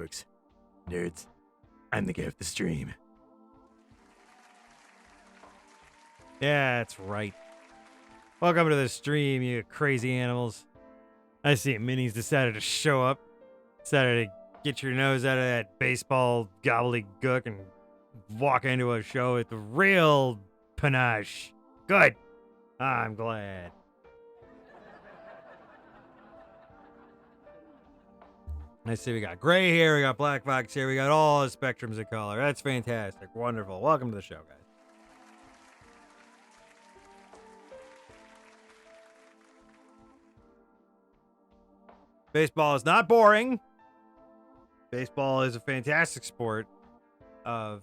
folks. Nerds. I'm the guy with the stream. Yeah, that's right. Welcome to the stream, you crazy animals. I see Minnie's decided to show up. Decided to get your nose out of that baseball gobbledygook and walk into a show with real panache. Good. I'm glad. I see we got gray hair, we got black fox here, we got all the spectrums of color. That's fantastic. Wonderful. Welcome to the show, guys. Baseball is not boring. Baseball is a fantastic sport of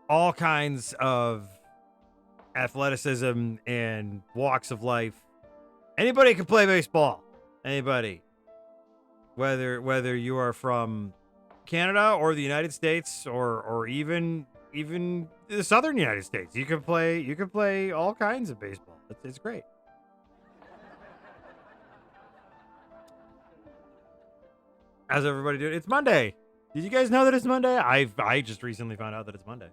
all kinds of athleticism and walks of life. Anybody can play baseball. Anybody. Whether you are from Canada or the United States or even the southern United States, you can play all kinds of baseball. It's great. How's everybody doing? It's Monday. Did you guys know that it's Monday? I just recently found out that it's Monday.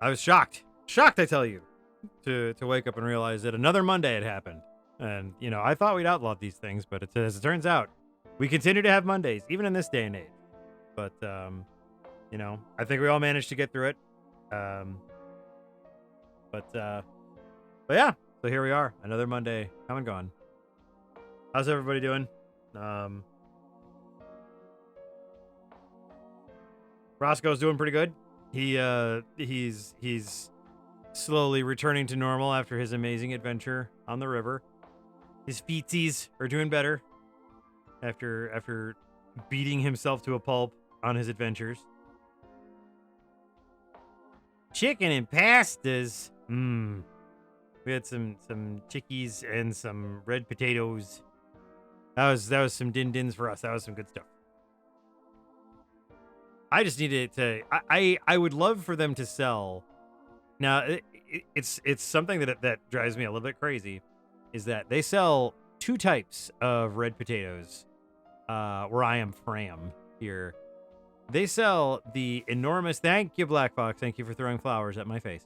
I was shocked. Shocked, I tell you, to wake up and realize that another Monday had happened. And, you know, I thought we'd outlawed these things, but as it turns out, we continue to have Mondays, even in this day and age. But, you know, I think we all managed to get through it. But yeah, so here we are. Another Monday come and gone. How's everybody doing? Roscoe's doing pretty good. He's slowly returning to normal after his amazing adventure on the river. His feetsies are doing better after beating himself to a pulp on his adventures. Chicken and pastas. We had some chickies and some red potatoes. That was some din-dins for us. That was some good stuff. I just needed to. I would love for them to sell. Now it's something that drives me a little bit crazy, is that they sell two types of red potatoes, where I am from here. They sell the enormous. Thank you, Black Fox. Thank you for throwing flowers at my face.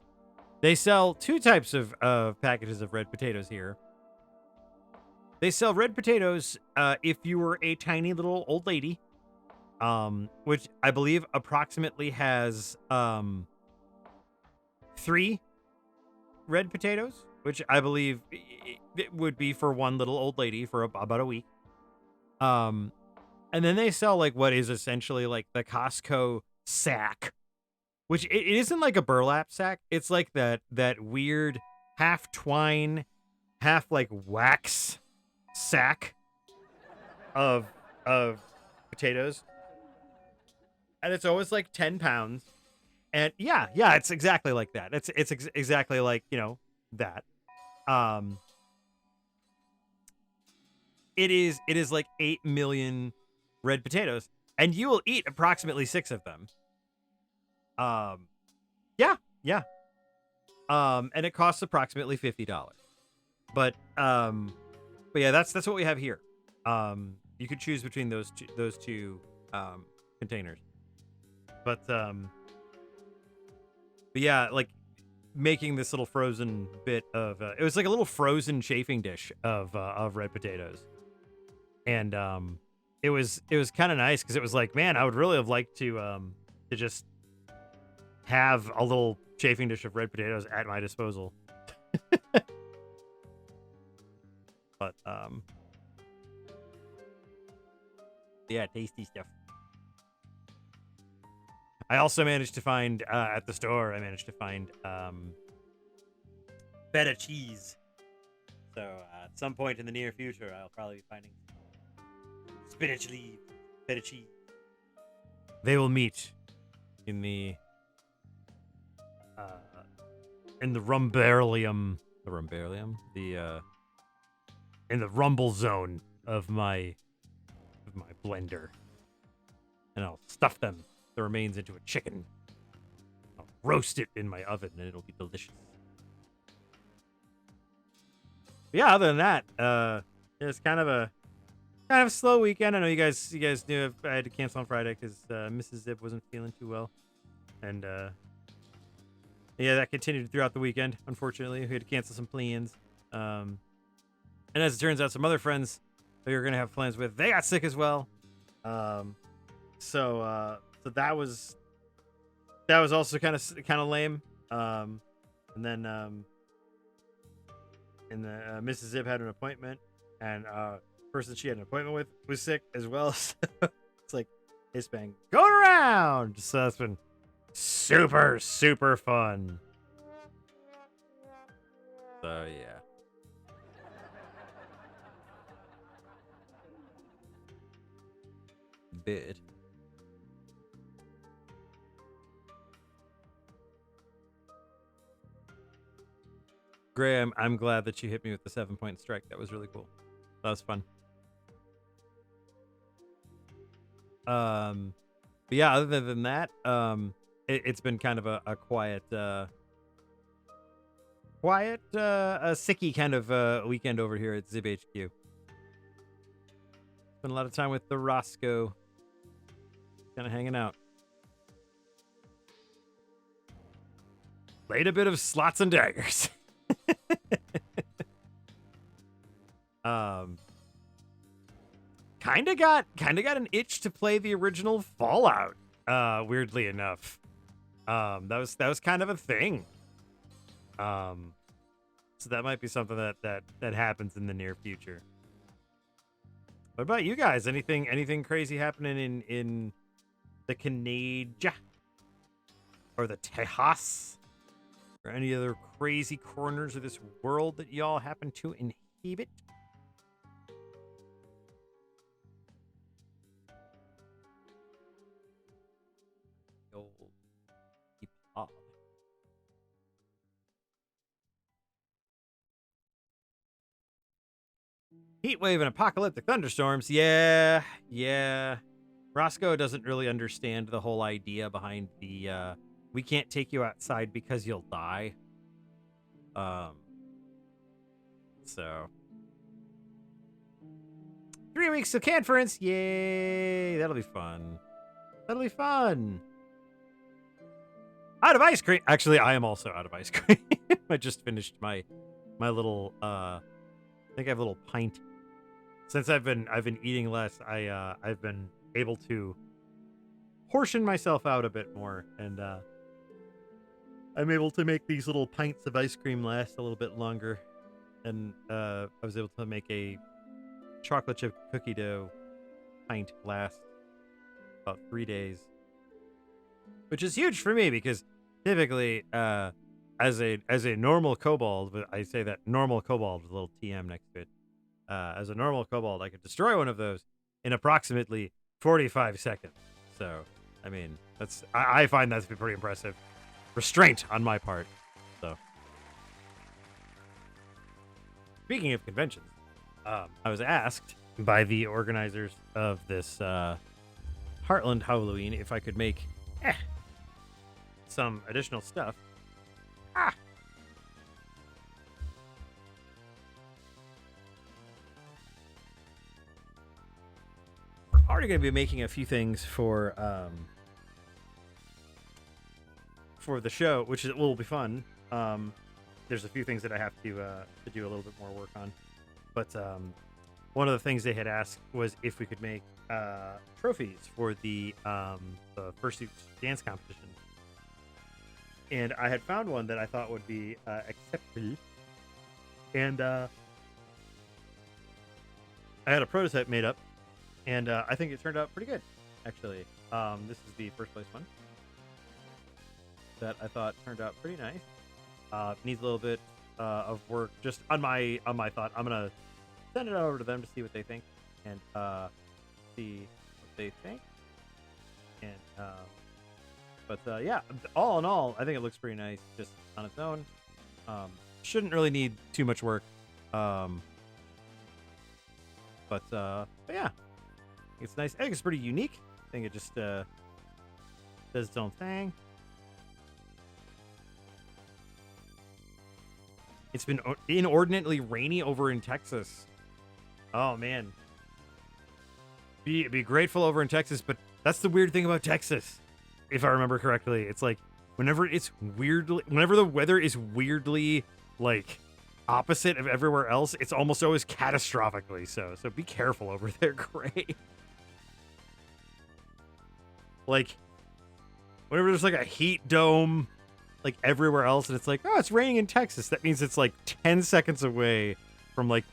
They sell two types of packages of red potatoes here. They sell red potatoes if you were a tiny little old lady. Which I believe approximately has 3 red potatoes, which I believe it would be for one little old lady for about a week. And then they sell like what is essentially like the Costco sack, which it isn't like a burlap sack. It's like that weird half twine, half like wax sack of potatoes. And it's always like 10 pounds. And yeah, it's exactly like that. It's exactly like, you know, that. It is like 8 million red potatoes, and you will eat approximately 6 of them. Yeah. And it costs approximately $50. But yeah, that's what we have here. You could choose between those two containers. But yeah, like making this little frozen bit of it was like a little frozen chafing dish of red potatoes, and it was kind of nice because it was like, man, I would really have liked to just have a little chafing dish of red potatoes at my disposal. But yeah, tasty stuff. I also managed to find at the store. I managed to find feta cheese. So at some point in the near future, I'll probably be finding spinach leaf feta cheese. They will meet in the rumbarium, in the rumble zone of my blender, and I'll stuff them. The remains into a chicken. I'll roast it in my oven and it'll be delicious. Yeah, other than that, it's kind of a kind of a slow weekend. I know you guys knew I had to cancel on Friday because Mrs. Zibb wasn't feeling too well, and yeah, that continued throughout the weekend. Unfortunately, we had to cancel some plans. Um, and as it turns out, some other friends that we were gonna have plans with, they got sick as well. Um, so that was also kind of lame. And then Mrs. Zibb had an appointment, and person she had an appointment with was sick as well. So it's like it's been going around. So that's been super fun. So yeah. Bit. Graham, I'm glad that you hit me with the 7-point strike. That was really cool. That was fun. But yeah, other than that, it's been kind of a quiet, a sicky kind of weekend over here at Zibb HQ. Spent a lot of time with the Roscoe, kind of hanging out. Played a bit of Slots and Daggers. kind of got an itch to play the original Fallout. Weirdly enough, that was kind of a thing. So that might be something that happens in the near future. What about you guys? Anything crazy happening in the Canada or the Tejas or any other crazy corners of this world that y'all happen to inhabit? Heat wave and apocalyptic thunderstorms. Yeah. Roscoe doesn't really understand the whole idea behind the we can't take you outside because you'll die. So 3 weeks to conference. Yay. That'll be fun. Out of ice cream. Actually, I am also out of ice cream. I just finished my little I think I have a little pint. Since I've been eating less, I've been able to portion myself out a bit more, and I'm able to make these little pints of ice cream last a little bit longer. And I was able to make a chocolate chip cookie dough pint last about 3 days, which is huge for me because typically, as a normal kobold, but I say that normal kobold with a little TM next to it. As a normal kobold, I could destroy one of those in approximately 45 seconds. So, I mean, I find that to be pretty impressive. Restraint on my part. So, speaking of conventions, I was asked by the organizers of this Heartland Halloween if I could make some additional stuff. We're already going to be making a few things for the show, which will be fun. There's a few things that I have to do a little bit more work on, but one of the things they had asked was if we could make trophies for the Fursuit dance competition, and I had found one that I thought would be acceptable, and I had a prototype made up, and I think it turned out pretty good, actually. This is the first place one that I thought turned out pretty nice. Needs a little bit of work just on my thought. I'm gonna send it over to them to see what they think, and but yeah, all in all, I think it looks pretty nice just on its own. Shouldn't really need too much work. But yeah, it's nice. I think it's pretty unique. I think it just does its own thing. It's been inordinately rainy over in Texas. Oh man, be grateful over in Texas, but that's the weird thing about Texas. If I remember correctly, it's like whenever the weather is weirdly like opposite of everywhere else, it's almost always catastrophically so. So be careful over there, Gray. Like whenever there's like a heat dome like everywhere else and it's like, oh, it's raining in Texas, that means it's like 10 seconds away from like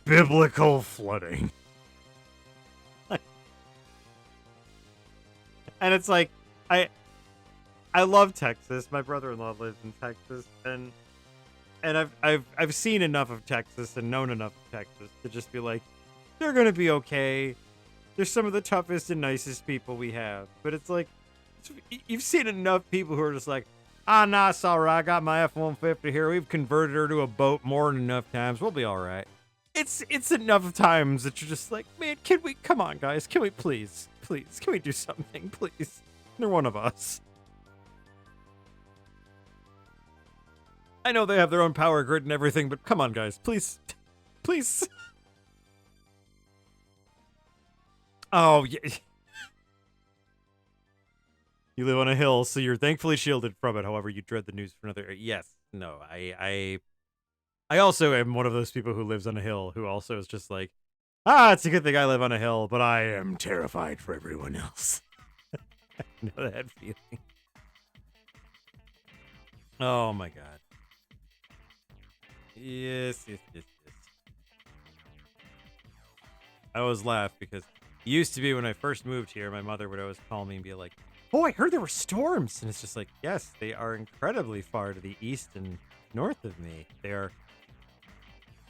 biblical flooding. And it's like I love Texas. My brother-in-law lives in Texas, and I've seen enough of Texas and known enough of Texas to just be like, they're gonna be okay. They're some of the toughest and nicest people we have. But it's like, you've seen enough people who are just like, nah, it's all right. I got my F-150 here. We've converted her to a boat more than enough times. We'll be all right. It's enough times that you're just like, man, come on, guys. Can we please, can we do something, please? They're one of us. I know they have their own power grid and everything, but come on, guys. Please. Please. Oh, yeah. You live on a hill, so you're thankfully shielded from it. However, you dread the news for another. Yes. No, I also am one of those people who lives on a hill who also is just like, it's a good thing I live on a hill, but I am terrified for everyone else. I know that feeling. Oh my god. Yes. I always laugh because it used to be when I first moved here, my mother would always call me and be like, oh, I heard there were storms. And it's just like, yes, they are incredibly far to the east and north of me. They are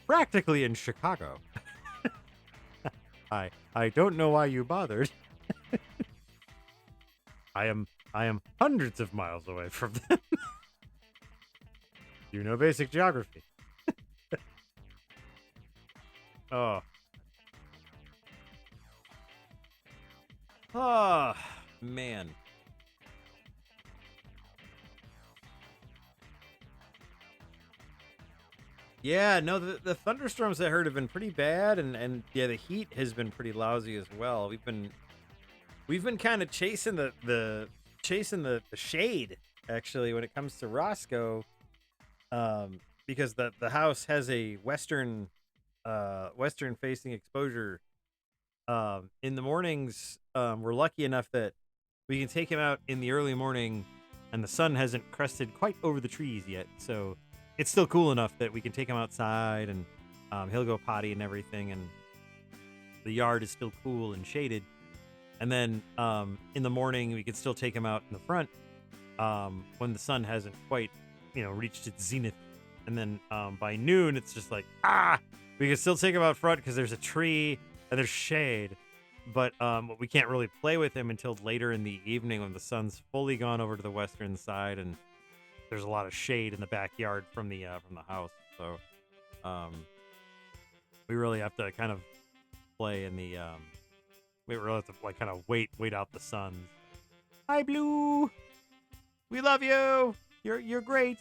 practically in Chicago. I don't know why you bothered. I am hundreds of miles away from them. You know basic geography. Oh. Oh, man. Yeah, no, the thunderstorms I heard have been pretty bad, and yeah, the heat has been pretty lousy as well. We've been kind of chasing the shade actually when it comes to Roscoe, because the house has a western facing exposure. In the mornings, we're lucky enough that we can take him out in the early morning, and the sun hasn't crested quite over the trees yet, so it's still cool enough that we can take him outside, and he'll go potty and everything, and the yard is still cool and shaded. And then in the morning, we can still take him out in the front when the sun hasn't quite, reached its zenith. And then by noon, it's just like, we can still take him out front because there's a tree and there's shade. But we can't really play with him until later in the evening when the sun's fully gone over to the western side and there's a lot of shade in the backyard from the house. So we really have to kind of play in the we really have to kind of wait out the sun. Hi, Blue. We love you. You're great.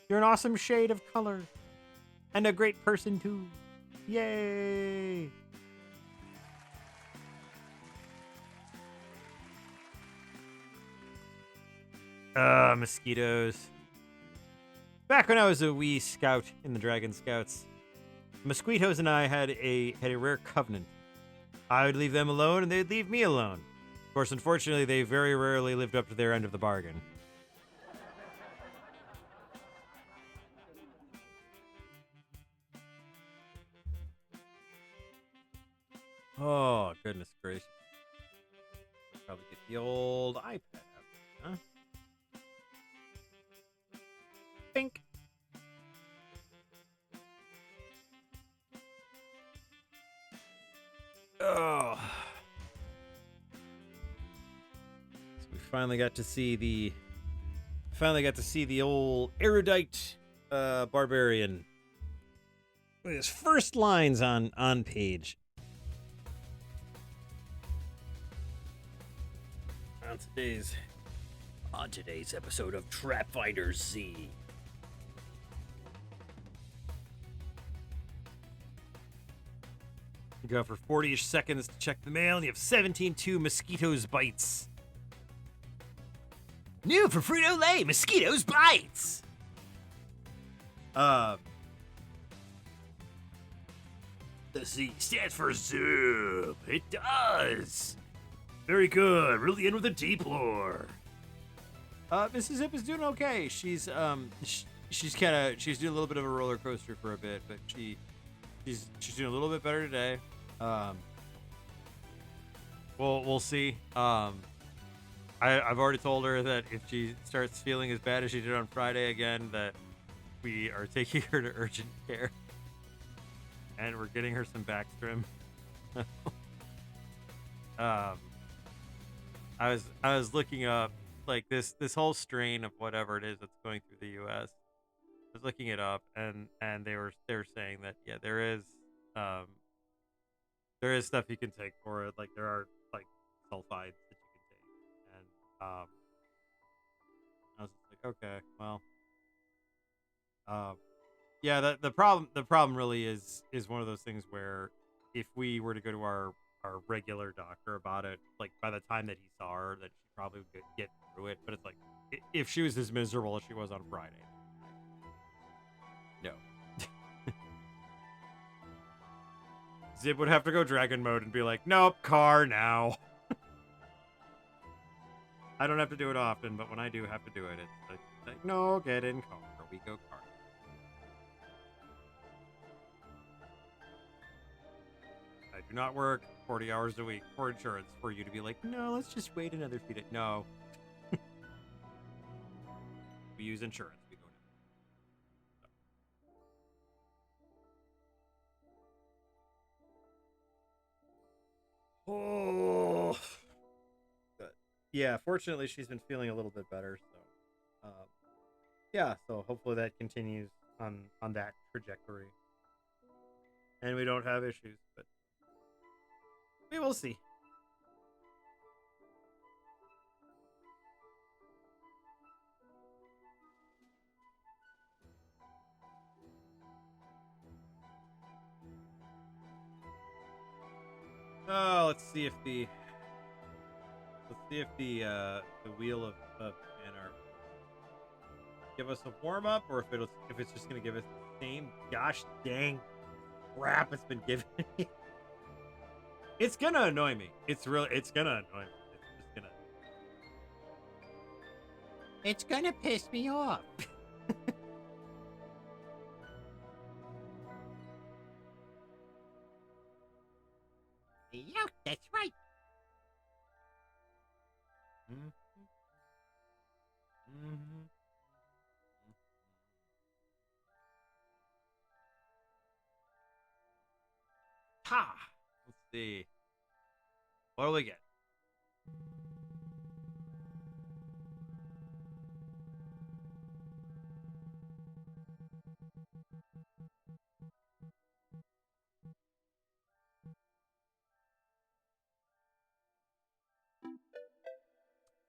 You're an awesome shade of color, and a great person too. Yay! Mosquitoes. Back when I was a wee scout in the Dragon Scouts, mosquitoes and I had a rare covenant. I would leave them alone, and they'd leave me alone. Of course, unfortunately, they very rarely lived up to their end of the bargain. Oh, goodness gracious. Probably get the old iPad out, huh? Bink. Oh. So we finally got to see the old erudite barbarian with his first lines on page. On today's episode of Trap Finder Z. go for 40-ish seconds to check the mail, and you have 17-2 mosquitoes bites. New for Frito-Lay, mosquitoes bites! The Z stands for Zibb. It does. Very good. Really in with a deep lore. Mrs. Zibb is doing okay. She's she's doing a little bit of a roller coaster for a bit, but she's doing a little bit better today. We'll see. I've already told her that if she starts feeling as bad as she did on Friday again, that we are taking her to urgent care. And we're getting her some Backstrom. I was looking up like this whole strain of whatever it is that's going through the U.S. I was looking it up, and they were saying that there is stuff you can take for it. Like there are like sulfides that you can take, and I was just like, okay, well, yeah, the problem really is one of those things where if we were to go to our regular doctor about it, like by the time that he saw her, that she probably would get through it. But it's like if she was as miserable as she was on Friday, no. Zibb would have to go dragon mode and be like, nope, car now. I don't have to do it often, but when I do have to do it, it's like no, get in car. We go car. I do not work 40 hours a week for insurance for you to be like, no, let's just wait another few days. No. We use insurance. We go now. Oh. But yeah, fortunately, she's been feeling a little bit better. So, yeah, so hopefully that continues on that trajectory. And we don't have issues, but we will see. Oh, let's see if the wheel of Anarch give us a warm up, or if it's just gonna give us the same gosh dang crap it's been giving me. It's gonna annoy me. It's gonna annoy me. It's gonna piss me off. Yeah, that's right. Mm-hmm. Mm-hmm. Ha! Let's see. What do we get?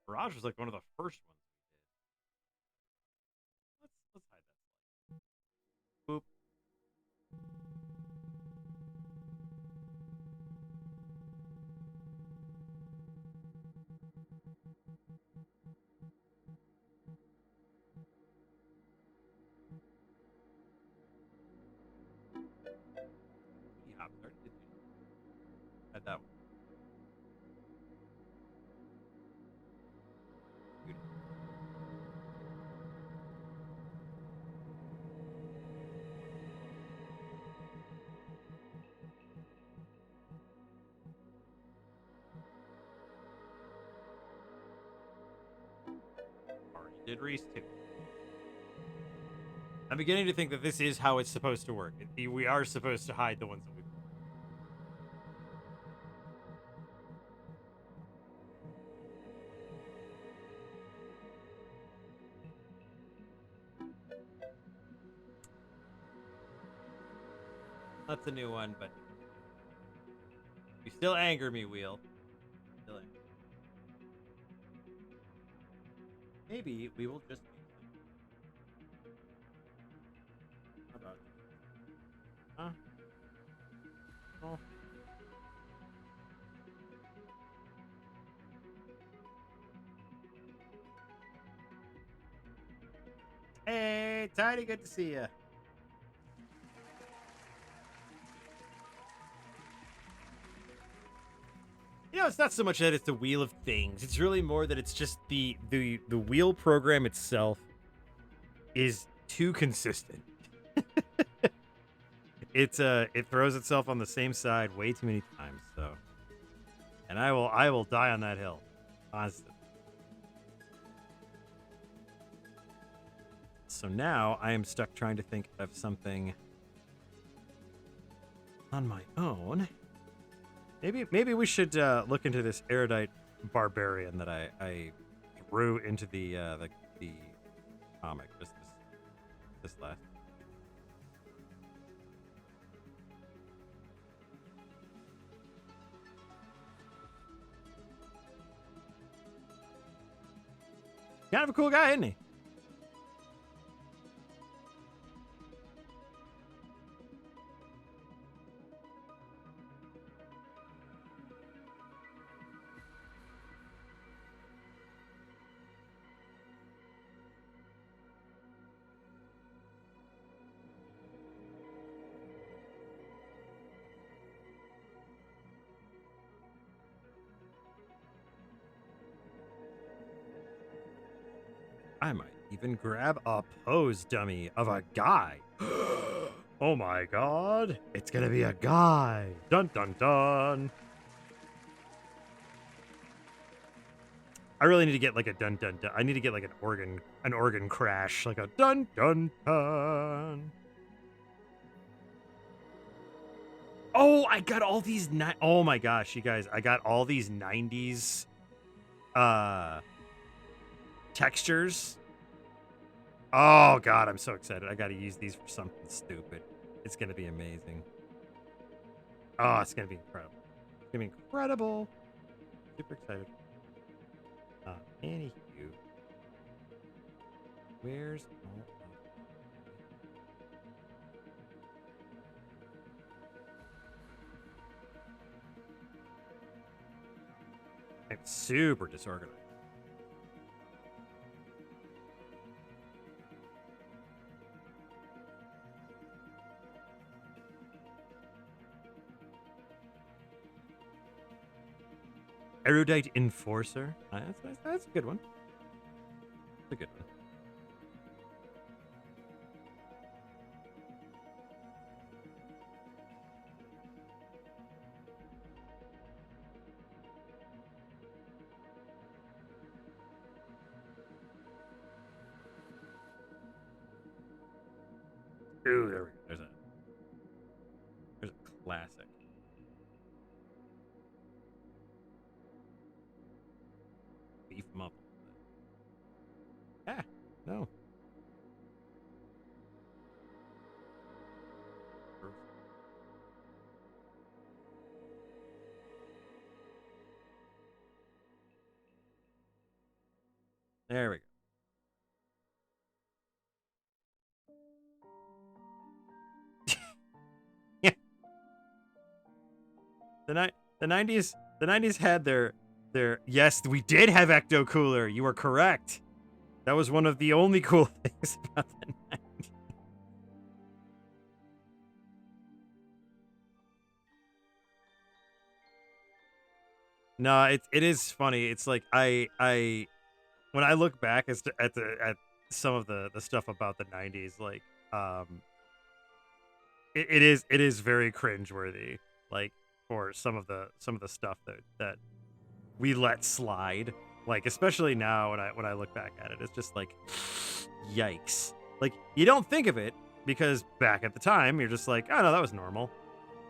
Barrage was like one of the first ones we did. Let's hide that. Boop. Yeah, sorry, did you had that one? Good. Already did Reese too. I'm beginning to think that this is how it's supposed to work. We are supposed to hide the ones that we. That's a new one, but you still anger me, Wheel. Still anger. Maybe we will just. How about? Huh? Oh. Hey, Tidy, good to see you. You know, it's not so much that it's the wheel of things. It's really more that it's just the wheel program itself is too consistent. It throws itself on the same side way too many times. So, and I will die on that hill, constantly. So now I am stuck trying to think of something on my own. Maybe we should look into this erudite barbarian that I threw into the comic just this last. Kind of a cool guy, isn't he? I might even grab a pose dummy of a guy. Oh my god. It's gonna be a guy. Dun dun dun. I really need to get like a dun dun dun. I need to get like an organ crash, like a dun dun dun. Oh, I got all these oh my gosh, you guys, I got all these 90s textures. Oh god, I'm so excited. I got to use these for something stupid. It's going to be amazing. Oh, it's going to be incredible. It's going to be incredible. Super excited. Anywho. Where's I'm super disorganized. Erudite Enforcer. That's a good one. That's a good one. Ooh, there we go. There's a classic. Beef him up. Ah, no. There we go. Yeah. The 90s had their yes, we did have Ecto Cooler. You were correct. That was one of the only cool things about the 90s. No, it is funny. It's like I when I look back at some of the stuff about the 90s, like it is very cringeworthy. Like for some of the stuff that we let slide. Like especially now when I look back at it, it's just like yikes. Like you don't think of it because back at the time you're just like, oh no, that was normal.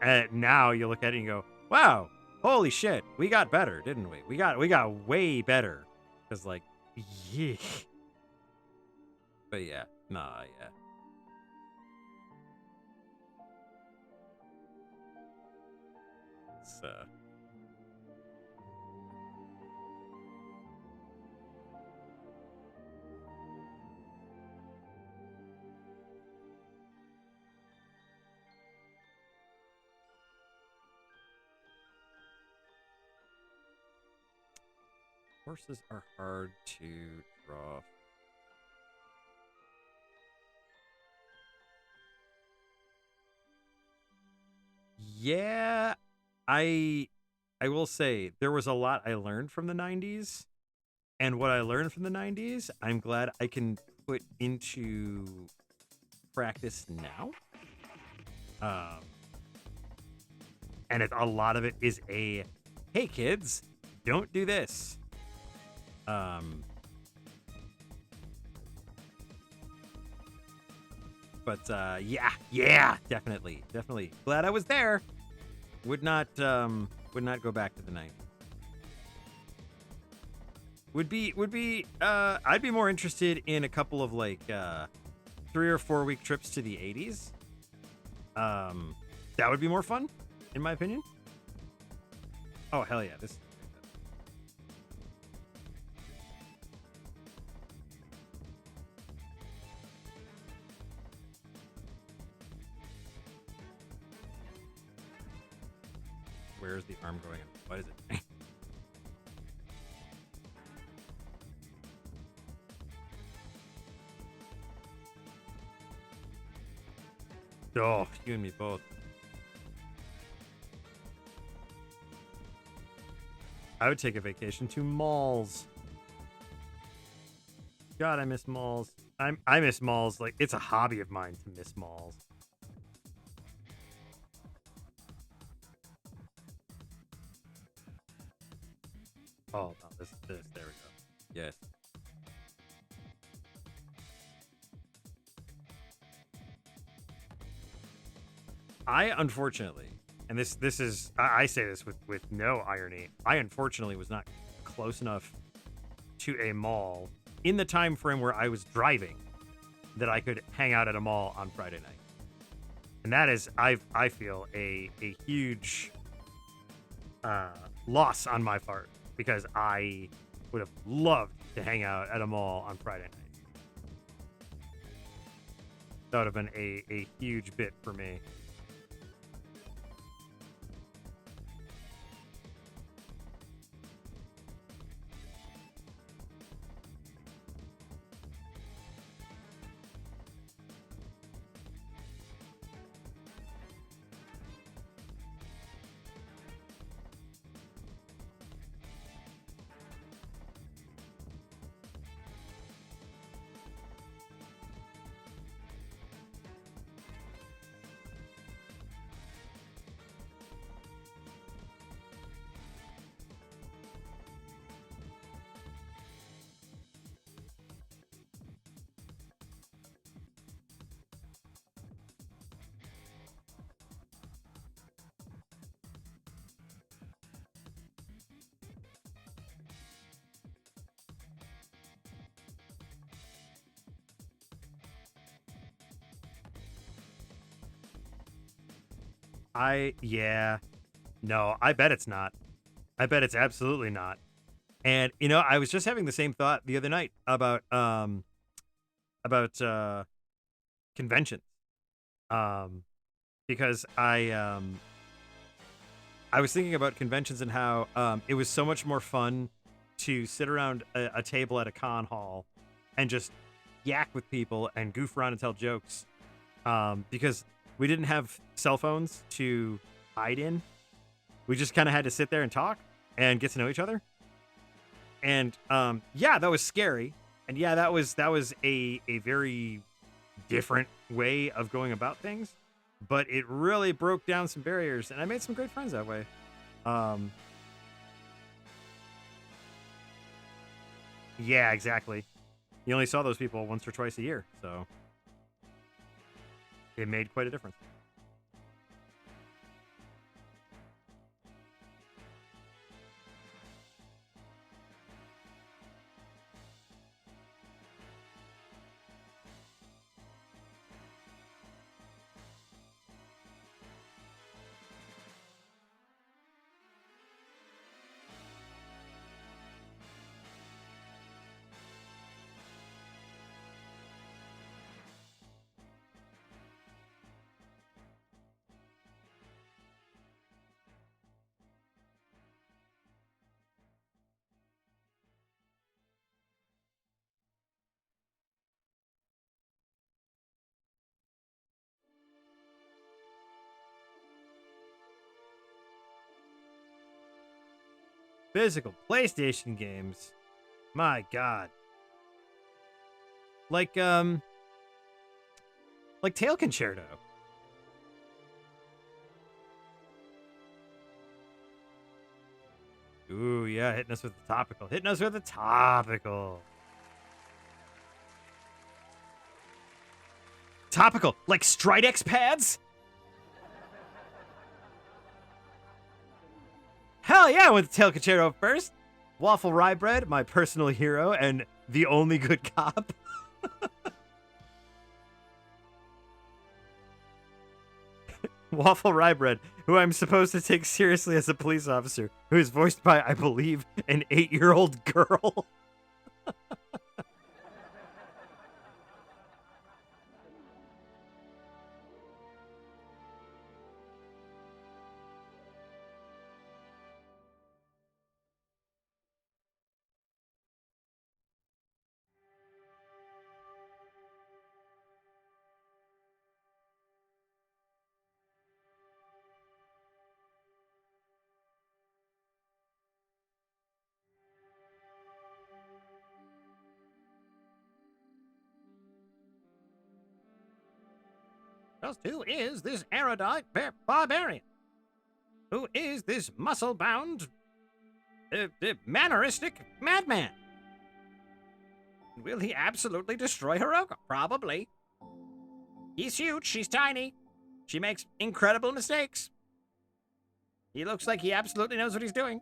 And now you look at it and you go, wow, holy shit, we got better, didn't we? We got way better. Cause like, yeah. But yeah, nah, yeah. It's horses are hard to draw. Yeah, I I will say there was a lot I learned from the 90s, and what I learned from the 90s, I'm glad I can put into practice now. Um, and a lot of it is hey kids, don't do this. Um, but yeah, definitely. Glad I was there. Would not go back to the 90s. Would be I'd be more interested in a couple of like 3 or 4 week trips to the 80s. Um, that would be more fun, in my opinion. Oh hell yeah! This. Where's the arm going? What is it? Oh, you and me both. I would take a vacation to malls. God, I miss malls. I miss malls. Like it's a hobby of mine to miss malls. Oh no, this. There we go. Yes. I unfortunately, and this is I say this with no irony. I unfortunately was not close enough to a mall in the time frame where I was driving that I could hang out at a mall on Friday night. And that is I feel a huge uh, loss on my part because I would have loved to hang out at a mall on Friday night. That would have been a huge bit for me. Yeah, no, I bet it's not. I bet it's absolutely not. And I was just having the same thought the other night about conventions. Um, because I was thinking about conventions and how it was so much more fun to sit around a table at a con hall and just yak with people and goof around and tell jokes. Because we didn't have cell phones to hide in. We just kind of had to sit there and talk and get to know each other. And yeah, that was scary. And yeah, that was a very different way of going about things. But it really broke down some barriers, and I made some great friends that way. Um, yeah, exactly. You only saw those people once or twice a year, so it made quite a difference. Physical PlayStation games. My God. Like Tail Concerto. Ooh, yeah, hitting us with the topical. Hitting us with the topical. Topical, like Stridex pads? Hell yeah, I went to Tail Concerto first. Waffle Rye Bread, my personal hero and the only good cop. Waffle Rye Bread, who I'm supposed to take seriously as a police officer, who is voiced by, I believe, an 8-year-old girl. Just who is this erudite barbarian? Who is this muscle-bound, manneristic madman? Will he absolutely destroy Hiroko? Probably. He's huge, she's tiny. She makes incredible mistakes. He looks like he absolutely knows what he's doing.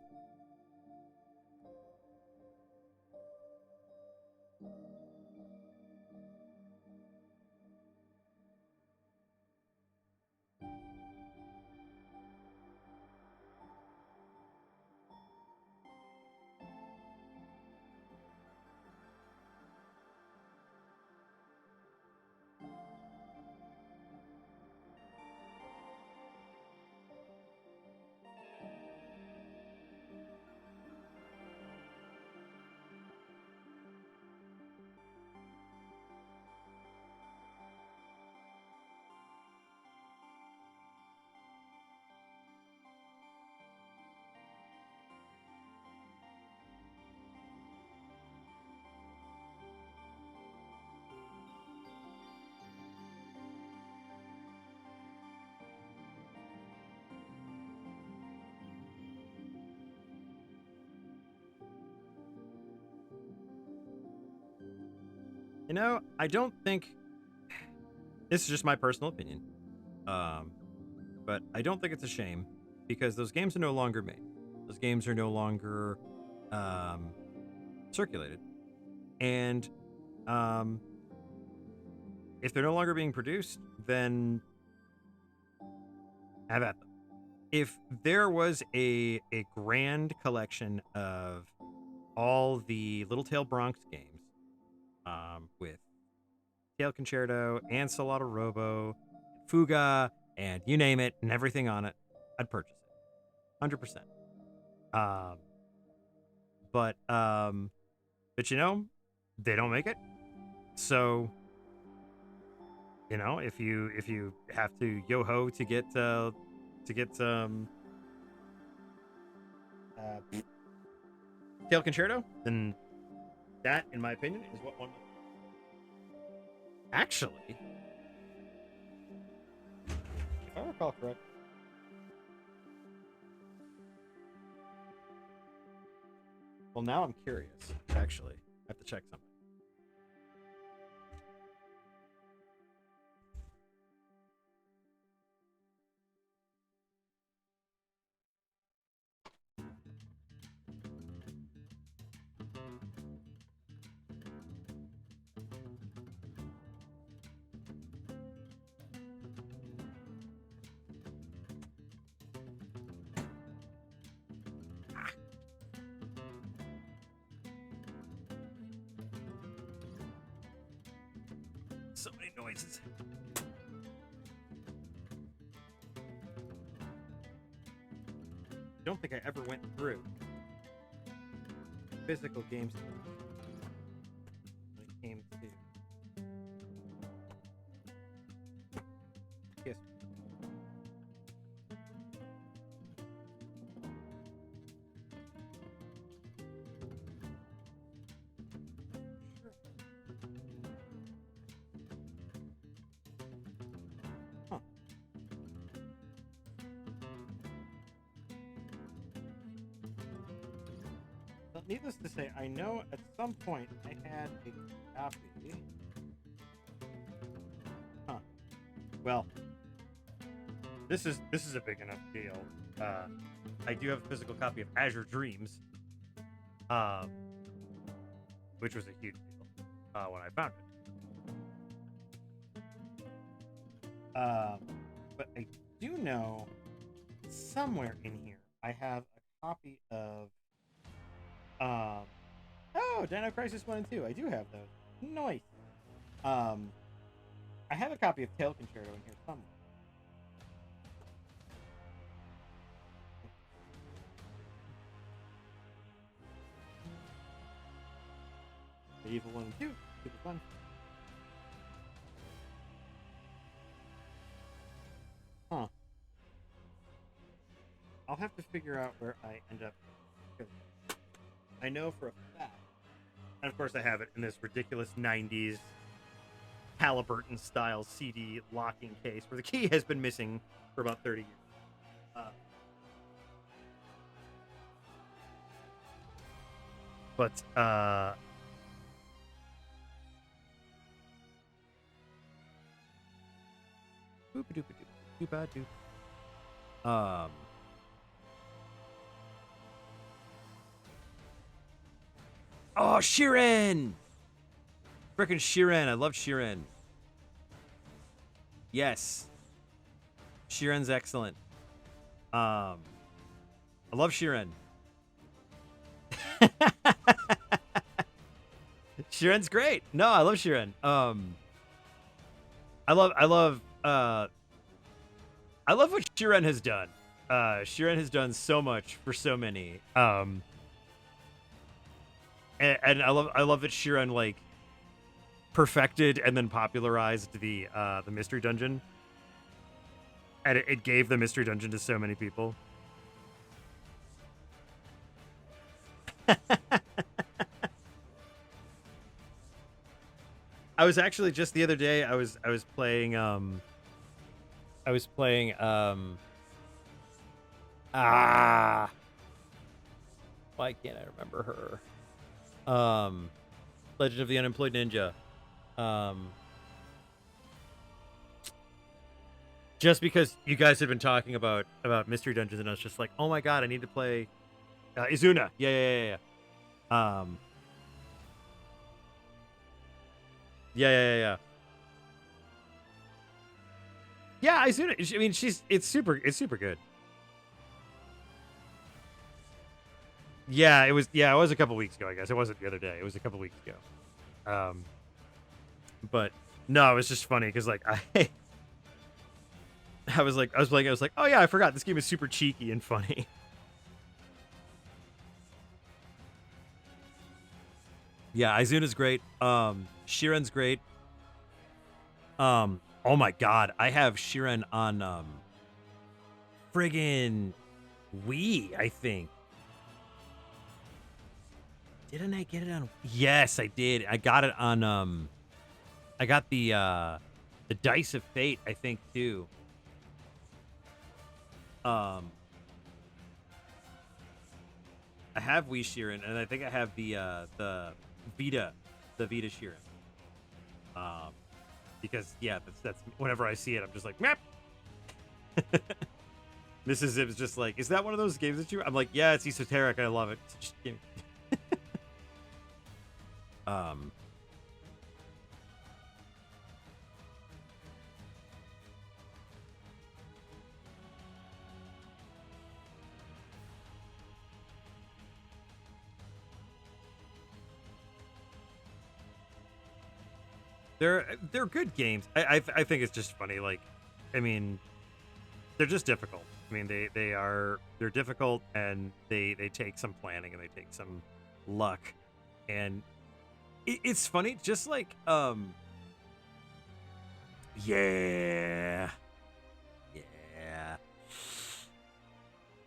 You know, I don't think... This is just my personal opinion. But I don't think it's a shame, because those games are no longer made. Those games are no longer circulated. And if they're no longer being produced, then have at them. If there was a grand collection of all the Little Tail Bronx games, with Tail Concerto and Solado Robo, Fuga, and you name it, and everything on it, I'd purchase it, 100%. But you know, they don't make it, so you know, if you have to yo-ho to get Tail Concerto, then that, in my opinion, is what one. Actually, if I recall correctly, well, now I'm curious. Actually, I have to check something. So many noises. I don't think I ever went through physical games when it came to yes. needless to say, I know at some point I had a copy. Huh. Well, this is a big enough deal. I do have a physical copy of Azure Dreams, which was a huge deal when I found it. But I do know somewhere in here I have a copy of oh, Dino Crisis 1 and 2. I do have those. Nice. I have a copy of Tail Concerto in here somewhere. The Evil 1 and 2. Super fun. Huh. I'll have to figure out where I end up. I know for a fact, and of course I have it in this ridiculous 90s Halliburton style CD locking case where the key has been missing for about 30 years. Oh, Sheeran! Frickin' Sheeran. I love Sheeran. Yes. Sheeran's excellent. I love Sheeran. Sheeran's great. No, I love Sheeran. I love what Sheeran has done. Sheeran has done so much for so many. And I love that Sheeran like perfected and then popularized the mystery dungeon, and it gave the mystery dungeon to so many people. I was actually just the other day I was playing why can't I remember her? Legend of the Unemployed Ninja. Just because you guys had been talking about mystery dungeons, and I was just like, oh my god, I need to play Izuna. Yeah. Yeah. Yeah, Izuna. I mean, it's super good. Yeah, it was a couple weeks ago, I guess. It wasn't the other day. It was a couple weeks ago. But no, it was just funny because like I was like, oh yeah, I forgot this game is super cheeky and funny. Yeah, Izuna's great. Sheeran's great. Oh my god, I have Sheeran on friggin' Wii, I think. Didn't I get it on? Yes, I did. I got it on I got the Dice of Fate, I think, too. I have Wii Sheeran, and I think I have the Vita Sheeran. Because yeah, that's whenever I see it, I'm just like, meh. Mrs. Zibb's just like, is that one of those games that you? I'm like, yeah, it's esoteric. I love it. Just give me. They're good games. I think it's just funny. Like, I mean, they're just difficult. I mean, they're difficult, and they take some planning and they take some luck, and it's funny. Just like yeah.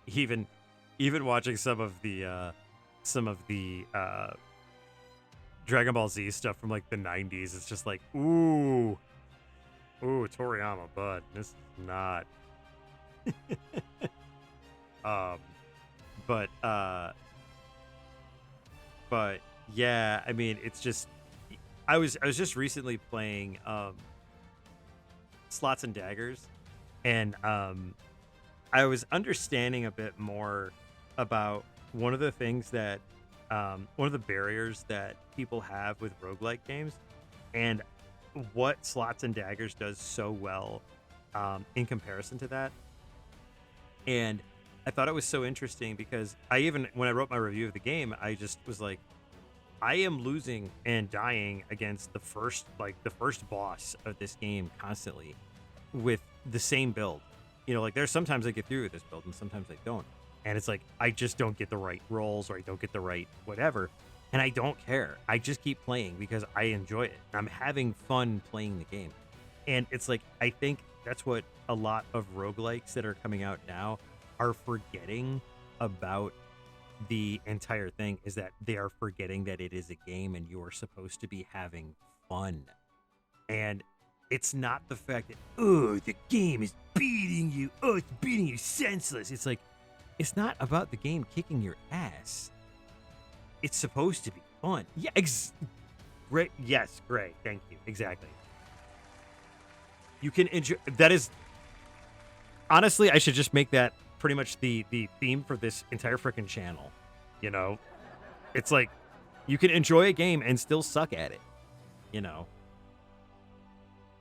Even watching some of the Dragon Ball Z stuff from like the 90s, it's just like, ooh, Toriyama, bud, this is not. But But yeah, I mean, it's just I was just recently playing Slots and Daggers, and I was understanding a bit more about one of the things that one of the barriers that people have with roguelike games, and what Slots and Daggers does so well in comparison to that. And I thought it was so interesting because I even, when I wrote my review of the game, I just was like, I am losing and dying against the first boss of this game constantly with the same build. You know, like there's sometimes I get through with this build and sometimes I don't. And it's like, I just don't get the right rolls or I don't get the right whatever. And I don't care. I just keep playing because I enjoy it. I'm having fun playing the game. And it's like, I think that's what a lot of roguelikes that are coming out now are forgetting about the entire thing, is that they are forgetting that it is a game and you're supposed to be having fun. And it's not the fact that, oh, the game is beating you. Oh, it's beating you senseless. It's like, it's not about the game kicking your ass. It's supposed to be fun. Yeah, great. Yes, great. Thank you. Exactly. You can enjoy. That is, honestly, I should just make that pretty much the theme for this entire freaking channel. You know, it's like you can enjoy a game and still suck at it. You know.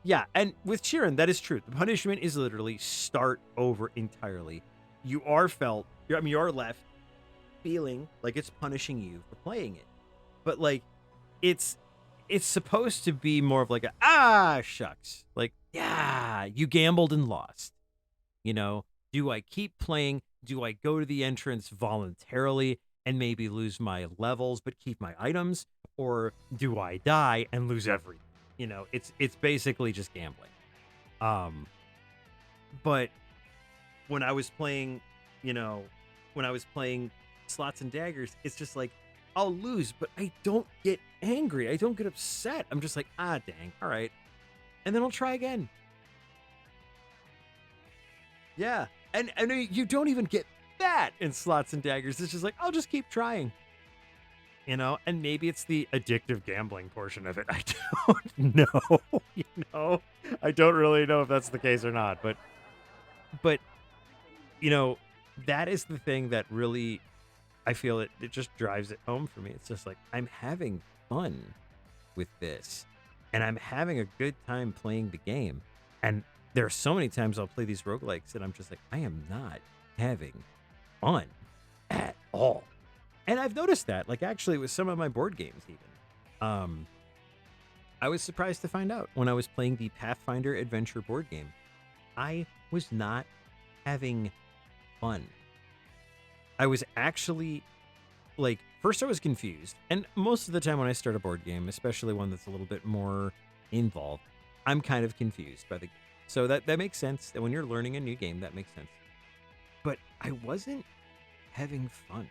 Yeah, and with Sheeran, that is true. The punishment is literally start over entirely. You are left feeling like it's punishing you for playing it. But like it's supposed to be more of like shucks. Like, yeah, you gambled and lost. You know, do I keep playing? Do I go to the entrance voluntarily and maybe lose my levels but keep my items? Or do I die and lose everything? You know, it's basically just gambling. But when I was playing, when I was playing Slots and Daggers, it's just like, I'll lose, but I don't get angry. I don't get upset. I'm just like, dang, all right. And then I'll try again. Yeah. And you don't even get that in Slots and Daggers. It's just like, I'll just keep trying. You know, and maybe it's the addictive gambling portion of it. I don't know. I don't really know if that's the case or not. But that is the thing that really, I feel it just drives it home for me. It's just like, I'm having fun with this and I'm having a good time playing the game. And there are so many times I'll play these roguelikes that I'm just like, I am not having fun at all. And I've noticed that, like, actually with some of my board games even. I was surprised to find out when I was playing the Pathfinder Adventure board game, I was not having fun. I was actually, like, first I was confused. And most of the time when I start a board game, especially one that's a little bit more involved, I'm kind of confused by the game. So that makes sense. That when you're learning a new game, that makes sense. But I wasn't having fun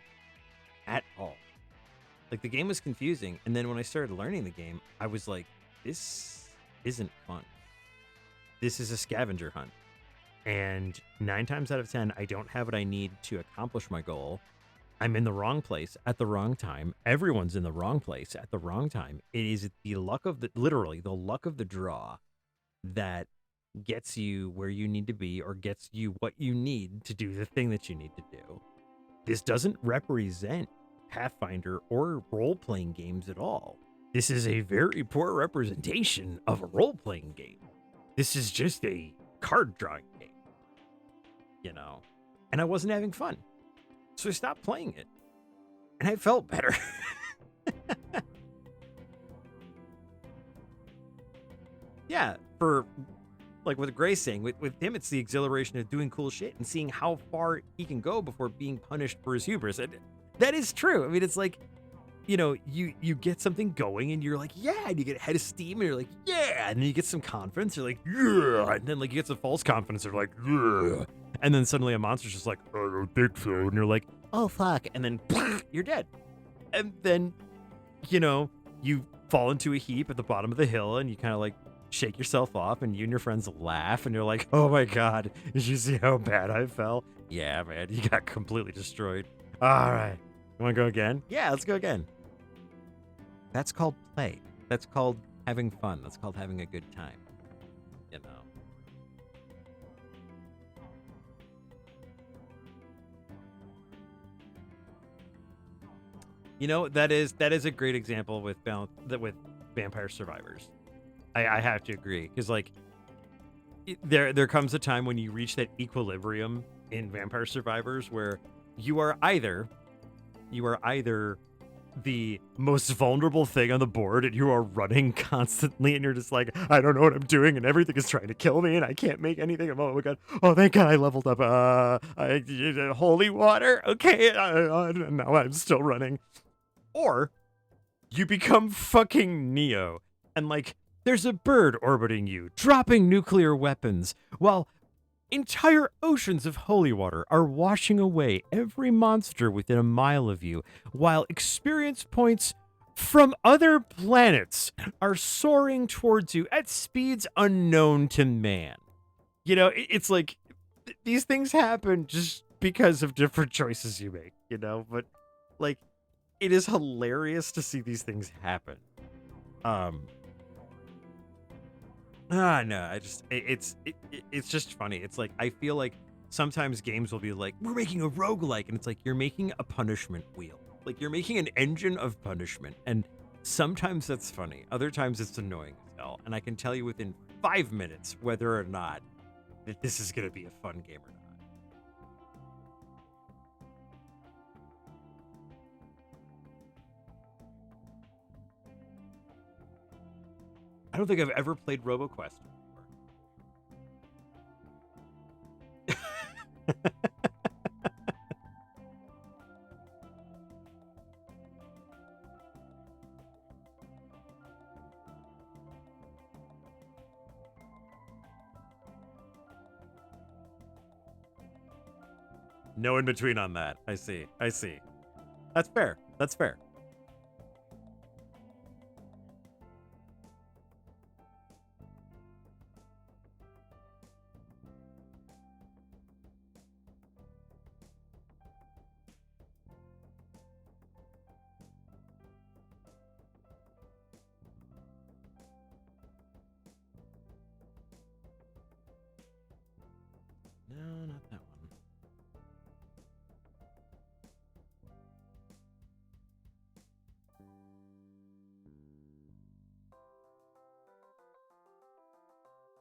at all. Like, the game was confusing, and then when I started learning the game, I was like, this isn't fun. This is a scavenger hunt. And 9 times out of 10, I don't have what I need to accomplish my goal. I'm in the wrong place at the wrong time. Everyone's in the wrong place at the wrong time. It is literally the luck of the draw that gets you where you need to be or gets you what you need to do the thing that you need to do. This doesn't represent Pathfinder or role-playing games at all. This is a very poor representation of a role-playing game. This is just a card drawing game, And I wasn't having fun. So I stopped playing it. And I felt better. Yeah, for like with Gray saying, with him, it's the exhilaration of doing cool shit and seeing how far he can go before being punished for his hubris. And that is true. I mean, it's like, you get something going and you're like, yeah, and you get a head of steam and you're like, yeah, and then you get some confidence, you're like, yeah, and then like you get some false confidence, you're like, yeah, and then suddenly a monster's just like, I don't think so, and you're like, oh fuck, and then you're dead, and then you fall into a heap at the bottom of the hill and you kind of like shake yourself off and you and your friends laugh and you're like, oh my god, did you see how bad I fell? Yeah, man, you got completely destroyed. All right, you want to go again? Yeah, let's go again. That's called play. That's called having fun. That's called having a good time. You know. You know, that is a great example with Vampire Survivors. I have to agree, because like there comes a time when you reach that equilibrium in Vampire Survivors where you are either the most vulnerable thing on the board and you are running constantly and you're just like, I don't know what I'm doing and everything is trying to kill me and I can't make anything. Oh my god, oh thank god I leveled up. Holy water. Okay, now I'm still running. Or you become fucking Neo and like there's a bird orbiting you, dropping nuclear weapons, while entire oceans of holy water are washing away every monster within a mile of you, while experience points from other planets are soaring towards you at speeds unknown to man. You know, it's like these things happen just because of different choices you make, you know, but like it is hilarious to see these things happen. No, it's just funny. It's like I feel like sometimes games will be like, we're making a roguelike, and it's like you're making a punishment wheel. Like you're making an engine of punishment. And sometimes that's funny. Other times it's annoying as hell. And I can tell you within 5 minutes whether or not that this is gonna be a fun game or not. I don't think I've ever played RoboQuest before. No in between on that. I see. That's fair. No, not that one.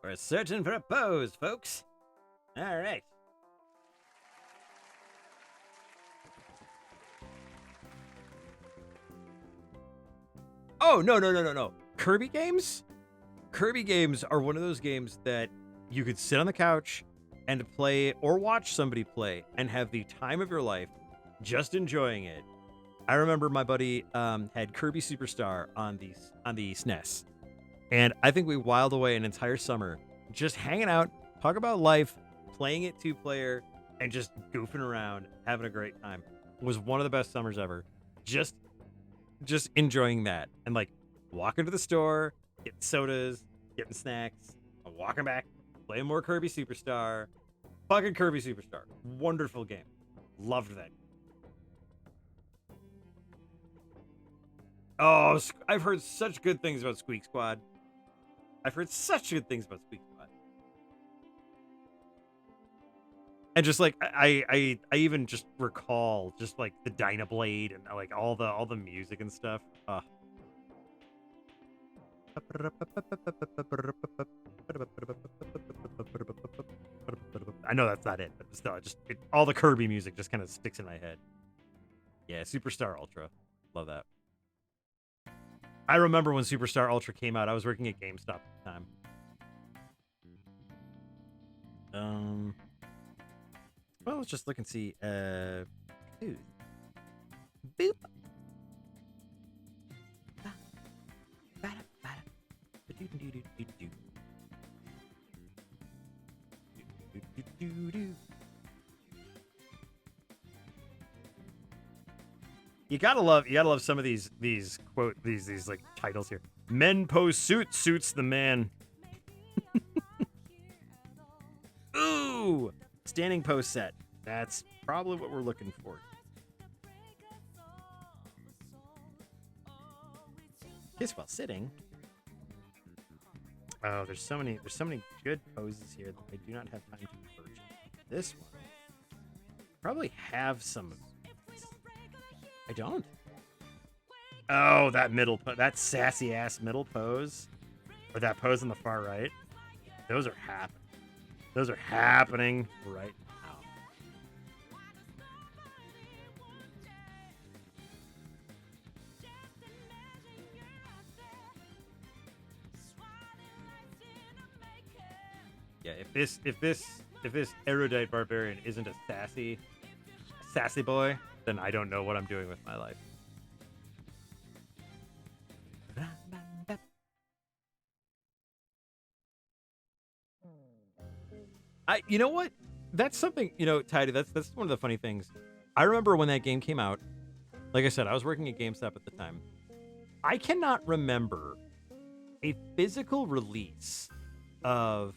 We're searching for a pose, folks. All right. Oh, no. Kirby games? Kirby games are one of those games that you could sit on the couch and play or watch somebody play and have the time of your life just enjoying it. I remember my buddy had Kirby Superstar on the SNES. And I think we whiled away an entire summer just hanging out, talk about life, playing it 2-player, and just goofing around, having a great time. It was one of the best summers ever. Just enjoying that. And like walking to the store, getting sodas, getting snacks, walking back, playing more Kirby Superstar. Fucking Kirby Superstar. Wonderful game. Loved that. Oh, I've heard such good things about Squeak Squad. And just like I even just recall just like the Dynablade and like all the music and stuff. I know that's not it, but still, all the Kirby music just kind of sticks in my head. Yeah, Superstar Ultra, love that. I remember when Superstar Ultra came out. I was working at GameStop at the time. Well, let's just look and see. Boop. You gotta love some of these quote these like titles here. Men pose suits the man. Ooh, standing pose set. That's probably what we're looking for. Kiss while sitting. Oh, there's so many good poses here that I do not have time to purchase. This one probably have some of these. I don't. Oh, that sassy ass middle pose, or that pose on the far right. Those are happening. Those are happening right now. Yeah, if this erudite barbarian isn't a sassy boy, then I don't know what I'm doing with my life. You know what? That's something, Tidy, that's one of the funny things. I remember when that game came out. Like I said, I was working at GameStop at the time. I cannot remember a physical release of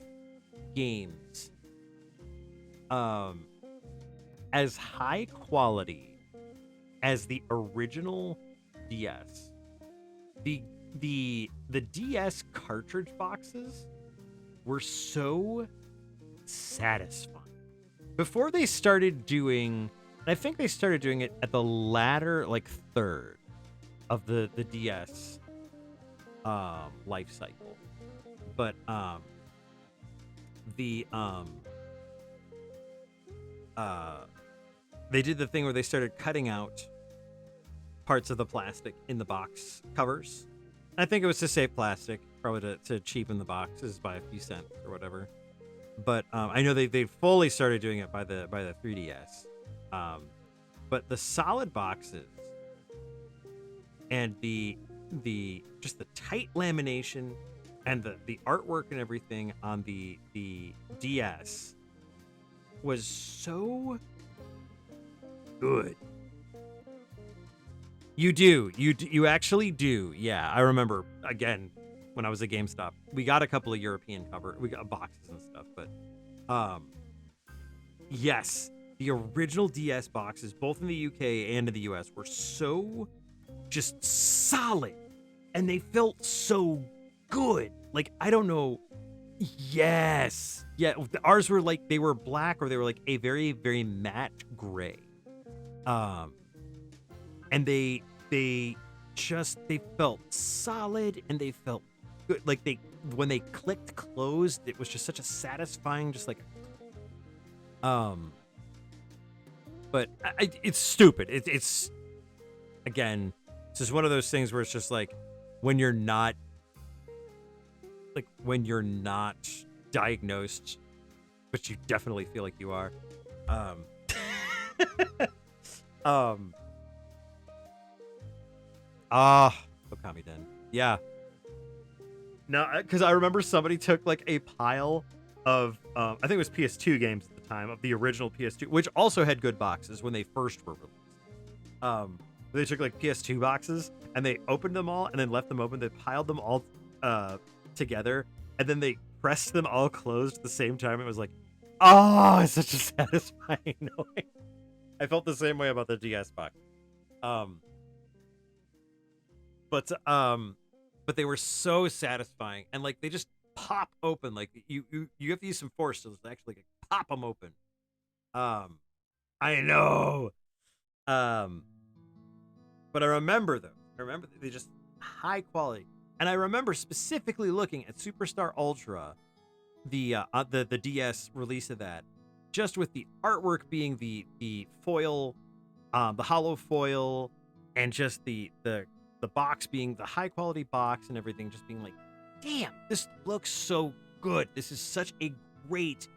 games as high quality as the original DS. The DS cartridge boxes were so satisfying. Before they started doing, I think they started doing it at the latter, like, third of the DS life cycle. But they did the thing where they started cutting out parts of the plastic in the box covers. I think it was to save plastic, probably to cheapen the boxes by a few cents or whatever. But I know they fully started doing it by the 3DS. But the solid boxes and the just the tight lamination and the artwork and everything on the DS was so good. You actually do. Yeah, I remember, again, when I was at GameStop, we got a couple of European we got boxes and stuff, but yes, the original DS boxes, both in the UK and in the US, were so just solid, and they felt so good. Like, I don't know. Yes. Yeah, ours were like, they were black, or they were like a very, very matte gray. And they felt solid, and they felt good. Like, when they clicked closed, it was just such a satisfying, just like, but it's stupid. It's again, it's just one of those things where it's just like, when you're not diagnosed, but you definitely feel like you are. Okami Den. Yeah. No, because I remember somebody took like a pile of, I think it was PS2 games at the time, of the original PS2, which also had good boxes when they first were released. They took like PS2 boxes and they opened them all and then left them open. They piled them all together, and then they pressed them all closed at the same time. It was like, oh, it's such a satisfying noise. I felt the same way about the DS box. But they were so satisfying, and like, they just pop open. Like, you have to use some force to actually pop them open. I know. But I remember them. I remember they just high quality. And I remember specifically looking at Superstar Ultra, the DS release of that, just with the artwork being the foil, the hollow foil, and just the box being the high quality box and everything, just being like, damn, this looks so good. This is such a great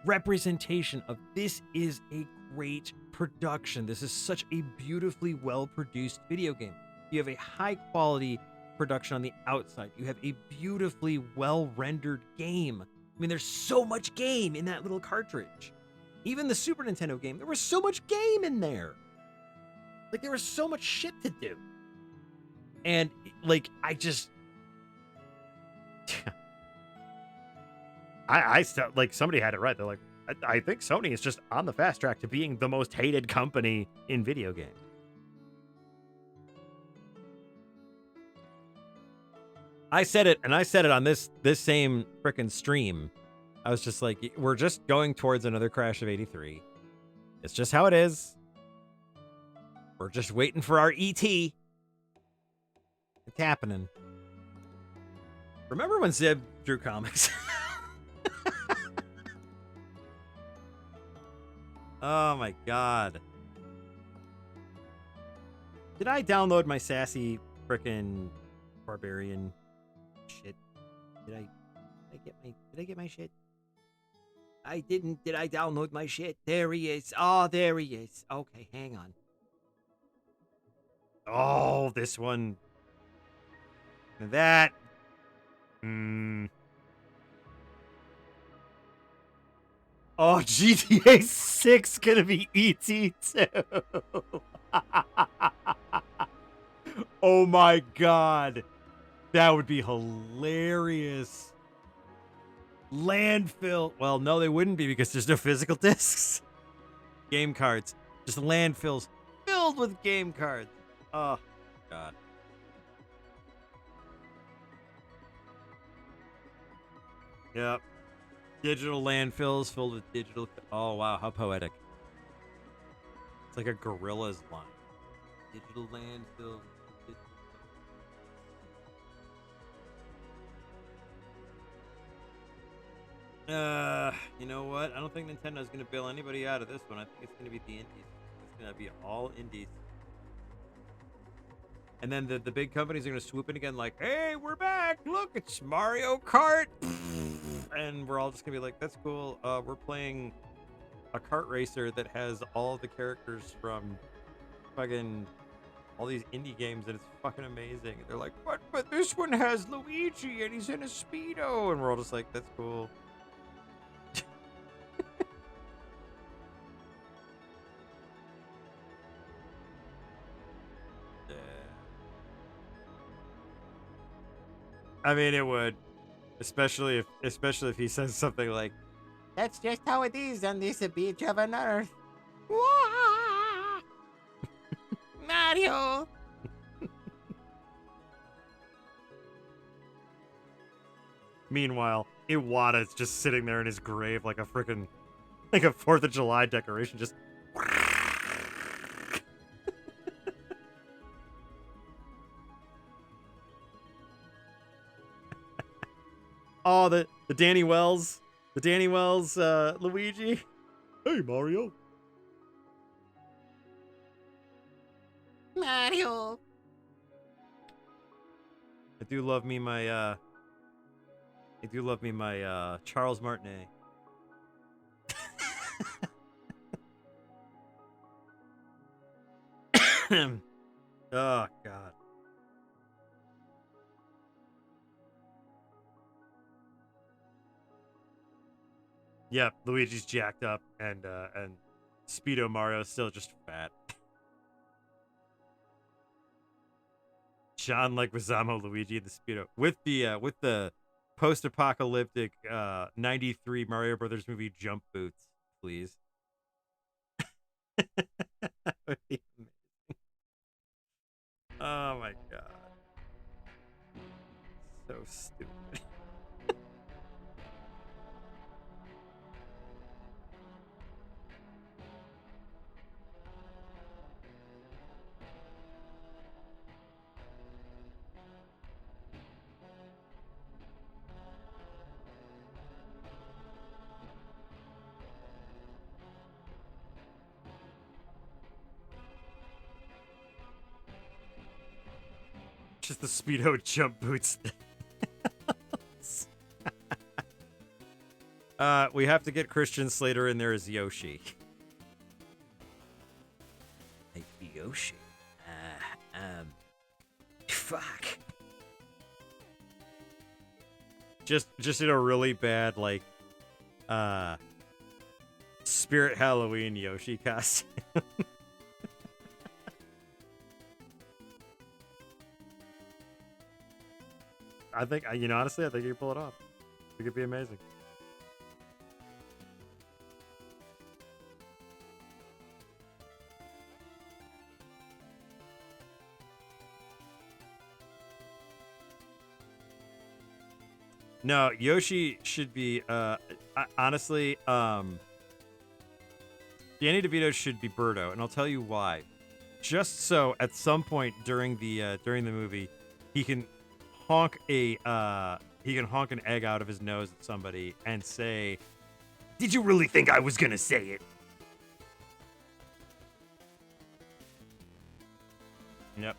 representation of, this is a great production. This is such a beautifully well produced video game. You have a high quality production on the outside. You have a beautifully well rendered game. I mean, there's so much game in that little cartridge. Even the Super Nintendo game, there was so much game in there. Like, there was so much shit to do. And like, I just I still, like, somebody had it right. They're like, I think Sony is just on the fast track to being the most hated company in video games. I said it, and I said it on this same frickin' stream. I was just like, we're just going towards another crash of 83. It's just how it is. We're just waiting for our ET. It's happening. Remember when Zibb drew comics? Oh my god. Did I download my sassy frickin' barbarian shit? Did I get my shit? I didn't. Did I download my shit? There he is. Oh, there he is. Okay, hang on. Oh, this one. That. Oh, GTA 6 gonna be ET too. Oh my god. That would be hilarious. Landfill. Well, no, they wouldn't be because there's no physical discs. Game cards. Just landfills filled with game cards. Oh, god. Yep. Digital landfills filled with digital. Oh, wow. How poetic. It's like a gorilla's line. Digital landfill. You know what? I don't think Nintendo's going to bail anybody out of this one. I think it's going to be the indies. It's going to be all indies. And then the big companies are going to swoop in again like, hey, we're back. Look, it's Mario Kart. And we're all just going to be like, that's cool. We're playing a kart racer that has all the characters from fucking all these indie games, and it's fucking amazing. And they're like, what? But this one has Luigi, and he's in a Speedo. And we're all just like, that's cool. I mean, it would, especially if he says something like, "That's just how it is on this beach of an earth." Mario. Meanwhile, Iwata's just sitting there in his grave like a freaking, like a 4th of July decoration, just. Oh, the Danny Wells Luigi. Hey, Mario. Mario. I do love me my Charles Martinet. Oh god. Yep, Luigi's jacked up, and Speedo Mario's still just fat. John Leguizamo Luigi in the Speedo with the post-apocalyptic 93 Mario Brothers movie jump boots, please. That would be amazing. Oh my god. So stupid. Just the Speedo jump boots. We have to get Christian Slater in there as Yoshi. Hey, Yoshi. Fuck. Just in a really bad, like, Spirit Halloween Yoshi costume. I think, honestly, I think you can pull it off. It could be amazing. No, Yoshi should be honestly, Danny DeVito should be Birdo, and I'll tell you why. Just so at some point during the movie, he can he can honk an egg out of his nose at somebody and say, "Did you really think I was gonna say it?" Yep.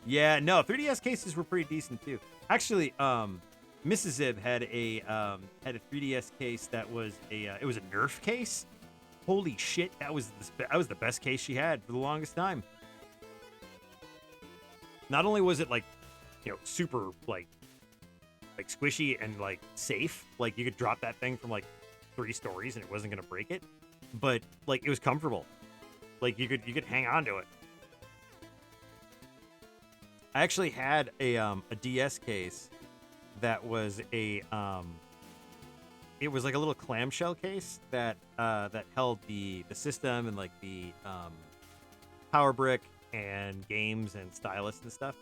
Yeah, no, 3DS cases were pretty decent too. Actually, Mrs. Zibb had a 3DS case that was it was a Nerf case. Holy shit, that was the best case she had for the longest time. Not only was it like, super like squishy and like safe, like you could drop that thing from like 3 stories and it wasn't gonna break it, but like it was comfortable. Like you could hang on to it. I actually had a DS case that was it was like a little clamshell case that that held the system and like the power brick and games and stylus and stuff.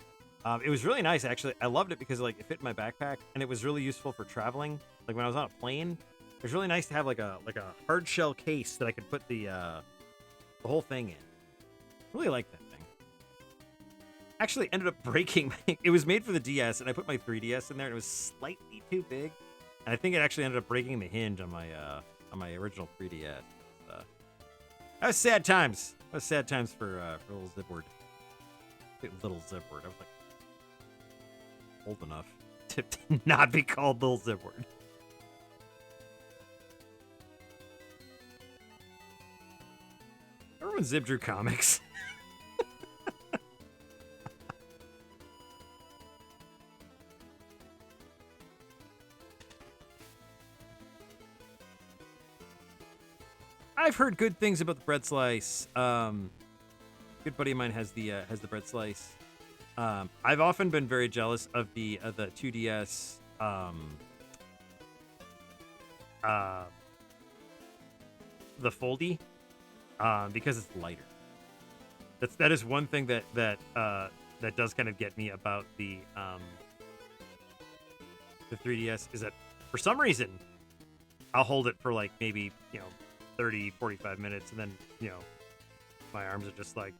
It was really nice actually. I loved it because like it fit in my backpack and it was really useful for traveling. Like when I was on a plane, it was really nice to have like a hard shell case that I could put the whole thing in. Really like that thing. Actually ended up breaking. It was made for the DS, and I put my 3DS in there, and it was slightly too big. And I think it actually ended up breaking the hinge on my original 3DS. That was sad times. That was sad times for little Zibbward. Little Zibbward. I was like old enough to not be called little Zibbward. Remember when Zibb drew comics? I've heard good things about the bread slice. Good buddy of mine has the bread slice. I've often been very jealous of the 2DS the foldy because it's lighter. That is one thing that does kind of get me about the 3DS is that for some reason I'll hold it for like maybe 30, 45 minutes, and then, my arms are just like,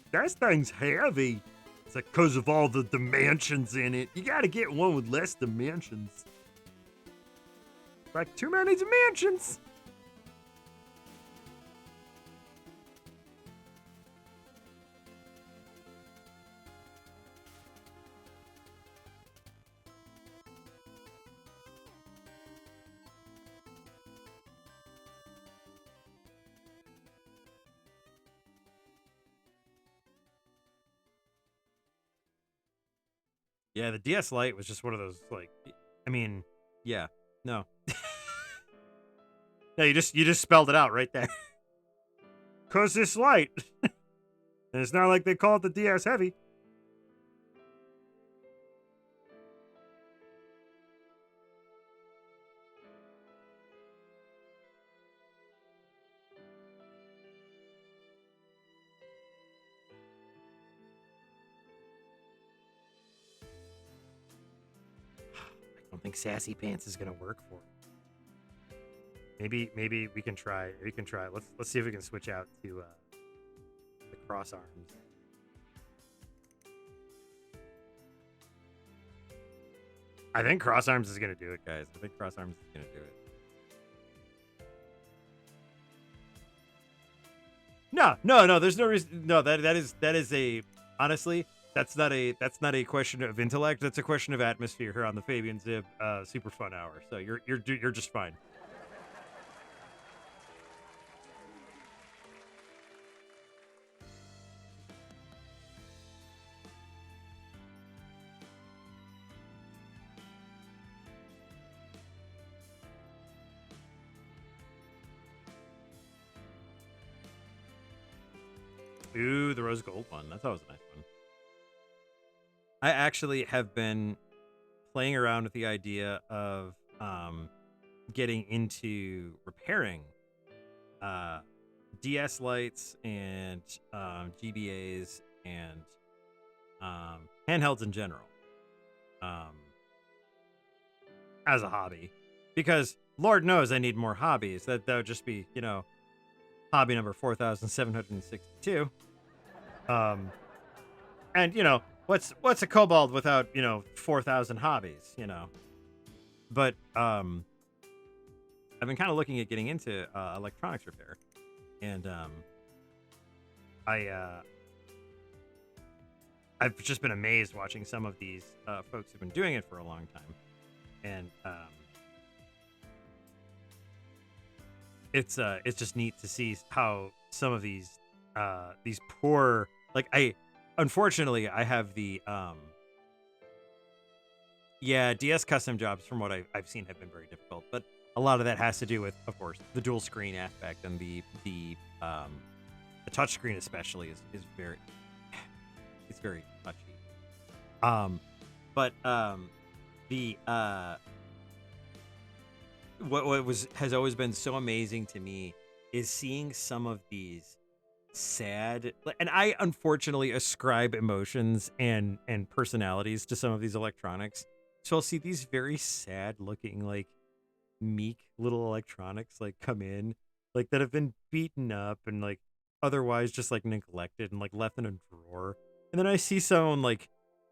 that thing's heavy. It's like, because of all the dimensions in it. You gotta get one with less dimensions. Like, too many dimensions. Yeah, the DS Lite was just one of those, like, I mean, yeah, no. No, you just spelled it out right there. Cause it's light. And it's not like they call it the DS Heavy. I don't think Sassy Pants is gonna work for it. Maybe we can try. We can try. Let's see if we can switch out to the cross arms. I think cross arms is gonna do it, guys. I think cross arms is gonna do it. No. There's no reason. No, that is a honestly. That's not a question of intellect. That's a question of atmosphere here on the Fabian Zibb super fun hour. So you're just fine. Ooh, the rose gold one. That's always a nice one. I actually have been playing around with the idea of getting into repairing DS lights and GBAs and handhelds in general, um, as a hobby, because Lord knows I need more hobbies. That would just be, hobby number 4,762. Um, and what's a kobold without 4,000 hobbies? But I've been kind of looking at getting into electronics repair, and I I've just been amazed watching some of these folks who've been doing it for a long time, and it's just neat to see how some of these poor, like, unfortunately I have the DS custom jobs, from what I've seen, have been very difficult, but a lot of that has to do with, of course, the dual screen aspect, and the touch screen especially is very it's very touchy. But the what has always been so amazing to me is seeing some of these sad, and I unfortunately ascribe emotions and personalities to some of these electronics. So I'll see these very sad looking, like, meek little electronics, like, come in, like, that have been beaten up and, like, otherwise just, like, neglected and, like, left in a drawer. And then I see someone, like,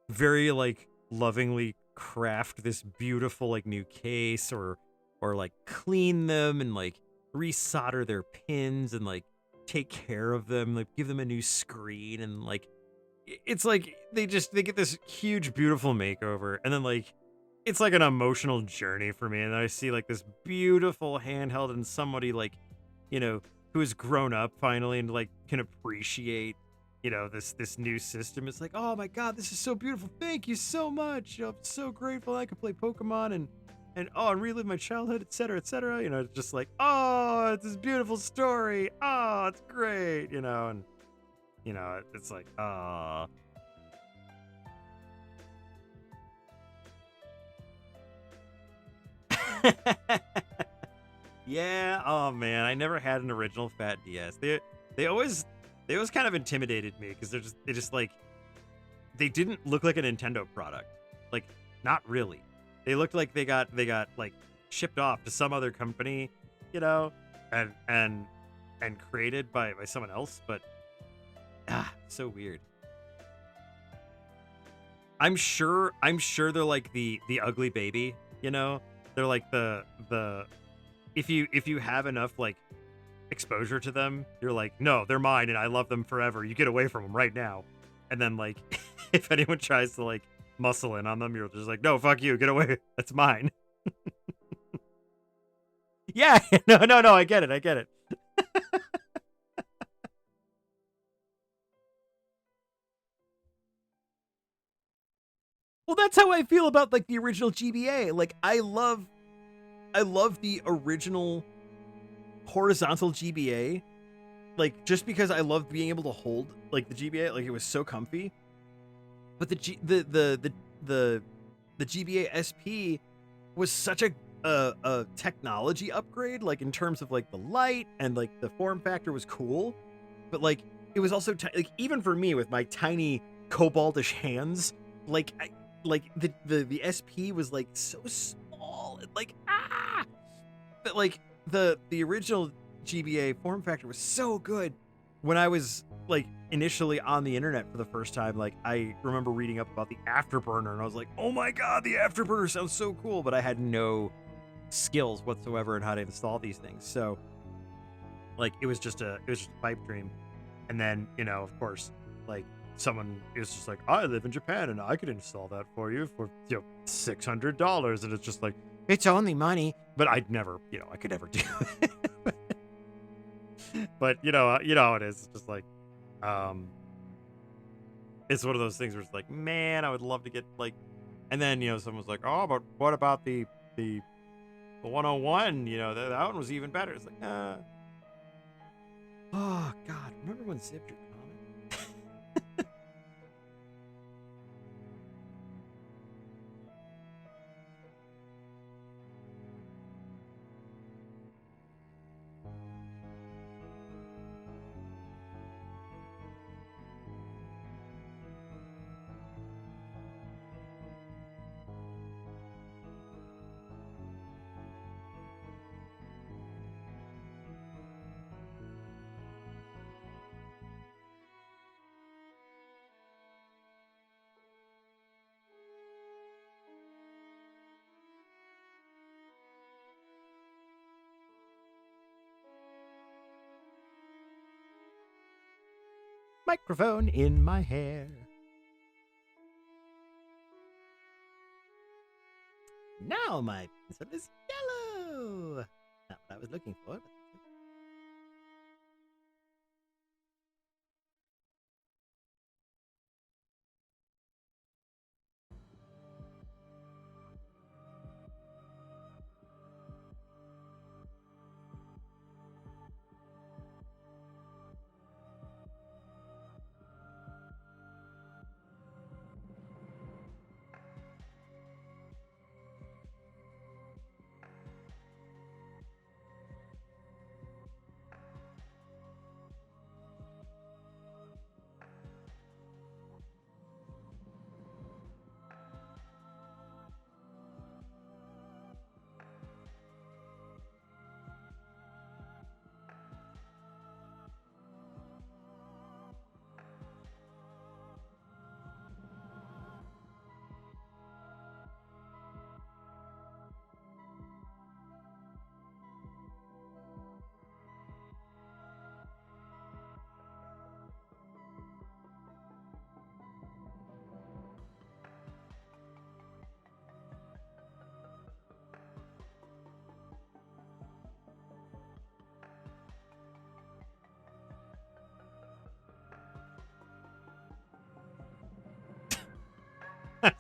very, like, lovingly craft this beautiful, like, new case, or like clean them and, like, resolder their pins and, like, take care of them, like, give them a new screen, and, like, it's like they get this huge beautiful makeover, and then, like, it's like an emotional journey for me, and I see, like, this beautiful handheld and somebody, like, who has grown up finally and, like, can appreciate this new system. It's like, oh my god, this is so beautiful, thank you so much, I'm so grateful I could play Pokemon and relive my childhood, etc., etc. It's just like, oh, it's this beautiful story, oh, it's great, and it's like, oh. Yeah, oh man, I never had an original fat DS. They always kind of intimidated me, because they just like, they didn't look like a Nintendo product. Like, not really. They looked like they got like shipped off to some other company, and created by someone else, but so weird. I'm sure they're like the ugly baby, They're like the if you have enough, like, exposure to them, you're like, no, they're mine and I love them forever. You get away from them right now. And then, like, if anyone tries to, like, muscle in on them, you're just like, no, fuck you, get away. That's mine. Yeah, no, I get it. Well, that's how I feel about, like, the original GBA. Like, I love the original horizontal GBA, like, just because I love being able to hold, like, the GBA, like, it was so comfy. But the GBA SP was such a technology upgrade, like, in terms of, like, the light, and, like, the form factor was cool, but, like, it was also like, even for me with my tiny koboldish hands, like, the SP was, like, so small, and, like, but, like, the original GBA form factor was so good. When I was, like, initially on the internet for the first time, like, I remember reading up about the Afterburner, and I was like, oh my god, the Afterburner sounds so cool, but I had no skills whatsoever in how to install these things. So, like, it was just a pipe dream. And then, of course, like, someone is just like, I live in Japan and I could install that for you for $600, and it's just like, it's only money, but I'd never, I could never do it. But how it is. It's just like, it's one of those things where it's like, man, I would love to get, like, and then someone's like, oh, but what about the 101? That one was even better. It's like, oh god, remember when Zibb drew comic? microphone in my hair. Now my pencil is yellow. Not what I was looking for.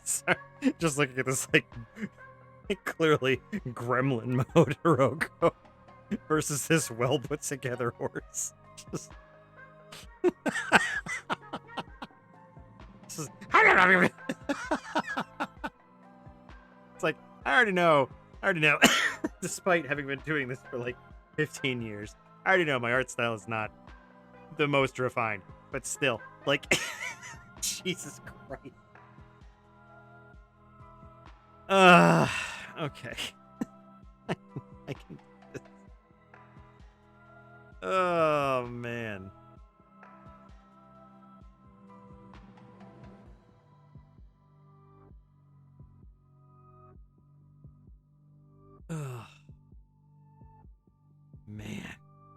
Sorry. Just looking at this, like clearly gremlin mode Hiroko versus this well put together horse. Just... It's like, I already know. Despite having been doing this for like 15 years, I already know my art style is not the most refined, but still, like, Jesus Christ. Okay. I can do this. Oh, man. Oh, man.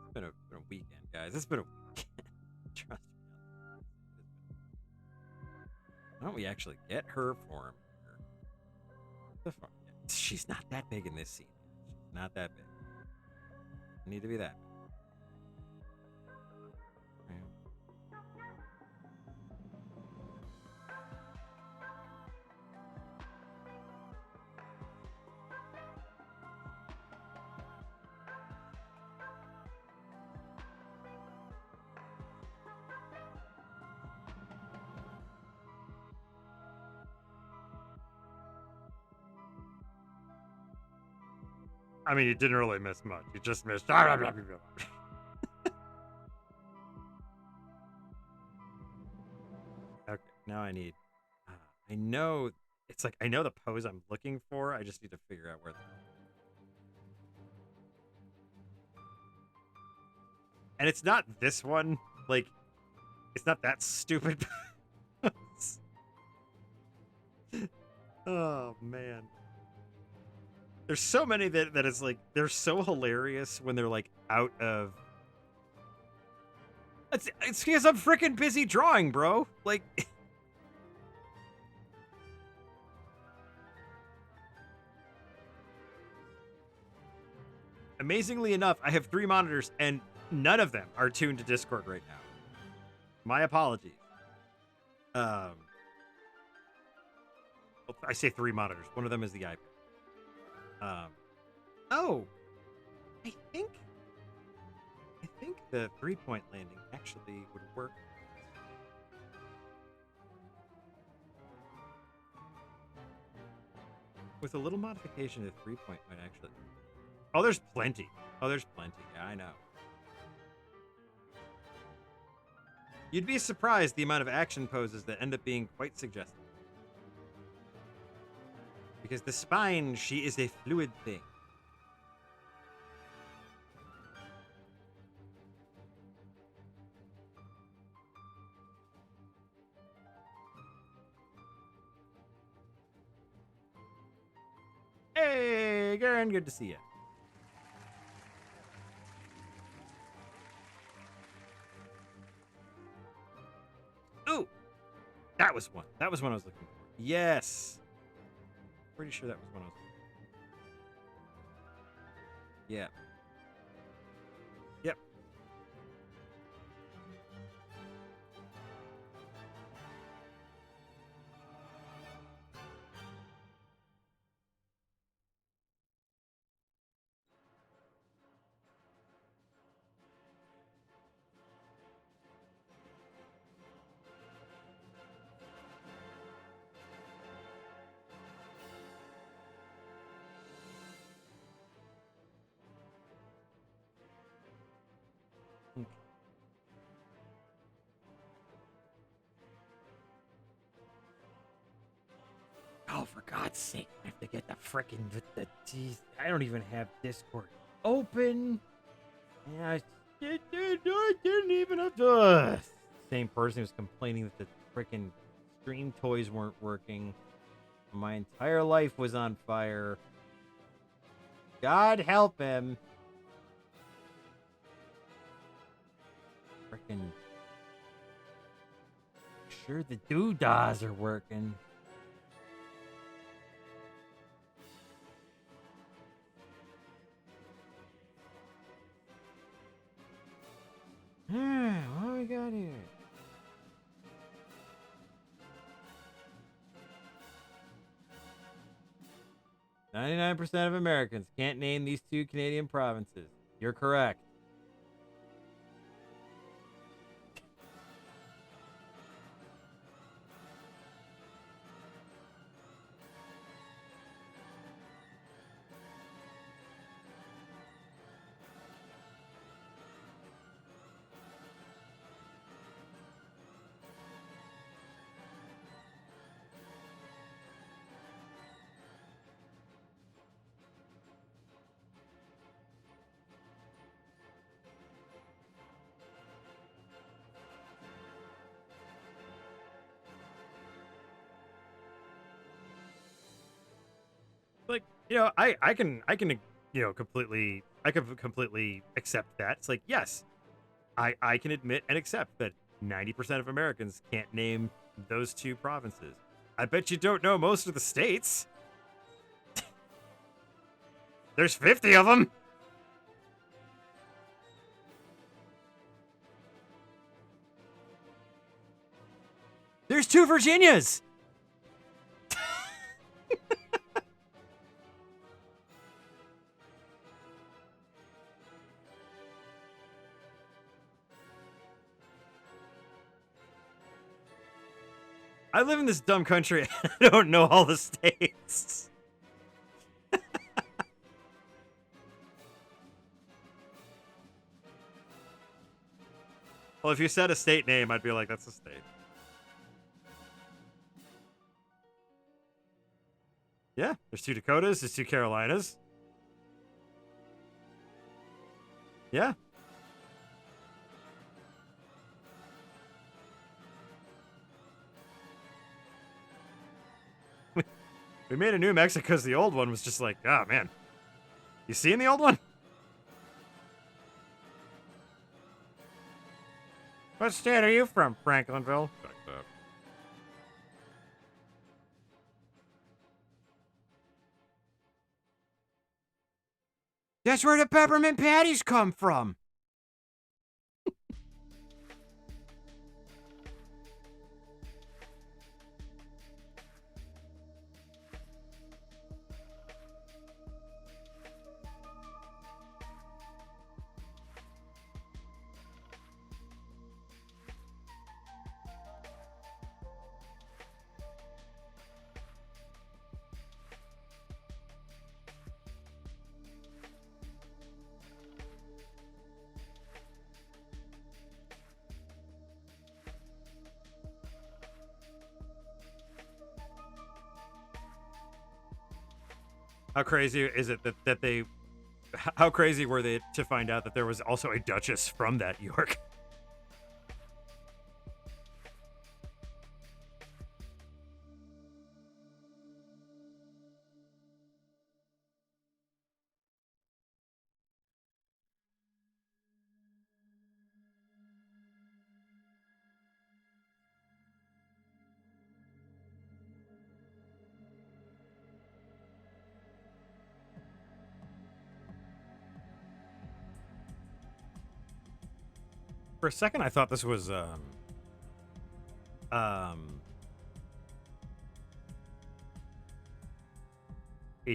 It's been a weekend, guys. It's been a weekend. Trust me. Why don't we actually get her form? She's not that big in this scene. She's not that big. Need to be that big. I mean, you didn't really miss much. You just missed. Okay, now I need. I know. It's like I know the pose I'm looking for. I just need to figure out where. And it's not this one. Like, it's not that stupid. Oh man. There's so many that is like they're so hilarious when they're like out of. It's because I'm freaking busy drawing, bro. Like. Amazingly enough, I have 3 monitors and none of them are tuned to Discord right now. My apologies. I say 3 monitors. One of them is the iPad. Oh, I think the 3-point landing actually would work. With a little modification, the 3-point might actually. Oh, there's plenty. Yeah, I know. You'd be surprised the amount of action poses that end up being quite suggestive. Because the spine, she is a fluid thing. Hey, Garen, good to see you. That was one. That was one I was looking for. Yes. Pretty sure that was one I was looking for. Yeah. Yep. Oh, for God's sake. I have to get the frickin' geez, I don't even have Discord open. Yeah, I didn't even have to. Same person who was complaining that the frickin' stream toys weren't working. My entire life was on fire. God help him. Frickin' sure the doodahs are working. What we got here? "99% of Americans can't name these 2 Canadian provinces." You're correct. Like, I can completely I can completely accept that. It's like, yes, I can admit and accept that 90% of Americans can't name those 2 provinces. I bet you don't know most of the states. There's 50 of them. There's 2 Virginias. I live in this dumb country. I don't know all the states. Well, if you said a state name, I'd be like, that's a state. Yeah, there's 2 Dakotas, there's 2 Carolinas. Yeah. We made a New Mexico because the old one was just like, oh, man. You seen the old one? What state are you from, Franklinville? That's where the peppermint patties come from. How crazy is it that they... How crazy were they to find out that there was also a duchess from that York? For a second, I thought this was a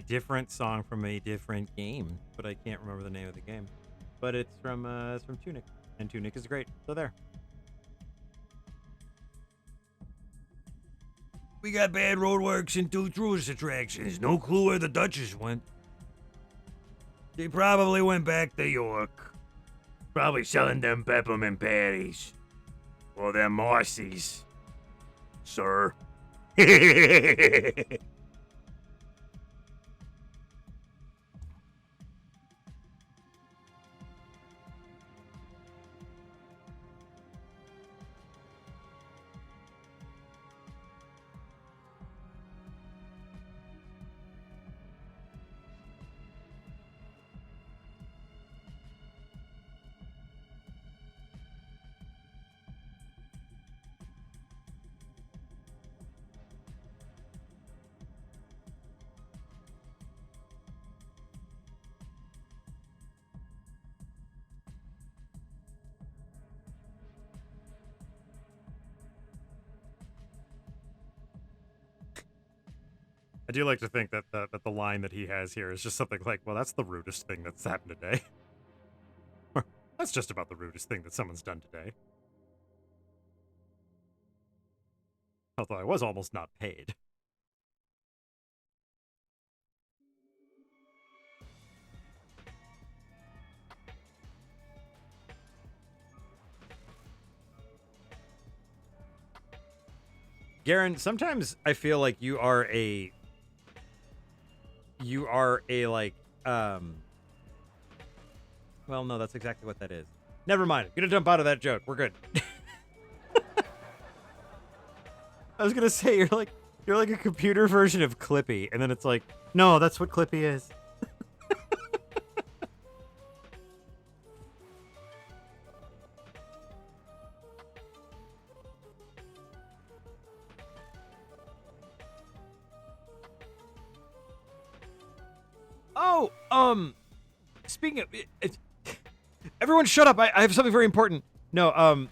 different song from a different game, but I can't remember the name of the game. But it's from Tunic, and Tunic is great. So there. We got bad roadworks and 2 tourist attractions. No clue where the Duchess went. They probably went back to York. Probably selling them peppermint patties. Or them Marcy's. Sir. I do like to think that the line that he has here is just something like, well, that's the rudest thing that's happened today. Or, that's just about the rudest thing that someone's done today. Although I was almost not paid. Garen, sometimes I feel like you are a like well, no, that's exactly what that is. Never mind. I'm gonna jump out of that joke. We're good. I was gonna say you're like a computer version of Clippy, and then it's like, no, that's what Clippy is. Oh, speaking of everyone shut up. I have something very important. No,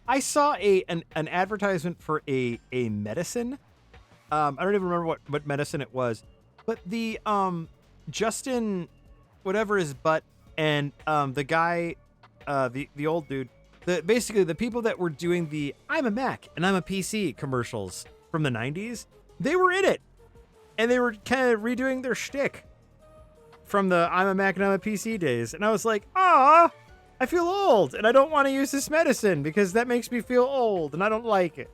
I saw an advertisement for a medicine. I don't even remember what medicine it was, but the Justin whatever his butt and the guy the old dude, basically the people that were doing the I'm a Mac and I'm a PC commercials from the 90s, they were in it. And they were kind of redoing their shtick from the I'm a Mac and I'm a PC days. And I was like, ah, I feel old and I don't want to use this medicine because that makes me feel old and I don't like it.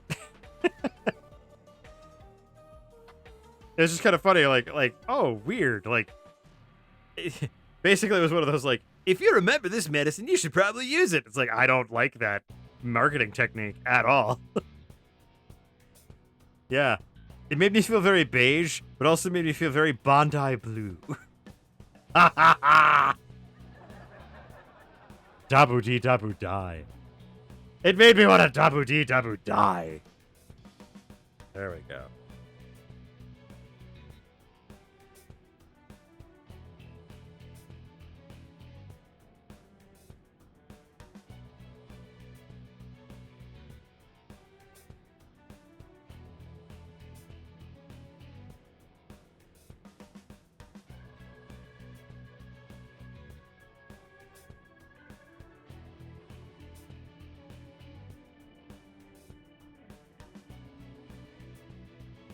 It's just kind of funny, like, oh, weird. Like, basically it was one of those, like, if you remember this medicine, you should probably use it. It's like, I don't like that marketing technique at all. Yeah. It made me feel very beige, but also made me feel very Bondi blue. Ha ha ha! Dabu dee dabu die. It made me want to dabu dee dabu die. There we go.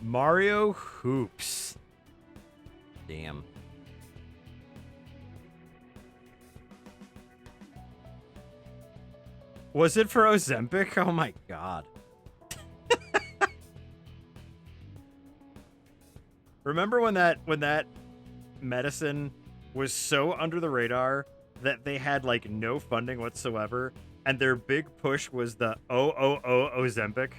Mario Hoops. Damn. Was it for Ozempic? Oh my god. Remember when that medicine was so under the radar that they had like no funding whatsoever, and their big push was the Ozempic?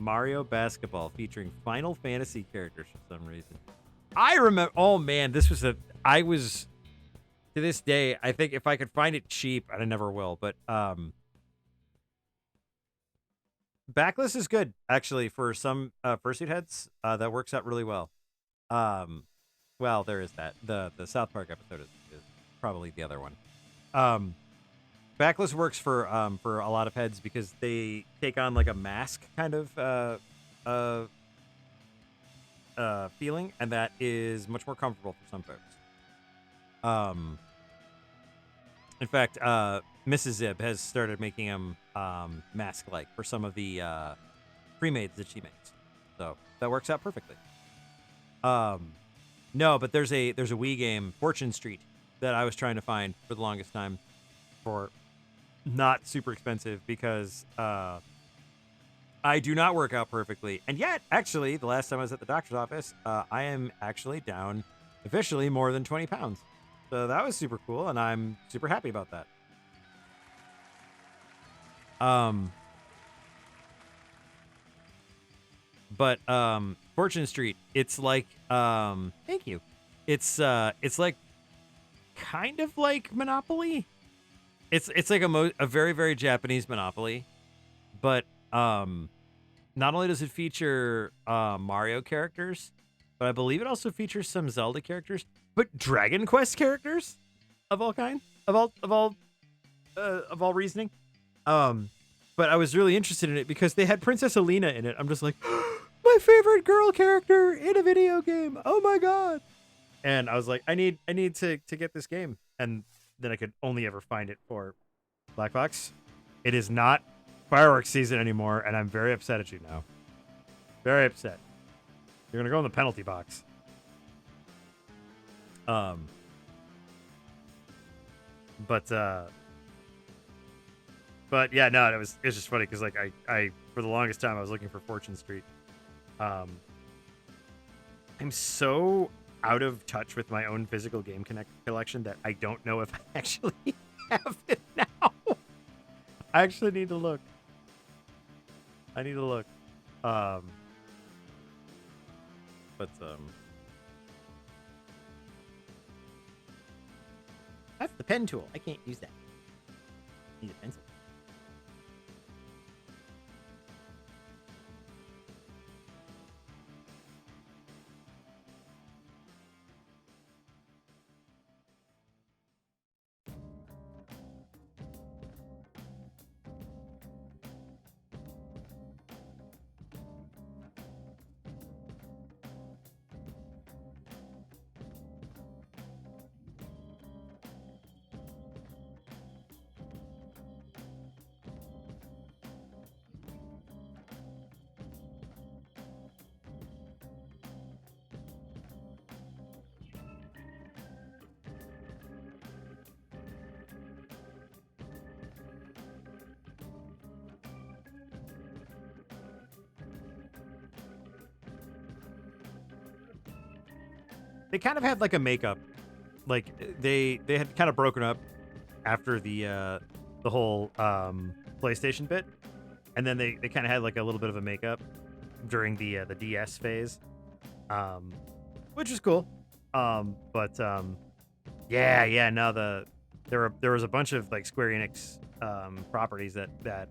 Mario Basketball featuring Final Fantasy characters for some reason. I remember, oh man, I was, to this day, I think if I could find it cheap, and I never will, but Backlist is good, actually, for some fursuit heads. That works out really well. Well, there is that. The South Park episode is probably the other one. Backless works for a lot of heads because they take on like a mask kind of feeling, and that is much more comfortable for some folks. In fact, Mrs. Zibb has started making them mask-like for some of the pre-mades that she makes, so that works out perfectly. No, but there's a Wii game, Fortune Street, that I was trying to find for the longest time for not super expensive because I do not work out perfectly. And yet, actually, the last time I was at the doctor's office, I am actually down officially more than 20 pounds. So that was super cool, and I'm super happy about that. But Fortune Street, it's like thank you. It's like kind of like Monopoly. It's like a very, very Japanese Monopoly, but not only does it feature Mario characters, but I believe it also features some Zelda characters, but Dragon Quest characters of all kinds, of all reasoning. But I was really interested in it because they had Princess Alina in it. I'm just like, my favorite girl character in a video game. Oh my god! And I was like, I need to get this game, and then I could only ever find it for Black Box. It is not fireworks season anymore, and I'm very upset at you now. Very upset. You're gonna go in the penalty box. But yeah, no, it's just funny because like I for the longest time I was looking for Fortune Street. I'm so out of touch with my own physical game collection that I don't know if I actually have it now. I actually need to look. I need to look. That's the pen tool. I can't use that. I need a pencil. They kind of had like a makeup, like they had kind of broken up after the whole PlayStation bit, and then they kind of had like a little bit of a makeup during the DS phase, which is cool. Yeah, no, there was a bunch of like Square Enix properties that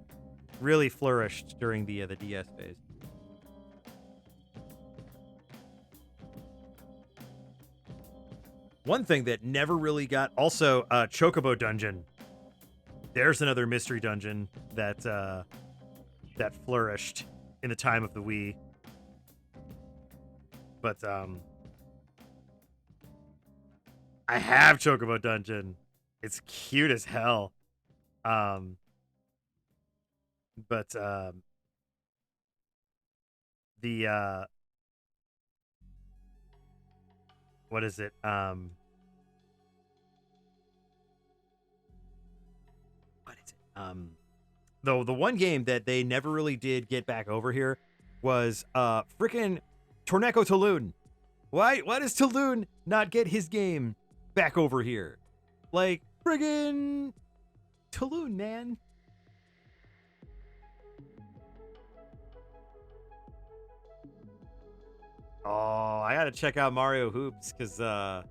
really flourished during the DS phase. One thing that never really got also Chocobo Dungeon. There's another mystery dungeon that that flourished in the time of the Wii. But I have Chocobo Dungeon. It's cute as hell. But the what is it? What is it? Though the one game that they never really did get back over here was freaking Torneko Taloon. Why does Taloon not get his game back over here? Like friggin' Taloon, man. Oh, I gotta check out Mario Hoops because I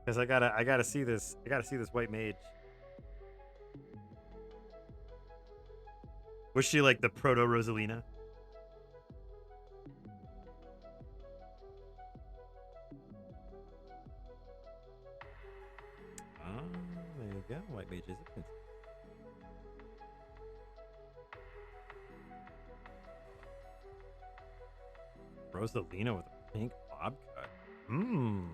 gotta see this. I gotta see this white mage. Was she like the proto Rosalina? Rosalina with a pink bob cut. Mmm.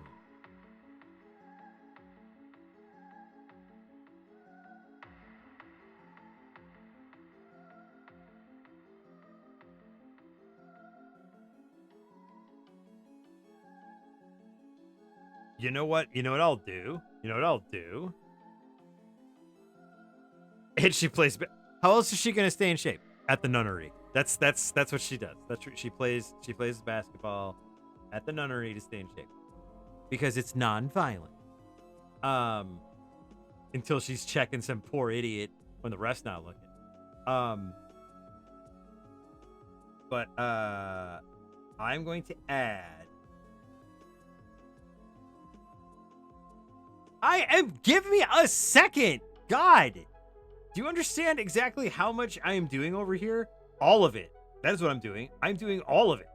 You know what? You know what I'll do? You know what I'll do? And she plays. How else is she gonna stay in shape? At the nunnery. That's what she does. That's what she plays. She plays basketball at the nunnery to stay in shape because it's non-violent. Until she's checking some poor idiot when the ref's not looking. But I'm going to add. Give me a second. God. Do you understand exactly how much I am doing over here? All of it. That is what I'm doing. I'm doing all of it.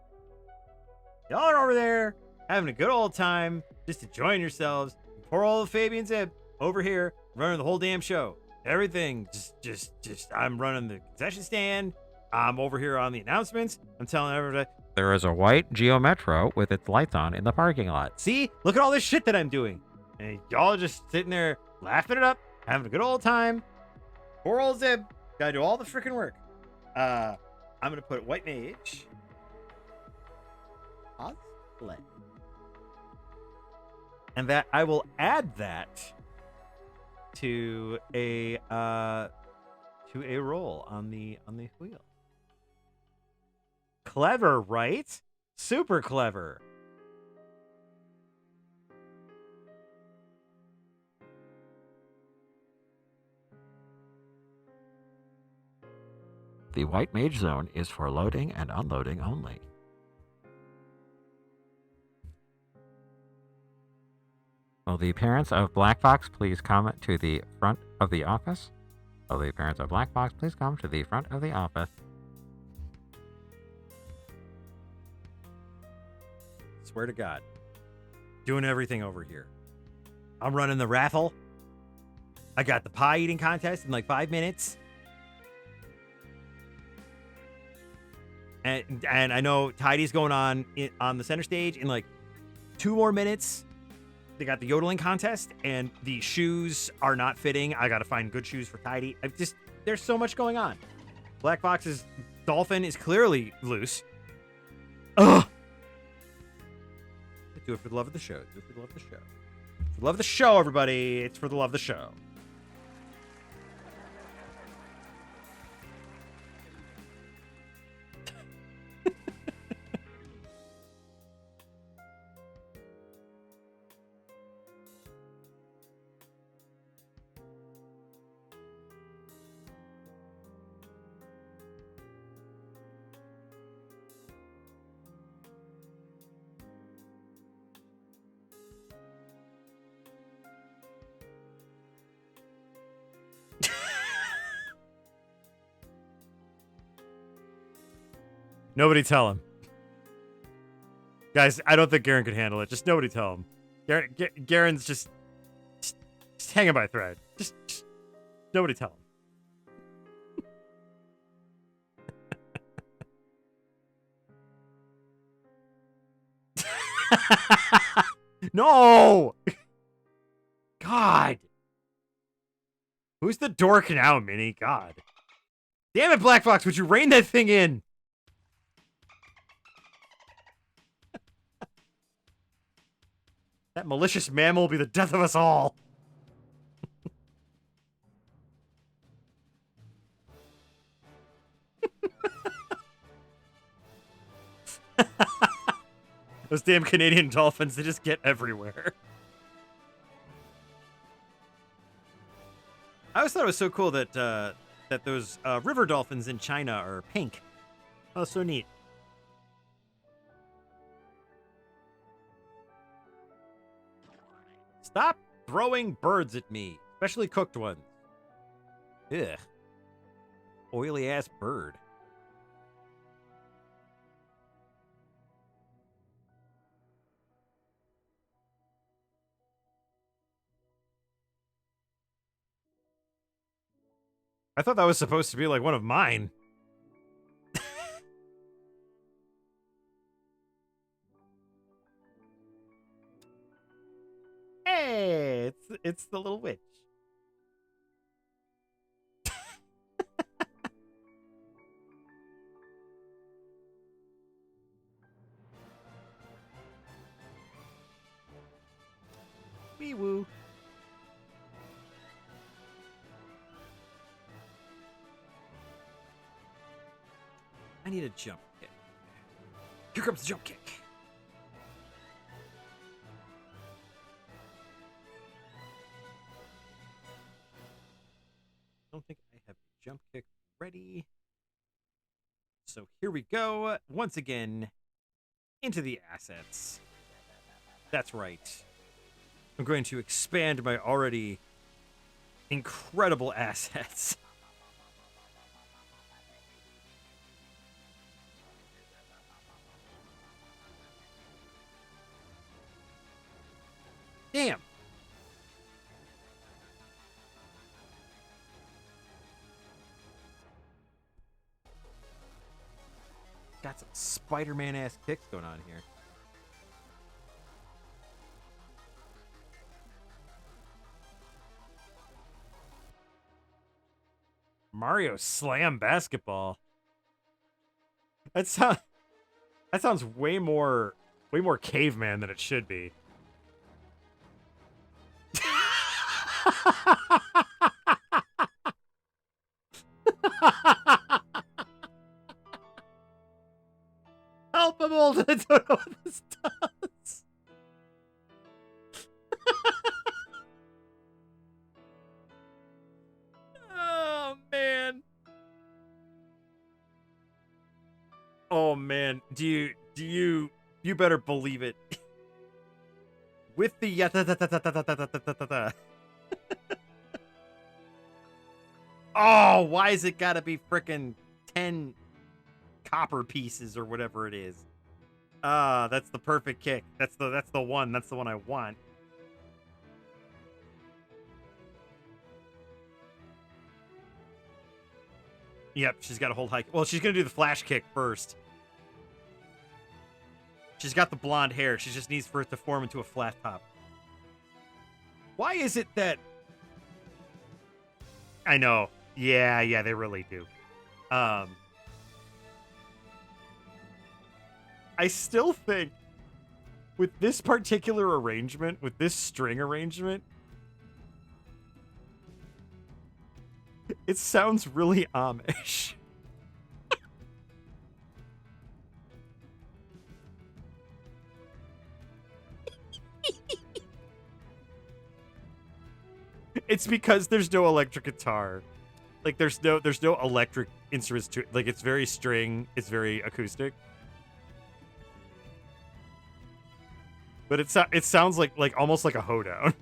Y'all are over there having a good old time, just enjoying yourselves. Poor old Fabian Zibb over here running the whole damn show. Everything, just. I'm running the concession stand. I'm over here on the announcements. I'm telling everybody there is a white Geo Metro with its lights on in the parking lot. See, look at all this shit that I'm doing, and y'all are just sitting there laughing it up, having a good old time. Poor old Zibb. Gotta do all the freaking work. I'm gonna put white mage. Cosplay. And that I will add that to a roll on the wheel. Clever, right? Super clever. The white mage zone is for loading and unloading only. Will the parents of Black Fox please come to the front of the office? Will the parents of Black Fox please come to the front of the office? Swear to God. Doing everything over here. I'm running the raffle. I got the pie eating contest in like 5 minutes. And I know Tidy's going on the center stage in like 2 more minutes. They got the yodeling contest, and the shoes are not fitting. I got to find good shoes for Tidy. There's so much going on. Black Fox's dolphin is clearly loose. Ugh. Do it for the love of the show. Do it for the love of the show. For the love of the show, everybody. It's for the love of the show. Nobody tell him. Guys, I don't think Garen could handle it. Just nobody tell him. Garen's just hanging by a thread. Just nobody tell him. No! God. Who's the dork now, Minnie? God. Damn it, Black Fox, would you rein that thing in? That malicious mammal will be the death of us all. Those damn Canadian dolphins, they just get everywhere. I always thought it was so cool that that those river dolphins in China are pink. Oh, so neat. Stop throwing birds at me, especially cooked ones. Ugh. Oily ass bird. I thought that was supposed to be like one of mine. Hey, it's the little witch. Wee woo. I need a jump kick. Here comes the jump kick. I don't think I have a jump kick ready. So here we go. Once again, into the assets. That's right. I'm going to expand my already incredible assets. Damn. Got some Spider-Man ass kicks going on here. Mario Slam basketball. That sounds way more caveman than it should be. Help him, old. I don't know what this does. Oh man. Oh man. You better believe it. With the Oh, why is it gotta be frickin' 10 copper pieces or whatever it is? That's the perfect kick. That's the one. That's the one I want. Yep, she's got to hold high. Well, she's gonna do the flash kick first. She's got the blonde hair. She just needs for it to form into a flat top. Why is it that... I know. Yeah, they really do. I still think with this particular arrangement, with this string arrangement, it sounds really Amish. It's because there's no electric guitar. Like there's no electric instruments to it. Like it's very string, it's very acoustic. But it sounds like almost like a hoedown.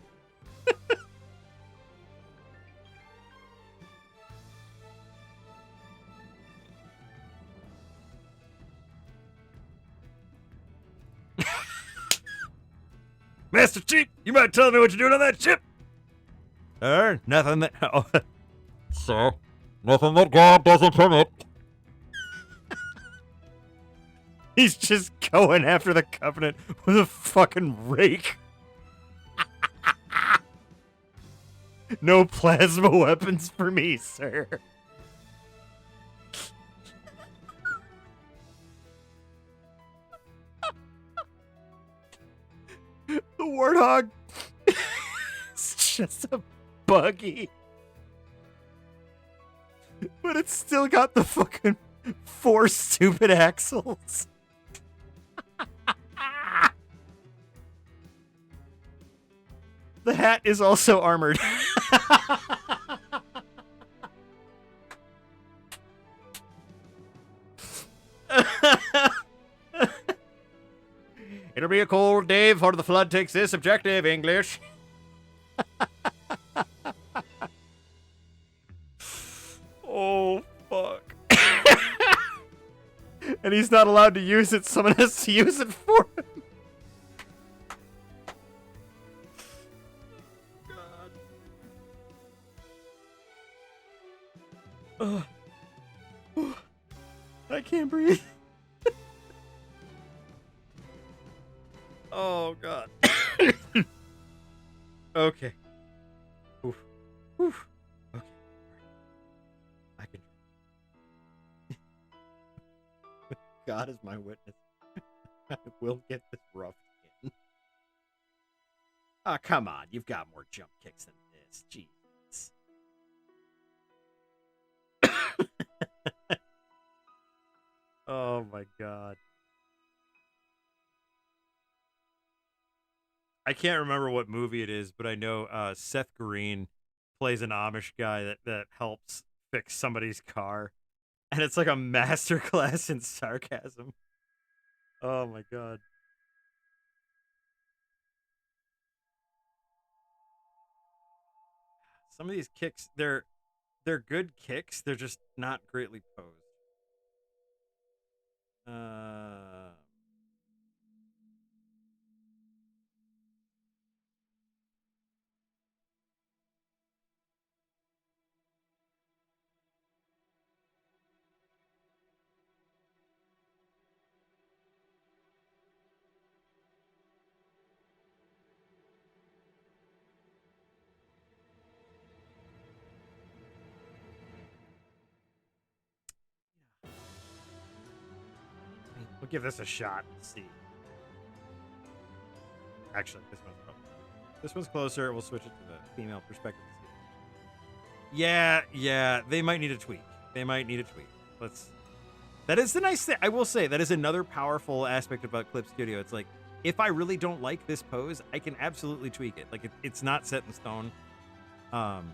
Master Chief, you might tell me what you're doing on that ship. Nothing that... Oh. Sir, nothing that God doesn't permit. He's just going after the Covenant with a fucking rake. No plasma weapons for me, sir. The Warthog is just a buggy. But it's still got the fucking 4 stupid axles. The hat is also armored. It'll be a cold day before the flood takes this objective, English. Oh, fuck. And he's not allowed to use it. Someone has to use it for him. God. I can't breathe. Oh, God. Okay. Oof. Oof. Okay. I can. God is my witness. I will get this rough in. Ah, come on. You've got more jump kicks than this. Jesus. Oh my God. I can't remember what movie it is, but I know Seth Green plays an Amish guy that helps fix somebody's car, and it's like a masterclass in sarcasm. Oh my God. Some of these kicks, they're good kicks. They're just not greatly posed. Uh, we'll give this a shot and see. Actually, this one's closer. We'll switch it to the female perspective. Yeah, yeah, they might need a tweak. They might need a tweak. Let's. That is the nice thing. I will say that is another powerful aspect about Clip Studio. It's like if I really don't like this pose, I can absolutely tweak it. Like it's not set in stone. Um,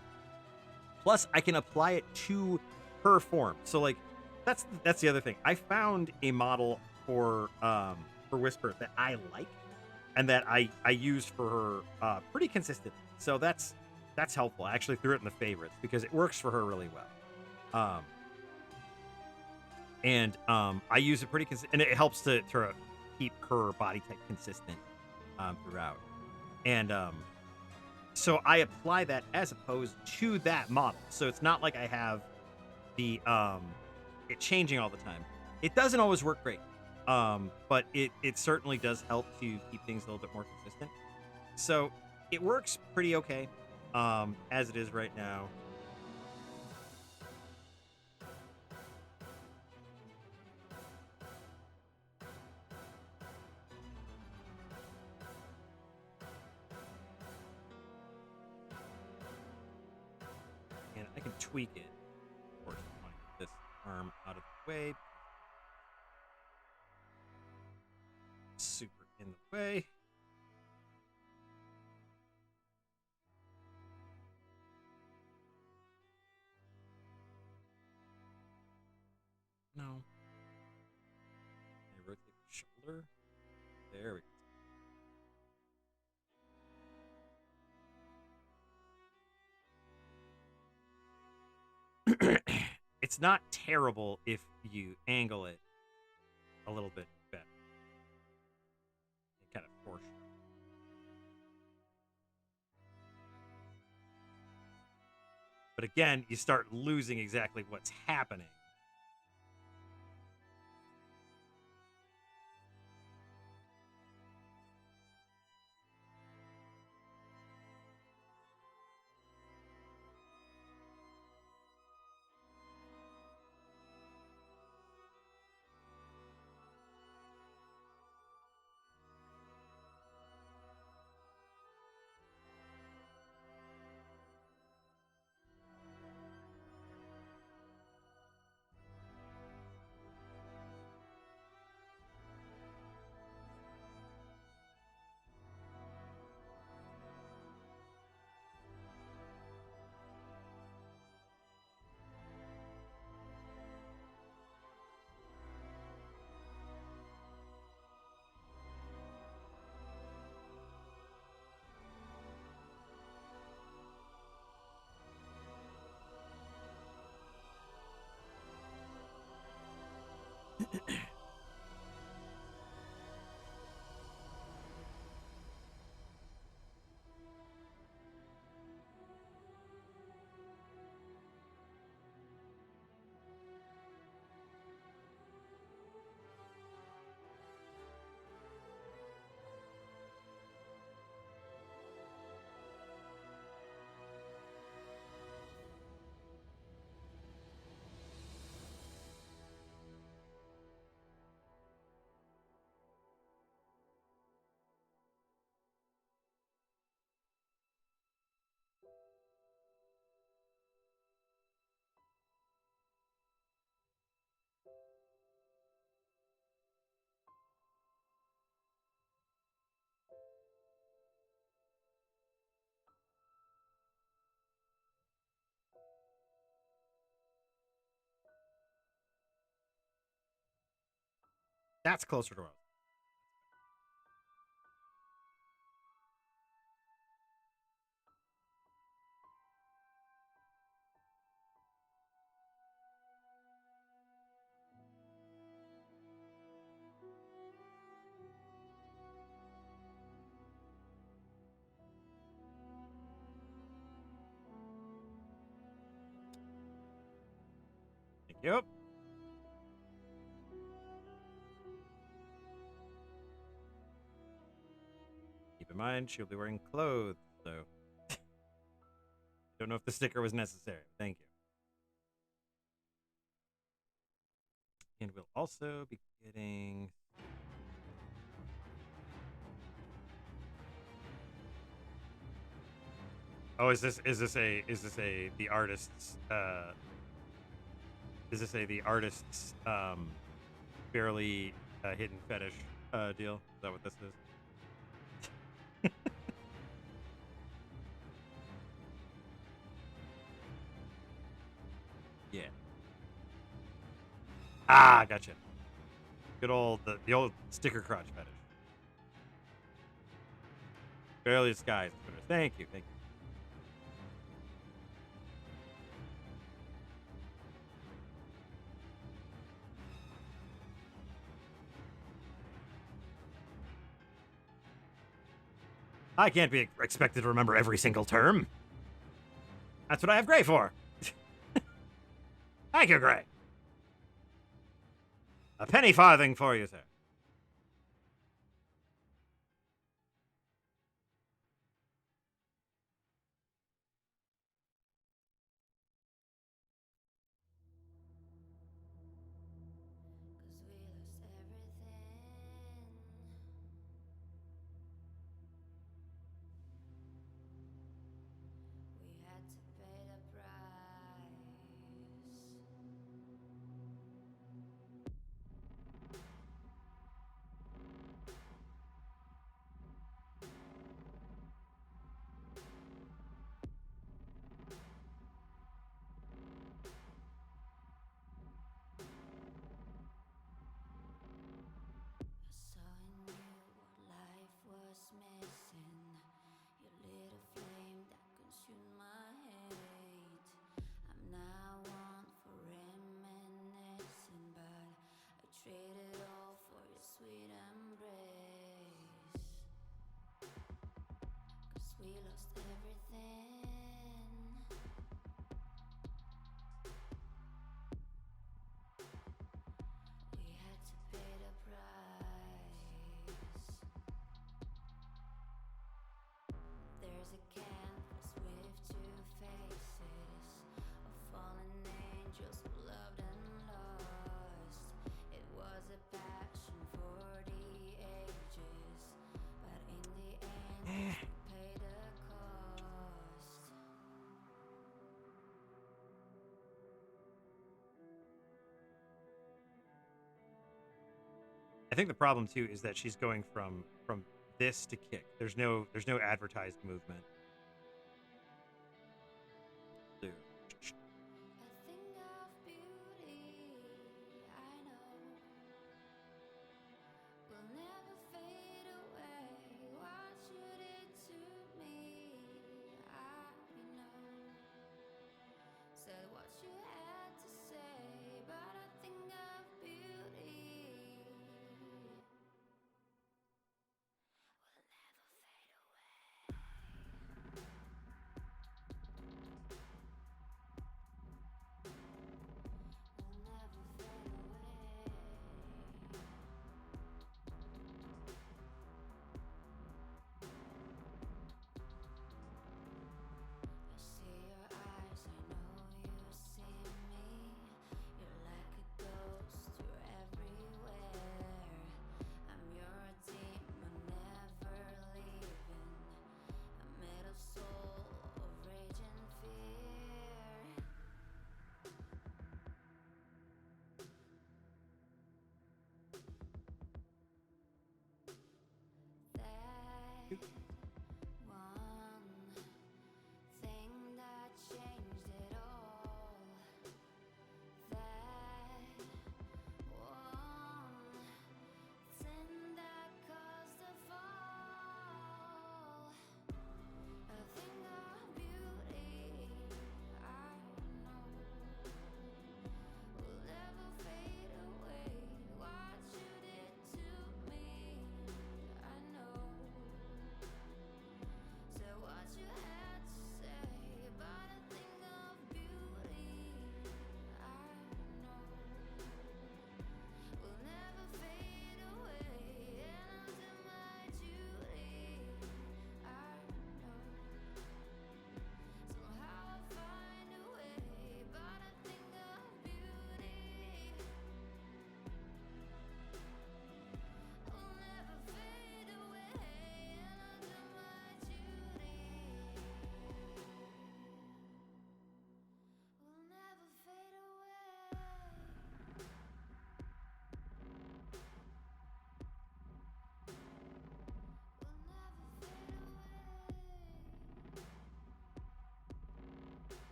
Plus, I can apply it to her form. So like that's the other thing. I found a model for Whisper that I like and that I use for her pretty consistently. So that's helpful. I actually threw it in the favorites because it works for her really well. I use it pretty and it helps to keep her body type consistent throughout. And so I apply that as opposed to that model. So it's not like I have the it changing all the time. It doesn't always work great. But it certainly does help to keep things a little bit more consistent. So it works pretty okay as it is right now. And I can tweak it. Of course, I want to get this arm out of the way. Super in the way. No. I rotate the shoulder. There we go. It's not terrible if you angle it a little bit better. Kind of force. But again, you start losing exactly what's happening. That's closer to what. Thank you. Keep in mind, she'll be wearing clothes, so I don't know if the sticker was necessary. Thank you. And we'll also be getting. Oh, is this a the artist's is this a the artist's barely hidden fetish deal? Is that what this is? Yeah. Ah, gotcha. Good old the old sticker crotch fetish. Barely disguised. Thank you. Thank you. I can't be expected to remember every single term. That's what I have Gray for. Thank you, Gray. A penny farthing for you, sir. I think the problem too is that she's going from this to kick. There's no advertised movement. Dude.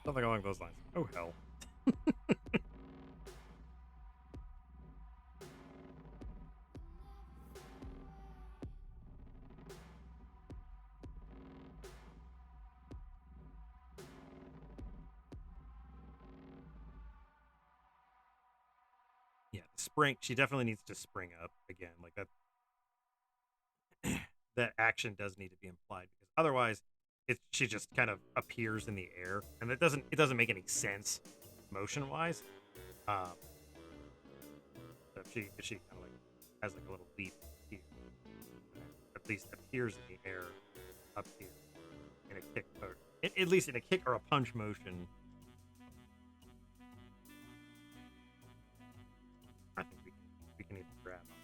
Something along those lines. Oh, hell. Yeah, spring. She definitely needs to spring up again. Like that. That action does need to be implied because otherwise, she just kind of appears in the air, and it doesn't make any sense motion wise. Um, so if she kind of like has like a little leap here, at least appears in the air up here in a kick, or at least in a kick or a punch motion. I think we can even grab on.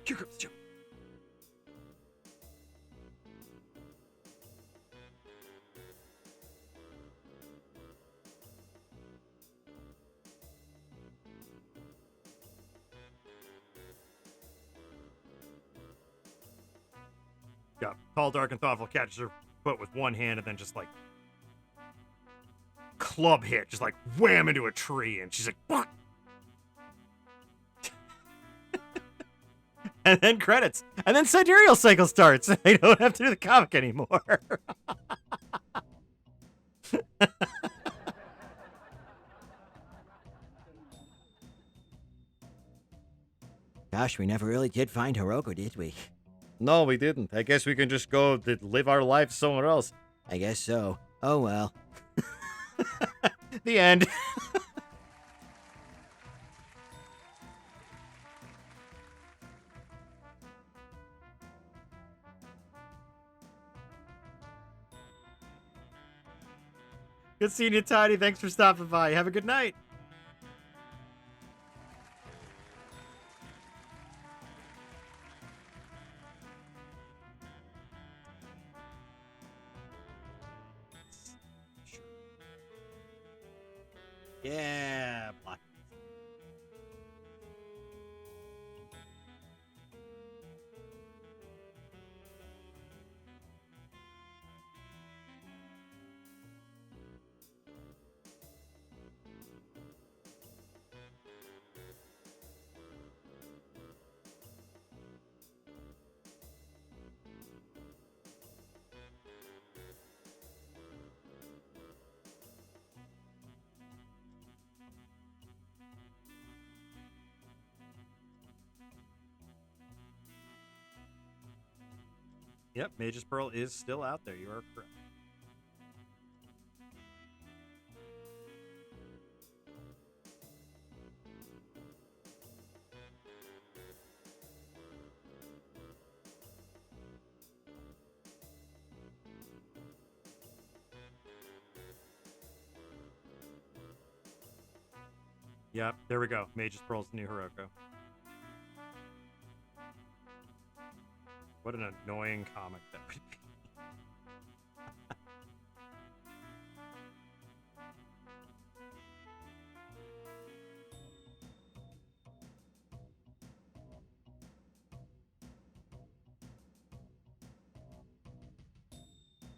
Here comes Joe. Yeah, tall, dark, and thoughtful catches her foot with one hand and then just like club hit, just like wham into a tree, and she's like, "What?" And then credits, and then sidereal cycle starts. I don't have to do the comic anymore. Gosh, we never really did find Hiroko, did we? No, we didn't. I guess we can just go to live our lives somewhere else. I guess so. Oh well. The end. Good seeing you, Tiny. Thanks for stopping by. Have a good night. Yeah, block. Yep, Mage's Pearl is still out there. You are correct. Yep, there we go. Mage's Pearl's the new Hiroko. What an annoying comic that would be.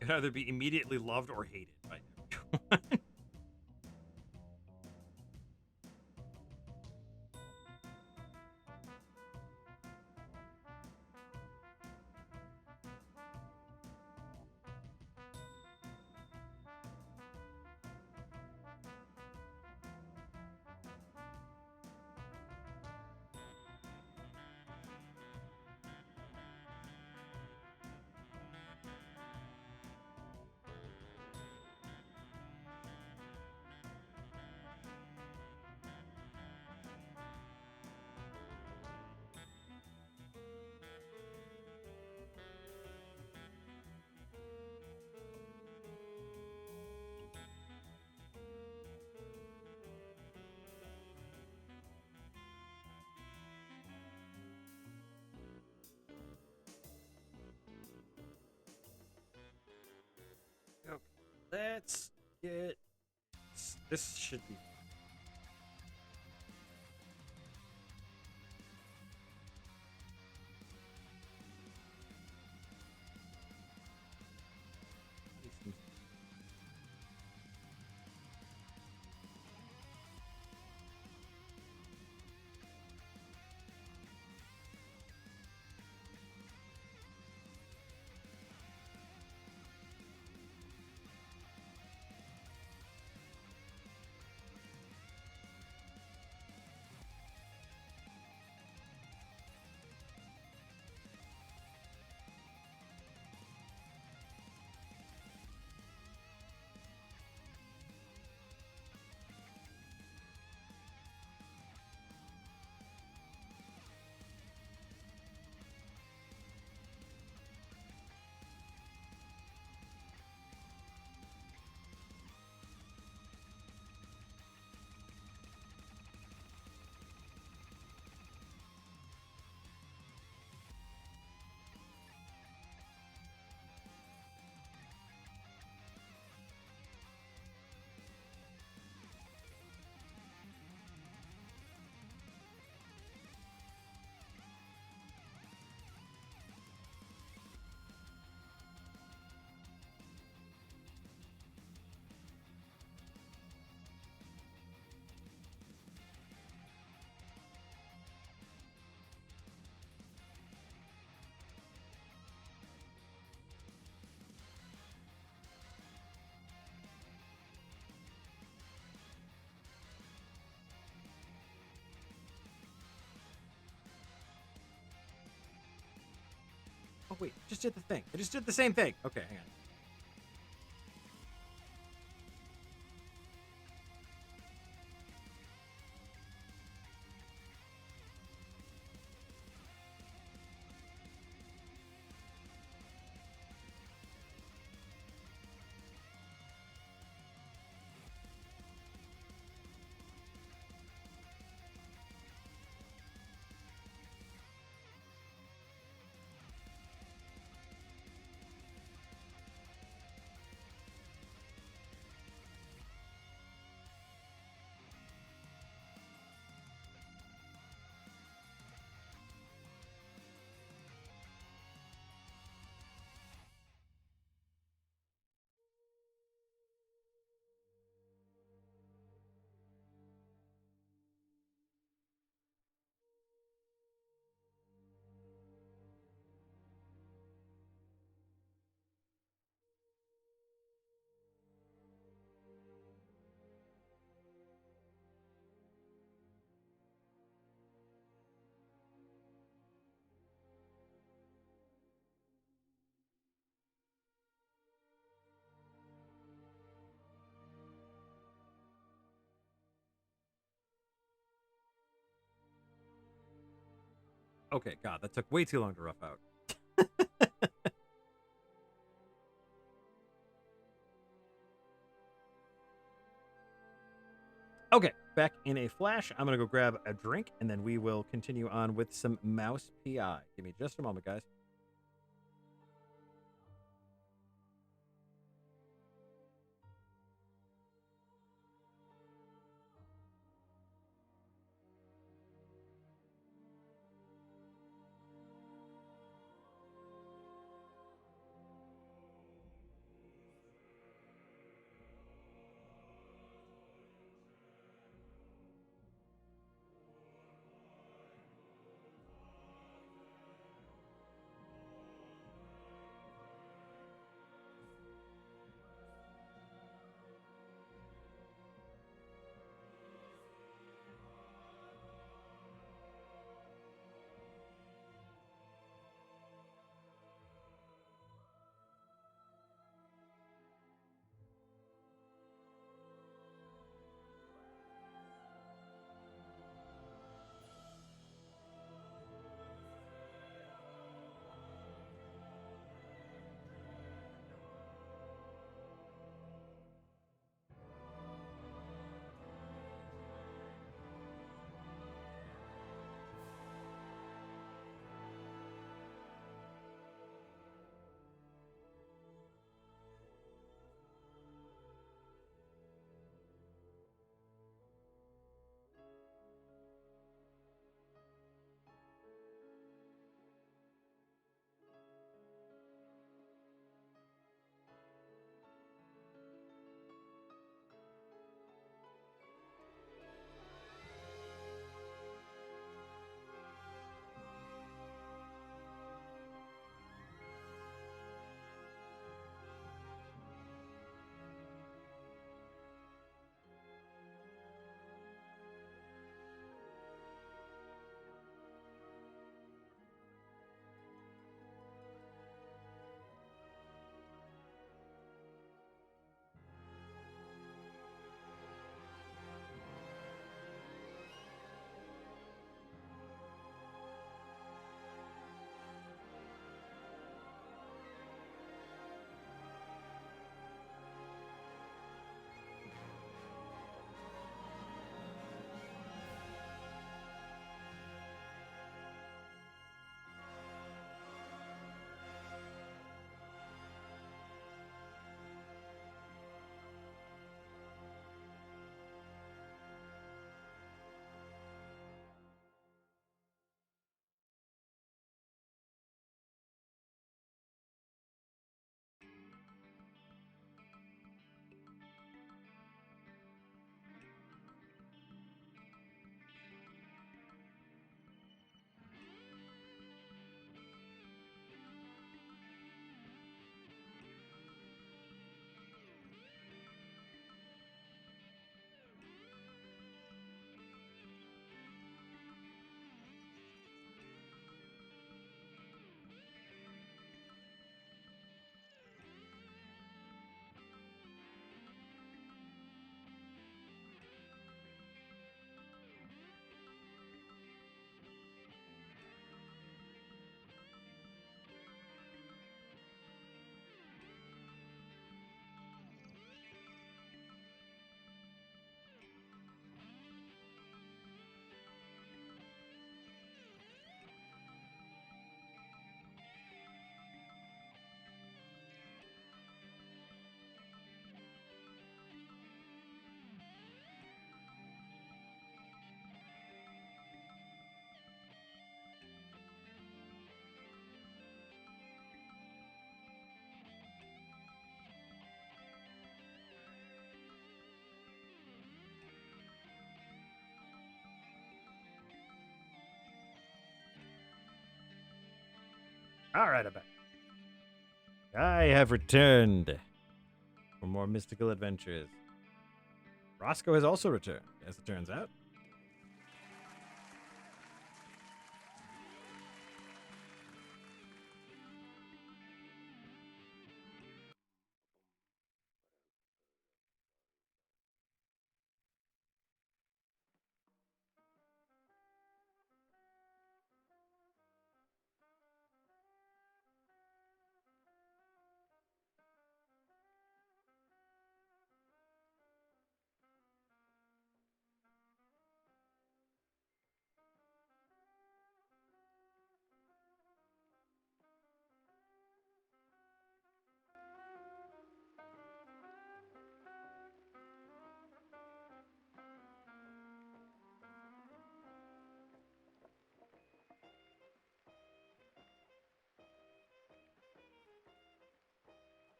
It could either be immediately loved or hated by everyone. Okay, let's get. This should be. wait, just did the thing. I just did the same thing. Okay, hang on. Okay, God, that took way too long to rough out. Okay, back in a flash. I'm going to go grab a drink, and then we will continue on with some mouse PI. Give me just a moment, guys. All right, I'm back. I have returned for more mystical adventures. Roscoe has also returned, as it turns out.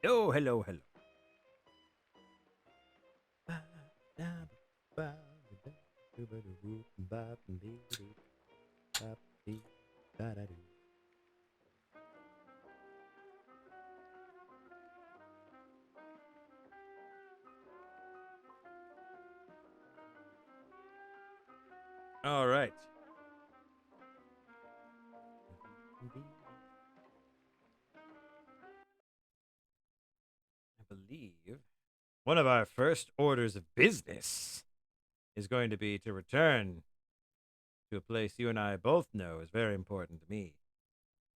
Oh, hello, hello. All right. I believe one of our first orders of business is going to be to return to a place you and I both know is very important to me.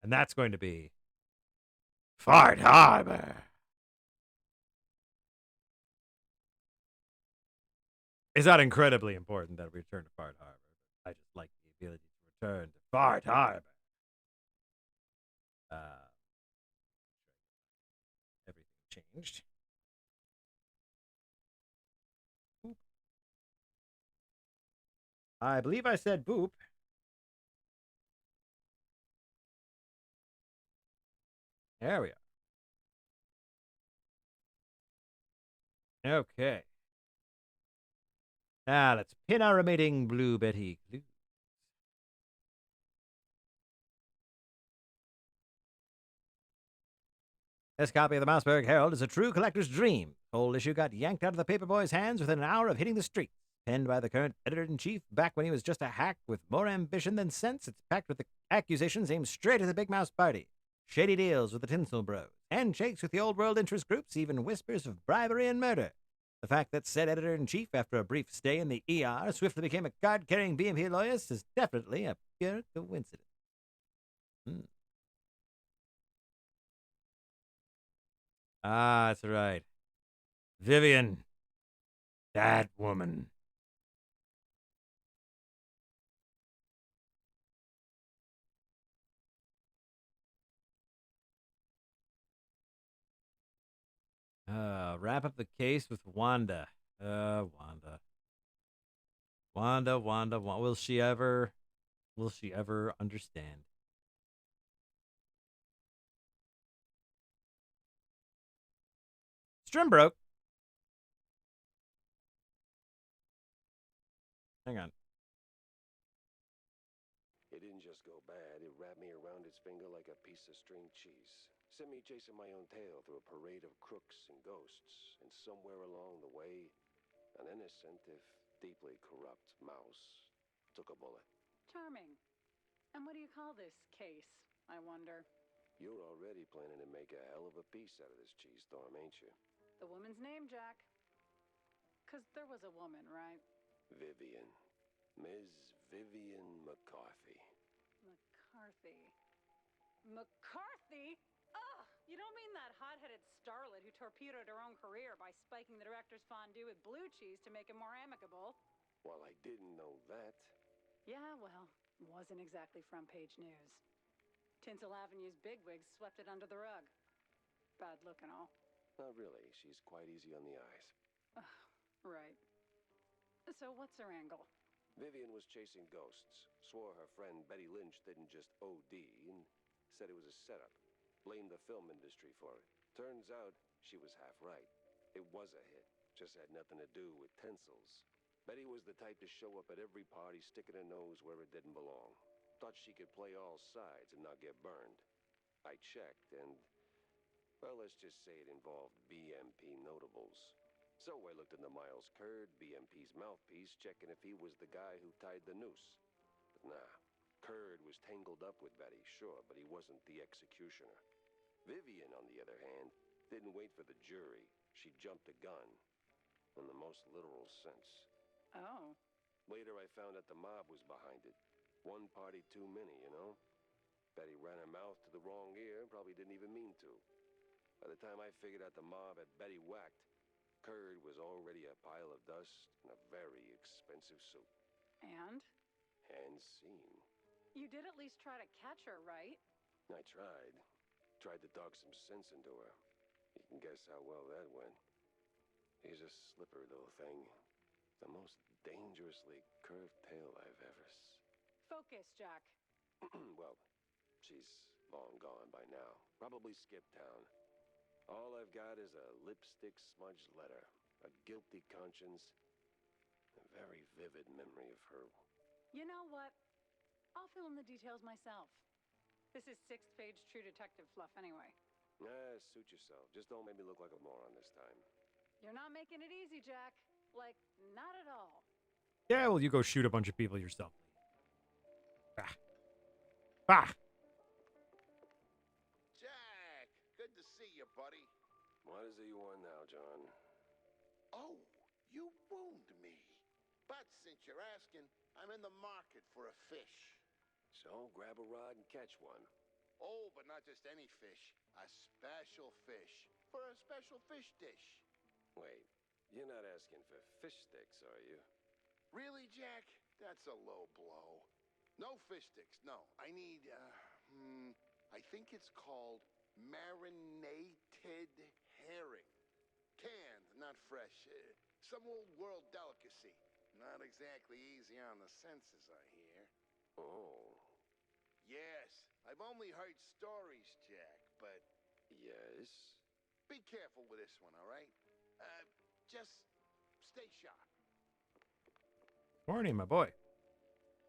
And that's going to be Fart Harbor. It's not incredibly important that we return to Fart Harbor. I just like the ability to return to Fart Harbor. Everything changed. Boop. I believe I said boop. There we are. Okay. Now let's pin our remaining Blue Betty clues. This copy of the Mousburg Herald is a true collector's dream. The whole issue got yanked out of the paperboy's hands within an hour of hitting the street. Penned by the current editor-in-chief back when he was just a hack with more ambition than sense, it's packed with the accusations aimed straight at the Big Mouse Party. Shady deals with the Tinsel Bros, handshakes with the old world interest groups, even whispers of bribery and murder. The fact that said editor-in-chief, after a brief stay in the ER, swiftly became a card-carrying BMP loyalist is definitely a pure coincidence. Ah, that's right. Vivian. That woman. Wrap up the case with Wanda. Wanda. Wanda. Will she ever understand? Strim broke. Hang on. It didn't just go bad, it wrapped me around its finger like a piece of string cheese. Sent me chasing my own tail through a parade of crooks and ghosts, and somewhere along the way, an innocent, if deeply corrupt mouse took a bullet. Charming. And what do you call this case, I wonder? You're already planning to make a hell of a piece out of this cheese storm, ain't you? The woman's name, Jack. 'Cause there was a woman, right? Vivian. Ms. Vivian McCarthy. McCarthy? Ugh! You don't mean that hot-headed starlet who torpedoed her own career by spiking the director's fondue with blue cheese to make him more amicable? Well, I didn't know that. Yeah, well, wasn't exactly front-page news. Tinsel Avenue's bigwigs swept it under the rug. Bad look and all. Not really. She's quite easy on the eyes. Right. So what's her angle? Vivian was chasing ghosts. Swore her friend Betty Lynch didn't just OD, and said it was a setup. Blamed the film industry for it. Turns out she was half right. It was a hit. Just had nothing to do with Tinsel's. Betty was the type to show up at every party sticking her nose where it didn't belong. Thought she could play all sides and not get burned. I checked, and, well, let's just say it involved BMP notables. So I looked into Miles Curd, BMP's mouthpiece, checking if he was the guy who tied the noose. But nah, Curd was tangled up with Betty, sure, but he wasn't the executioner. Vivian, on the other hand, didn't wait for the jury. She jumped the gun, in the most literal sense. Oh. Later, I found that the mob was behind it. One party too many, you know? Betty ran her mouth to the wrong ear and probably didn't even mean to. By the time I figured out the mob had Betty whacked, Curd was already a pile of dust in a very expensive suit. And? And seen. You did at least try to catch her, right? I tried. Tried to talk some sense into her. You can guess how well that went. She's a slippery little thing. The most dangerously curved tail I've ever Focus, Jack. Well, she's long gone by now. Probably skipped town. All I've got is a lipstick smudged letter, a guilty conscience, a very vivid memory of her. You know what? I'll fill in the details myself. This is sixth-page True Detective fluff anyway. Suit yourself. Just don't make me look like a moron this time. You're not making it easy, Jack. Like, not at all. Yeah, well, you go shoot a bunch of people yourself. Ah. Ah. Jack, good to see you, buddy. What is it you want now, John? Oh, you wound me. But since you're asking, I'm in the market for a fish. So, grab a rod and catch one. Oh, but not just any fish. A special fish. For a special fish dish. Wait, you're not asking for fish sticks, are you? Really, Jack? That's a low blow. No fish sticks, no. I need, I think it's called marinated herring. Canned, not fresh. Some old world delicacy. Not exactly easy on the senses, I hear. Oh. Yes, I've only heard stories, Jack, but Yes? be careful with this one, all right? Just stay sharp. Morning, my boy.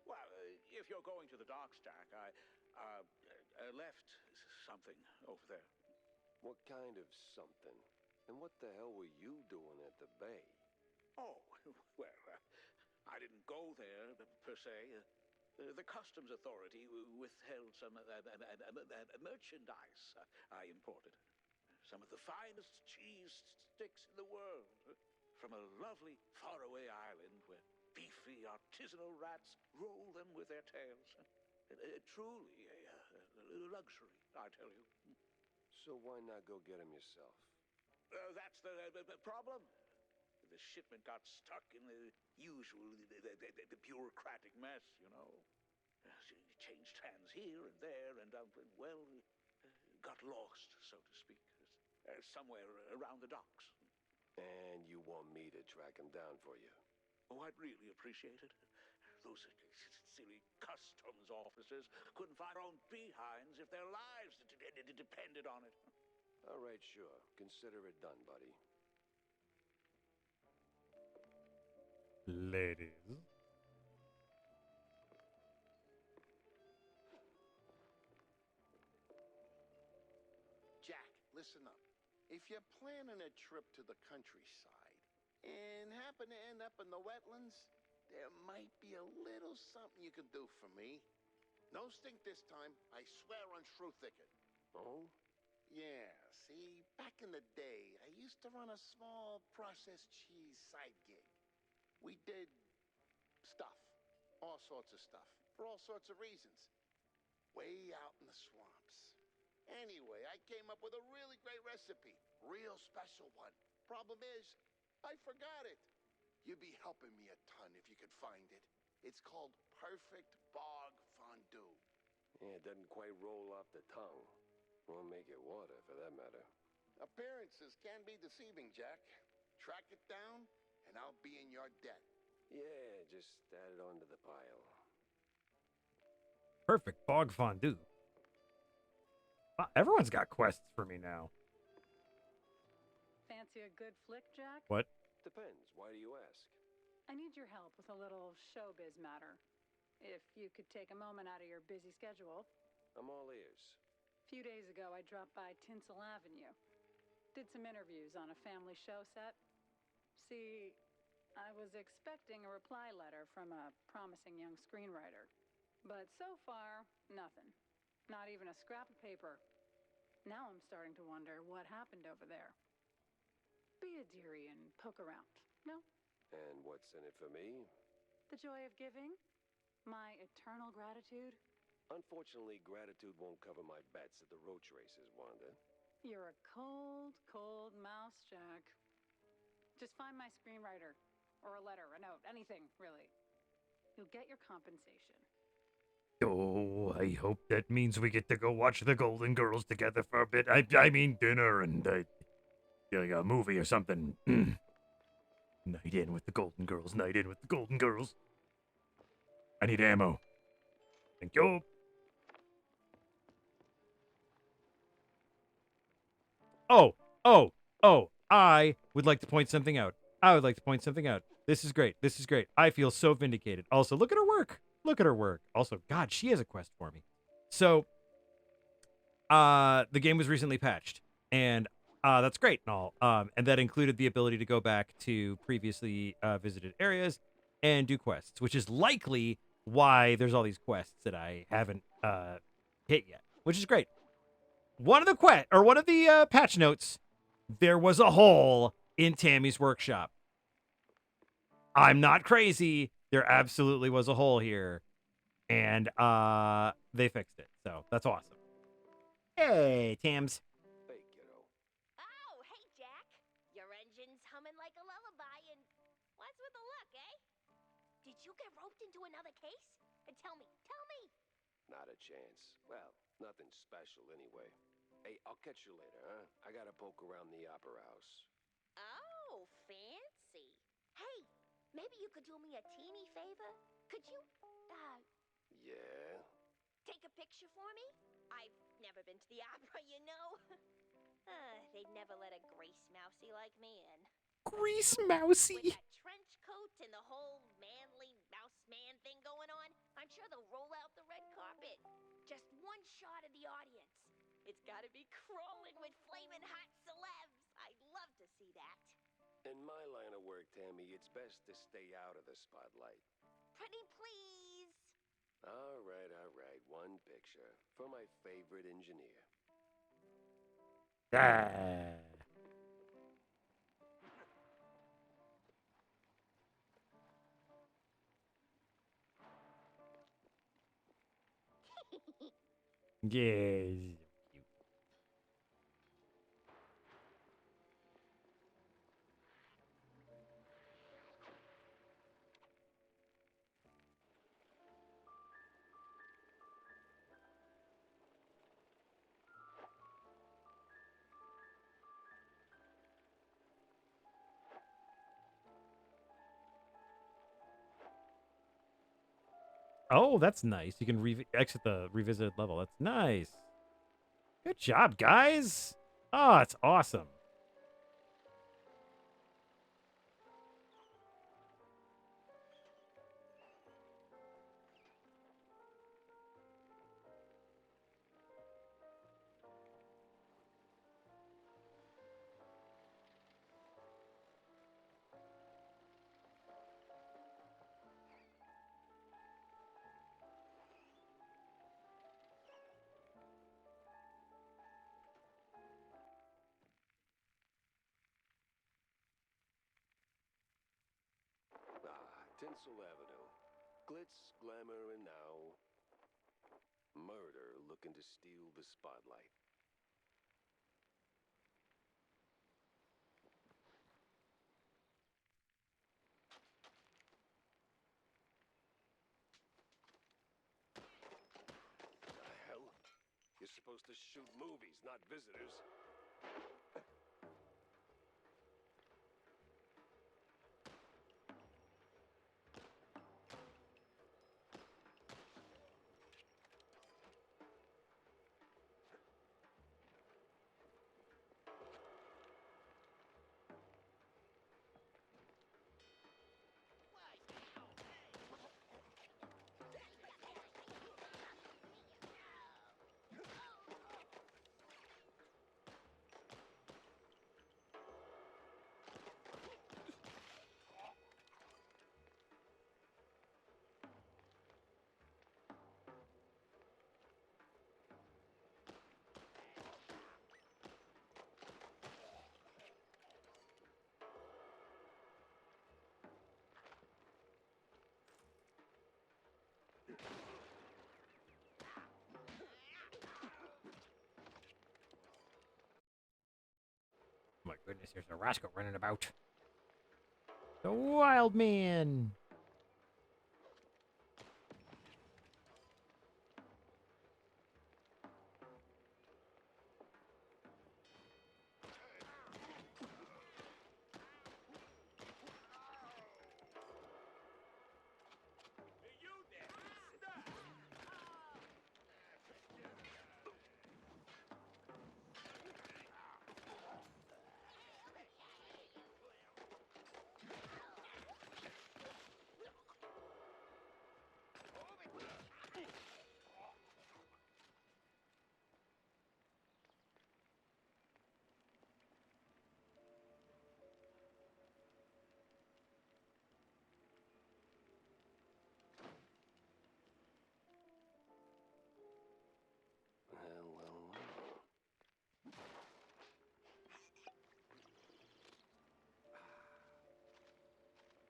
Well, if you're going to the docks, Jack, I left something over there. What kind of something? And what the hell were you doing at the bay? Oh, well, I didn't go there per se. The customs authority withheld some merchandise I imported. Some of the finest cheese sticks in the world. From a lovely faraway island where beefy artisanal rats roll them with their tails. Truly a luxury, I tell you. So why not go get them yourself? That's the problem. The shipment got stuck in the usual the bureaucratic mess, you know. It changed hands here and there, and got lost, so to speak, somewhere around the docks. And you want me to track them down for you? Oh, I'd really appreciate it. Those silly customs officers couldn't find their own behinds if their lives depended on it. All right, sure. Consider it done, buddy. Ladies. Jack, listen up. If you're planning a trip to the countryside and happen to end up in the wetlands, there might be a little something you can do for me. No stink this time, I swear on Shrew Thicket. Oh? Yeah, see, back in the day, I used to run a small processed cheese side gig. We did stuff, all sorts of stuff, for all sorts of reasons. Way out in the swamps. Anyway, I came up with a really great recipe. Real special one. Problem is, I forgot it. You'd be helping me a ton if you could find it. It's called Perfect Bog Fondue. Yeah, it doesn't quite roll off the tongue. Or make it water, for that matter. Appearances can be deceiving, Jack. Track it down, and I'll be in your debt. Yeah, just add it onto the pile. Perfect bog fondue. Wow, everyone's got quests for me now. Fancy a good flick, Jack? What? Depends. Why do you ask? I need your help with a little showbiz matter. If you could take a moment out of your busy schedule. I'm all ears. few days ago, I dropped by Tinsel Avenue. Did some interviews on a family show set. See, I was expecting a reply letter from a promising young screenwriter. But so far, nothing. Not even a scrap of paper. Now I'm starting to wonder what happened over there. Be a dearie and poke around, no? And what's in it for me? The joy of giving? My eternal gratitude? Unfortunately, gratitude won't cover my bets at the roach races, Wanda. You're a cold, cold mouse, Jack. Just find my screenwriter. Or a letter, a note, anything, really. You'll get your compensation. Oh, I hope that means we get to go watch the Golden Girls together for a bit. I mean dinner and like a movie or something. Night in with the Golden Girls. Night in with the Golden Girls. I need ammo. Thank you. Oh, I would like to point something out. This is great. I feel so vindicated. Also, look at her work. Also, God, she has a quest for me. So, the game was recently patched, and that's great and all. And that included the ability to go back to previously visited areas and do quests, which is likely why there's all these quests that I haven't hit yet, which is great. One of the patch notes, there was a hole in Tammy's workshop. I'm not crazy. There absolutely was a hole here, and they fixed it. So that's awesome. Hey, Tams. Hey, kiddo. Oh, hey, Jack. Your engine's humming like a lullaby, and what's with the look, eh? Did you get roped into another case? Tell me. Not a chance. Well, nothing special anyway. Hey, I'll catch you later, huh? I gotta poke around the opera house. Oh, fancy. Hey, maybe you could do me a teeny favor? Could you, Yeah? take a picture for me? I've never been to the opera, you know. They'd never let a grease mousey like me in. Grease With mousey. that trench coat and the whole manly mouse man thing going on, I'm sure they'll roll out the red carpet. Just one shot of the audience. It's gotta be crawling with flaming hot celebs. I'd love to see that. In my line of work, Tammy, it's best to stay out of the spotlight. Pretty please. All right. One picture for my favorite engineer. Ah. Yeah. Oh, that's nice. You can exit the revisited level. That's nice. Good job, guys. Oh, it's awesome. Tinsel Avenue. Glitz, glamour, and now murder looking to steal the spotlight. The hell? You're supposed to shoot movies, not visitors. goodness, there's a Roscoe running about. The wild man. Well.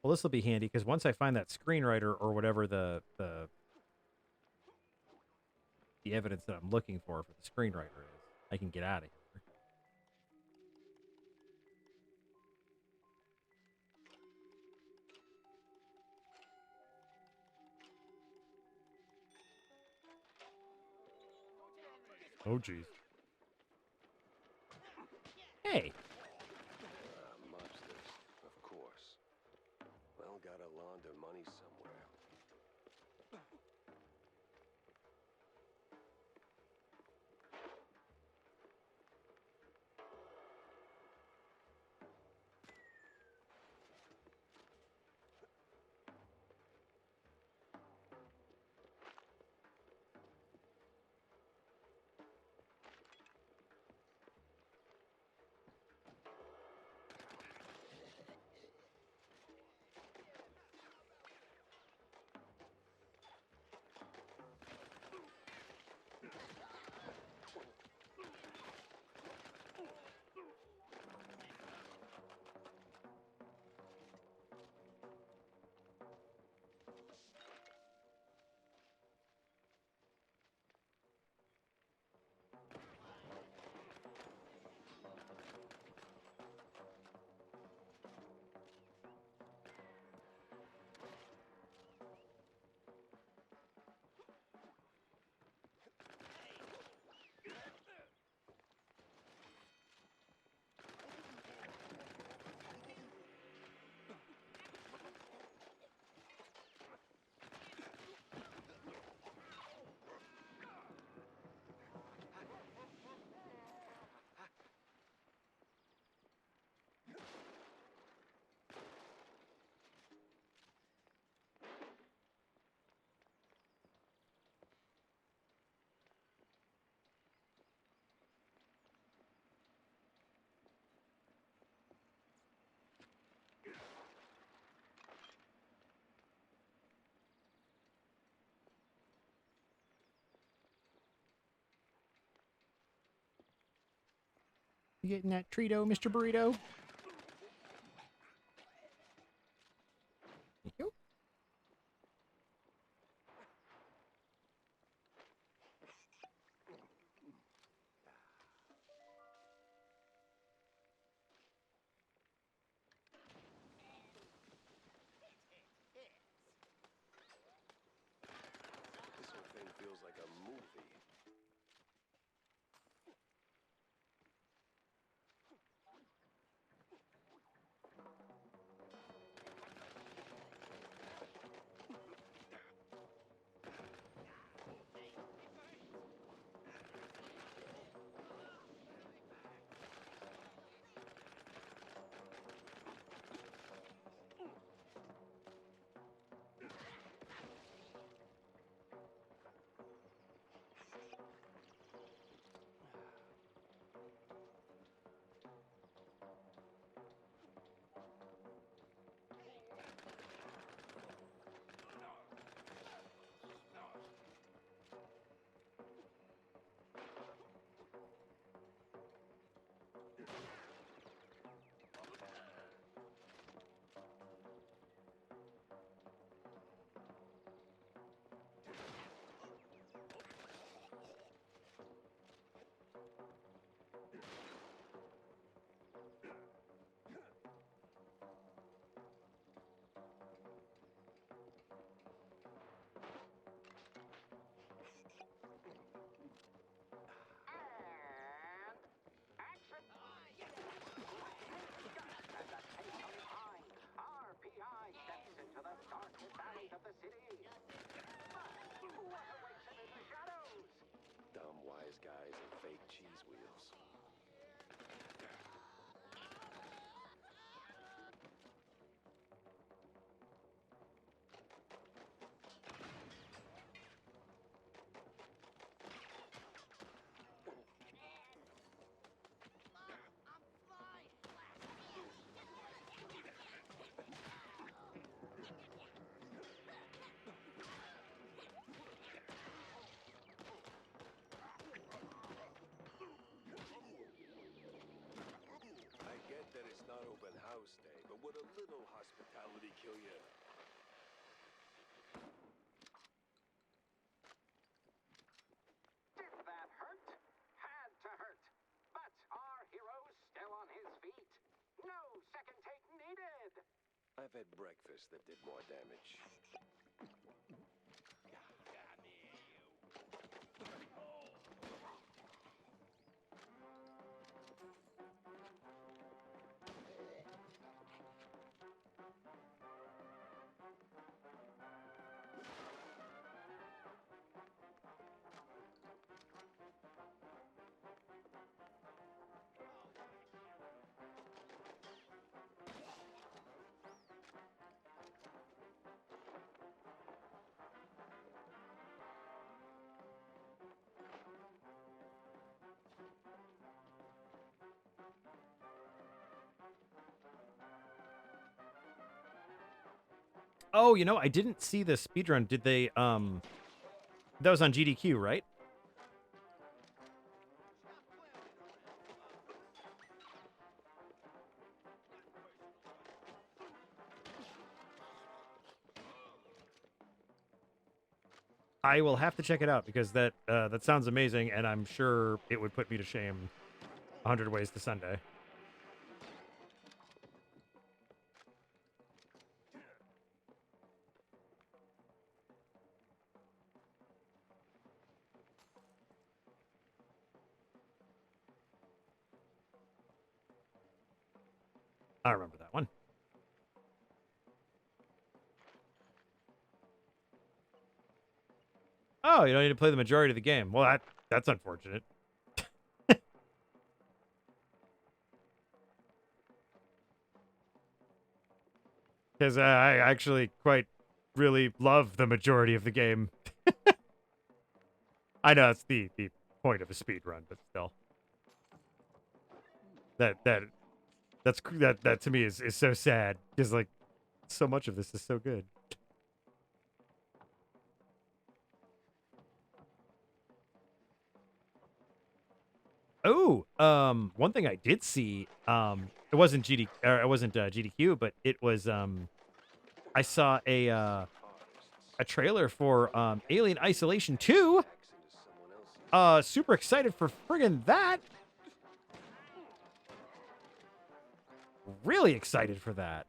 Well, this will be handy because once I find that screenwriter or whatever the evidence that I'm looking for the screenwriter is, I can get out of here. Oh, jeez. Hey. Mobsters, of course. Well, gotta launder money somewhere. You getting that Treato, Mr. Burrito? Thank you. This whole thing feels like a movie. had breakfast that did more damage. Oh, you know, I didn't see the speedrun. Did they, that was on GDQ, right? I will have to check it out because that sounds amazing, and I'm sure it would put me to shame 100 Ways to Sunday. I remember that one. Oh, you don't need to play the majority of the game. Well, that's unfortunate. Because I actually quite really love the majority of the game. I know that's the point of a speed run, but still. That to me is so sad because like so much of this is so good. Oh, one thing I did see, it wasn't GDQ, but it was I saw a trailer for Alien Isolation 2. Super excited for friggin' that. Really excited for that.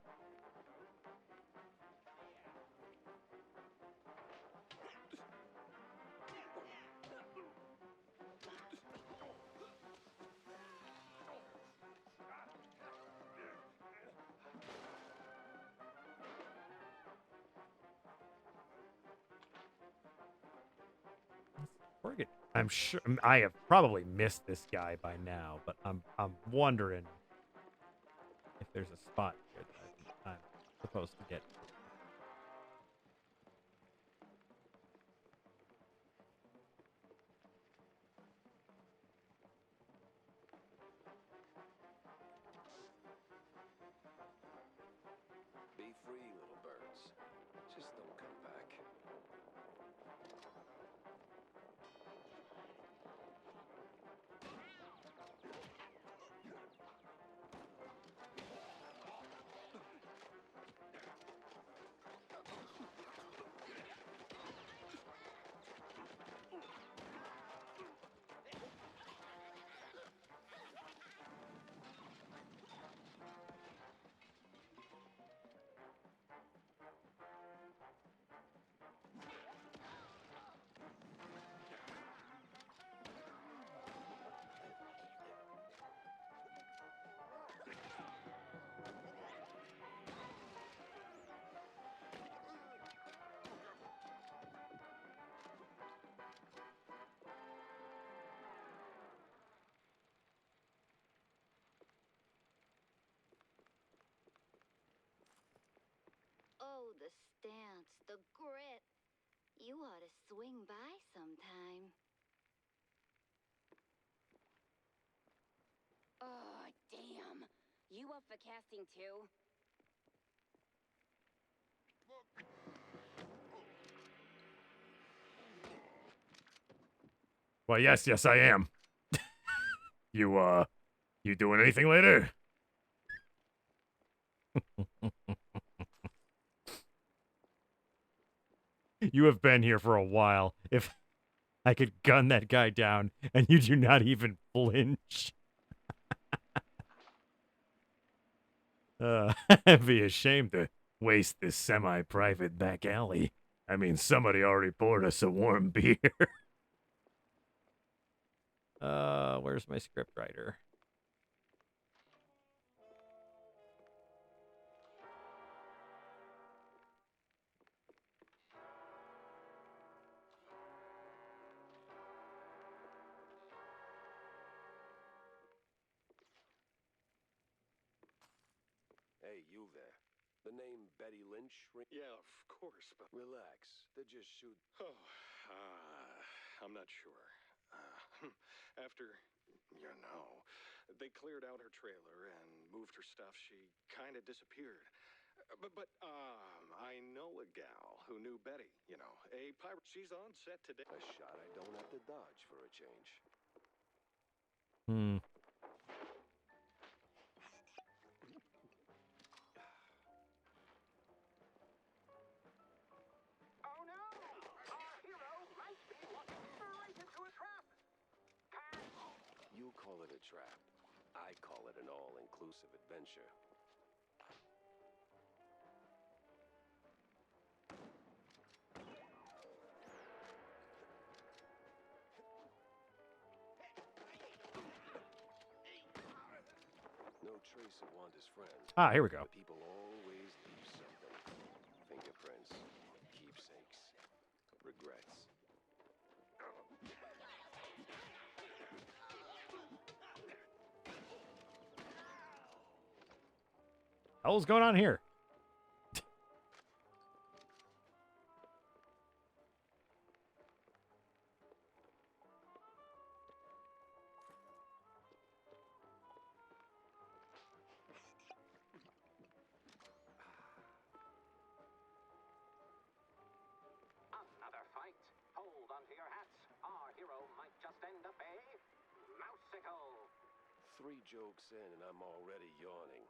I'm sure I have probably missed this guy by now, but I'm wondering if there's a spot here that I'm supposed to get. Be free, little birds. Just don't come back. Oh, the stance, the grit. You ought to swing by sometime. Oh, damn. You up for casting too? Well, yes, I am. You doing anything later? You have been here for a while. If I could gun that guy down and you do not even flinch. I'd be ashamed to waste this semi-private back alley. I mean, somebody already poured us a warm beer. Where's my script writer? Hey, you there. The name Betty Lynch Yeah, of course, but... Relax. They're just shoot... Oh, I'm not sure. After, they cleared out her trailer and moved her stuff, she kind of disappeared. I know a gal who knew Betty, a pirate. She's on set today. A shot I don't have to dodge for a change. Hmm. Oh no! Our hero might be walking right into a trap! You call it a trap. I call it an all-inclusive adventure. No trace of Wanda's friends. Ah, here we go. But people always leave something. Fingerprints, keepsakes, regrets. Hell's going on here? Another fight. Hold onto your hats. Our hero might just end up a mouseicle. 3 jokes in and I'm already yawning.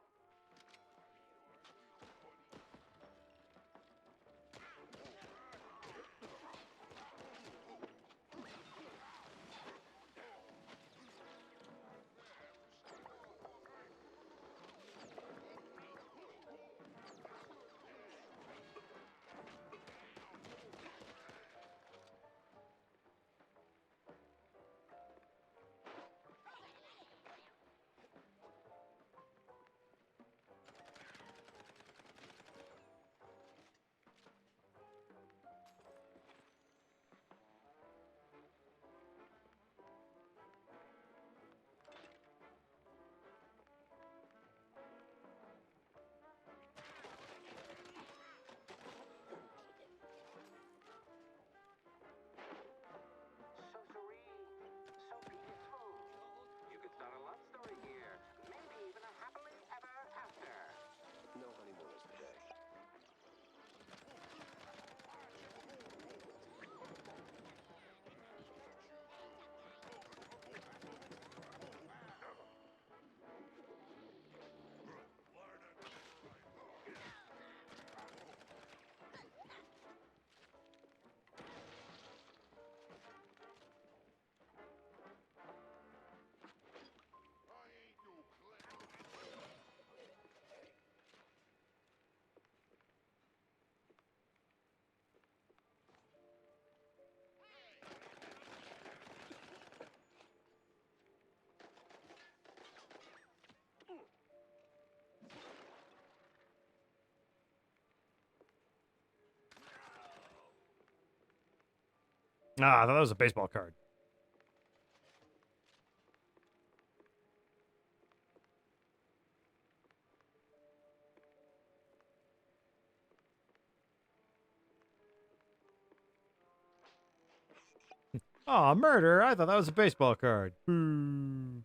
So serene, so peaceful. You could start a love story here. Maybe even a happily ever after. No honeymooners today. Ah, I thought that was a baseball card. Oh, murder! I thought that was a baseball card. Boo.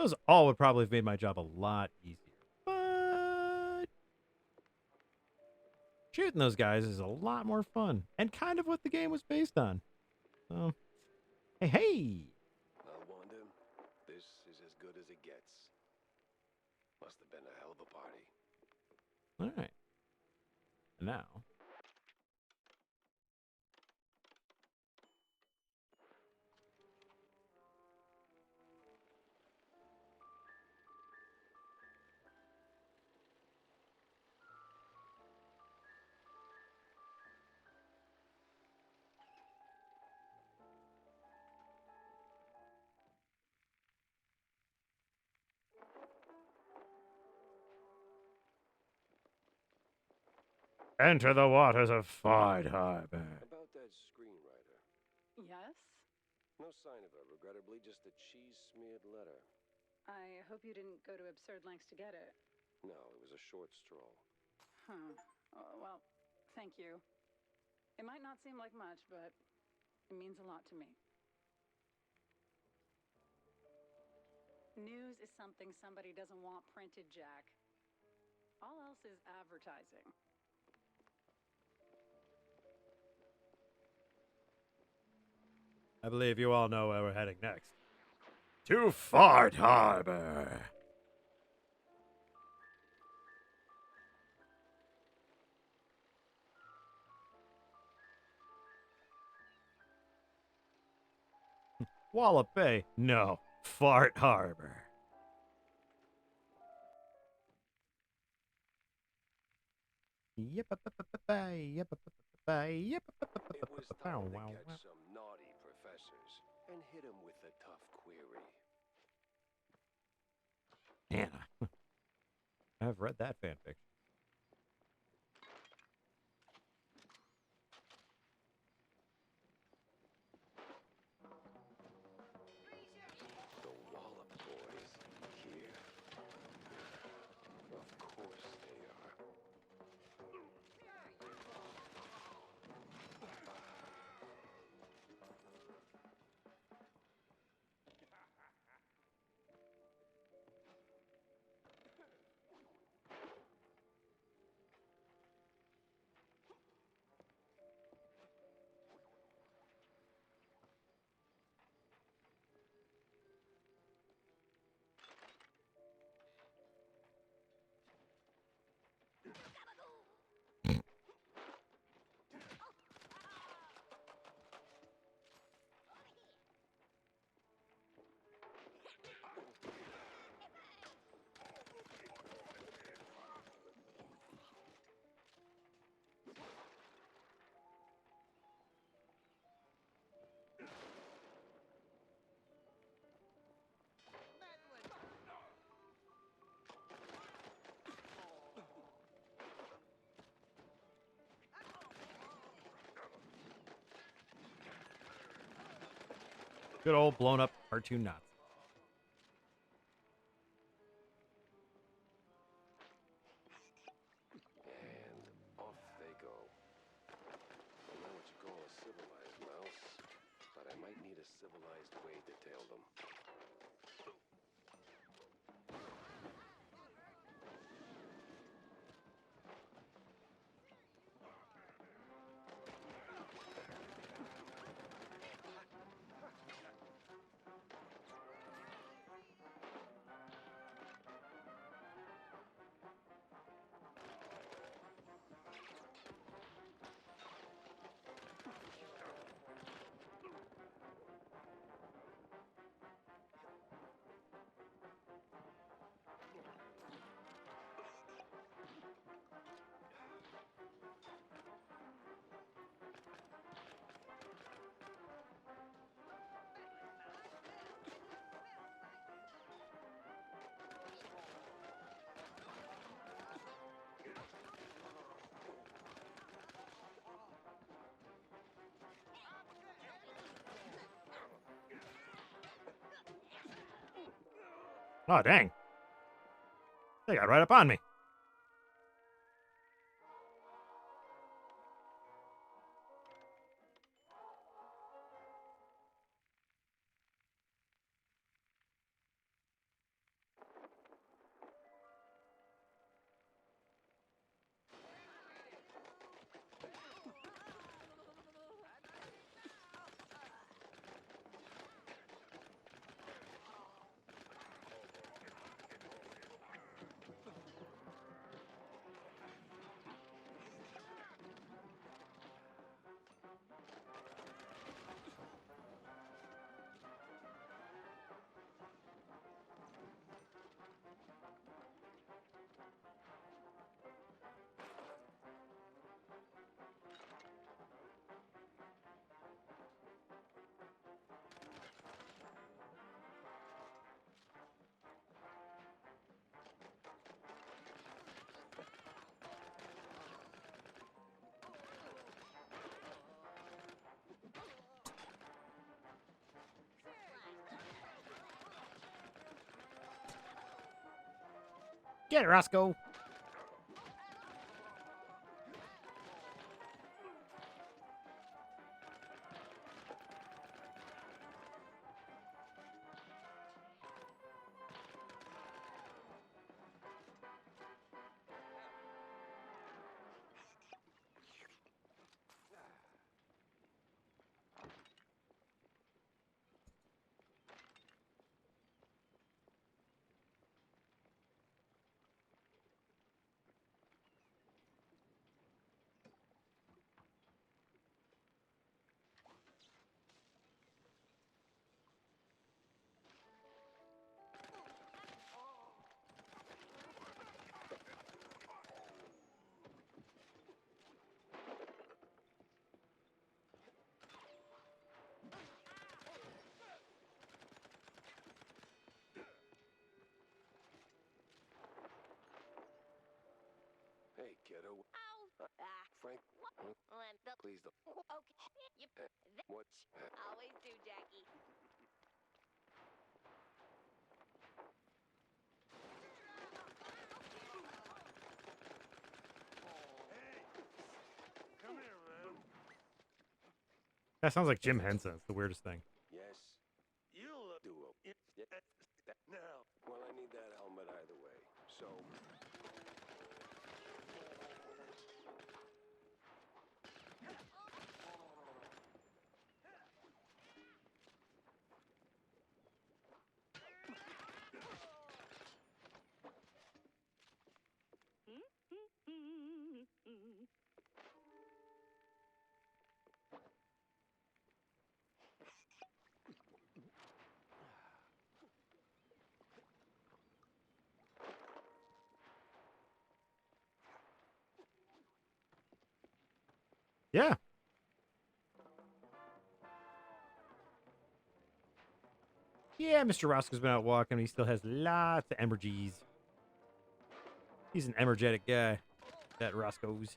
Those all would probably have made my job a lot easier. But shooting those guys is a lot more fun and kind of what the game was based on. So, hey. Well, Wanda, this is as good as it gets. Must have been a hell of a party. All right. And now. Enter the waters of Fard Harbor. About that screenwriter. Yes? No sign of her, regrettably, just a cheese-smeared letter. I hope you didn't go to absurd lengths to get it. No, it was a short stroll. Huh. Oh, well, thank you. It might not seem like much, but it means a lot to me. News is something somebody doesn't want printed, Jack. All else is advertising. I believe you all know where we're heading next. To Fard Harbor. Wallop Bay? No. Fart Harbor. Yep. It was time to catch some naughty professors and hit them with a tough query. Anna. I've read that fanfic. The Wallop boys here. Of course they are. Good old blown up cartoon Nazi. And off they go. I know what you call a civilized mouse, but I might need a civilized way to tail them. Oh, dang. They got right up on me. Get it, Roscoe. Hey, kiddo. Ow! Frank, please don't. Okay. You, What? always do, Jackie. Come here, man. That sounds like Jim Henson. It's the weirdest thing. Yes. You'll Do it. Yeah. now. Well, I need that helmet either way. So. Yeah. Yeah, Mr. Roscoe's been out walking. He still has lots of energies. He's an energetic guy. That Roscoe's.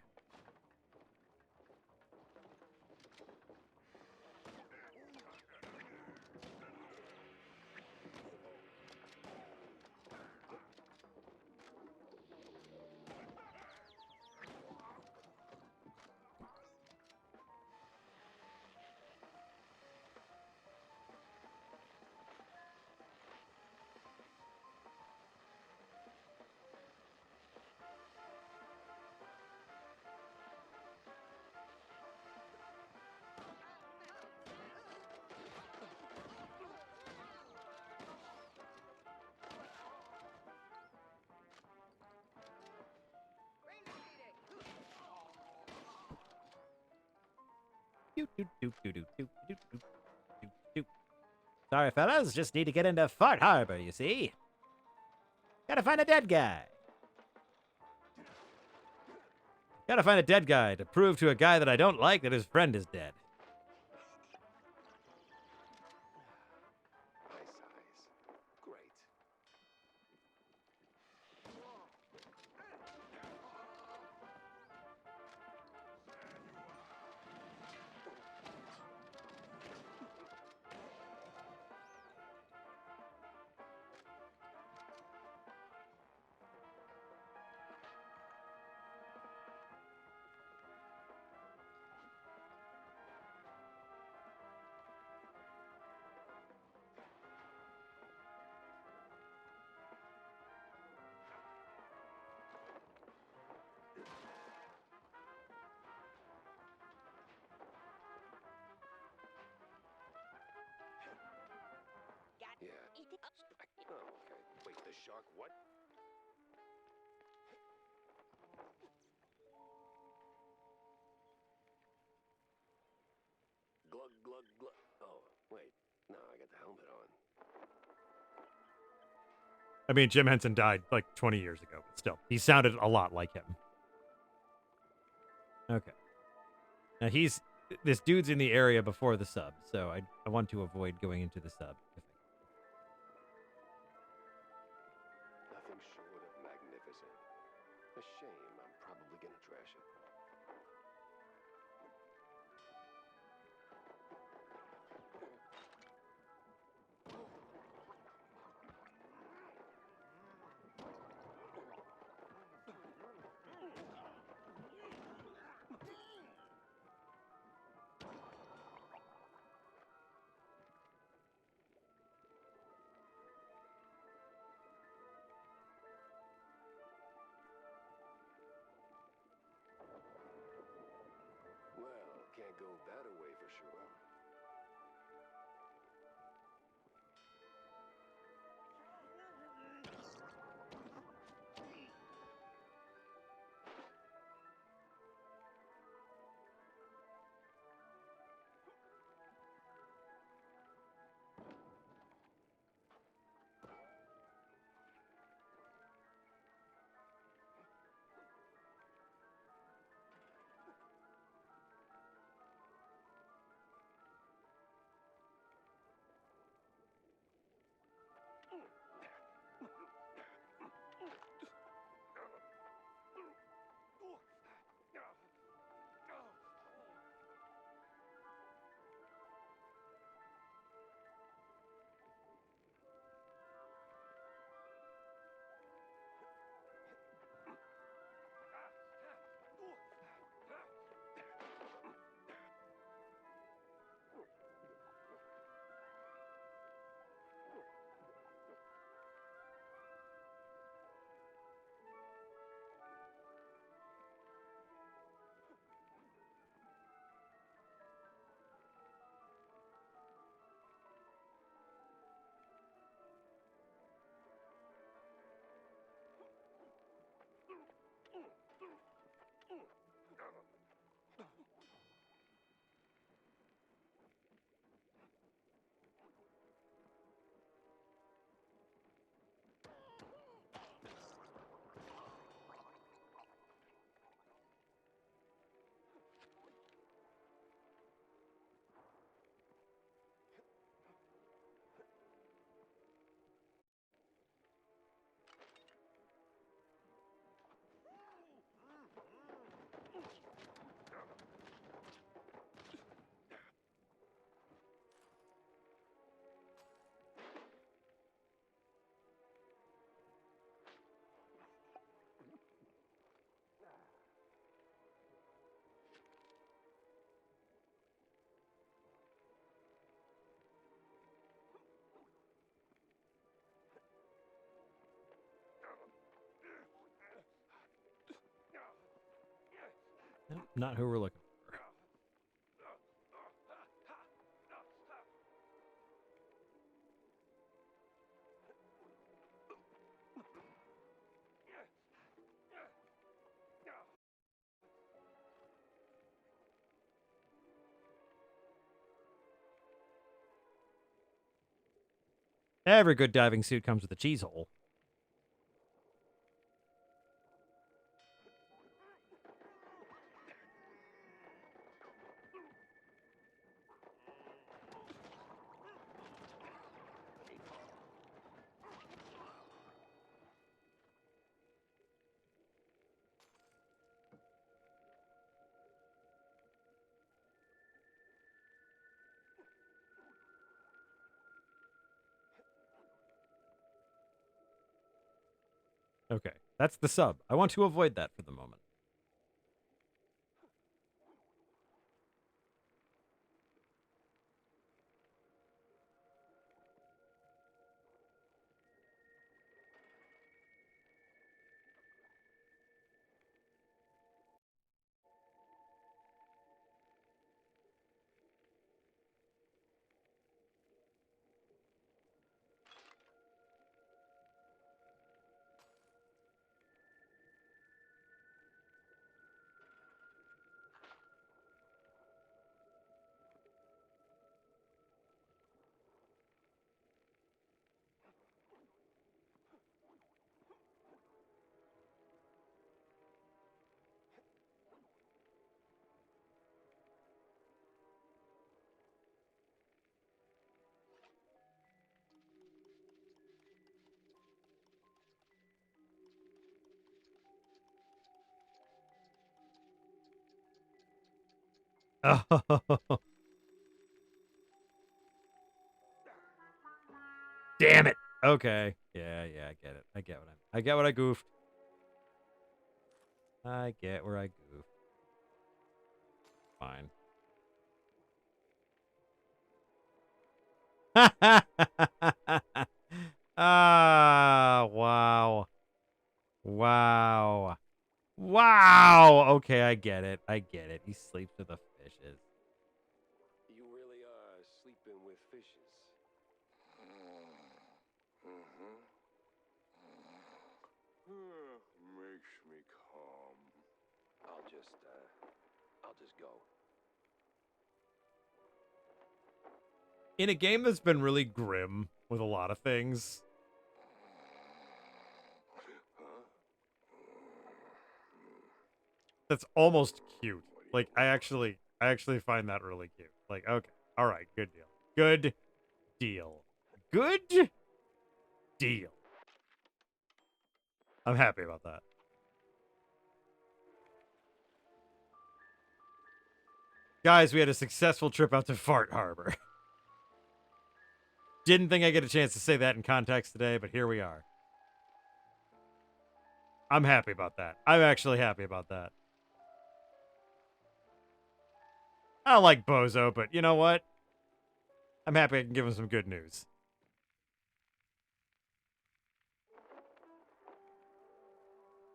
Doot, doot, doot, doot, doot, doot, doot, doot, doot, doot. Sorry, fellas. Just need to get into Fart Harbor, you see? Gotta find a dead guy. Gotta find a dead guy to prove to a guy that I don't like that his friend is dead. Nice eyes. Great. Yeah. Oh, okay. Wait, the shark what? Glug, glug, glug. Oh, wait. No, I got the helmet on. I mean, Jim Henson died like 20 years ago, but still, he sounded a lot like him. Okay. Now this dude's in the area before the sub, so I want to avoid going into the sub. Nothing short of magnificent. A shame. I'm probably gonna trash it. Not who we're looking for. Every good diving suit comes with a cheese hole. Okay, that's the sub. I want to avoid that for the moment. Oh, damn it. Okay. Yeah, I get it. I get what I goofed. I get where I goofed. Fine. Ah, wow. Wow. Wow. Okay, I get it. I get it. He sleeps with the fishes. You really are sleeping with fishes. Makes me calm. I'll just go. In a game that's been really grim with a lot of things, that's almost cute. Like I actually find that really cute. Like, okay. All right, good deal. Good deal. Good deal. I'm happy about that. Guys, we had a successful trip out to Fart Harbor. Didn't think I'd get a chance to say that in context today, but here we are. I'm happy about that. I'm actually happy about that. I don't like Bozo, but you know what? I'm happy I can give him some good news.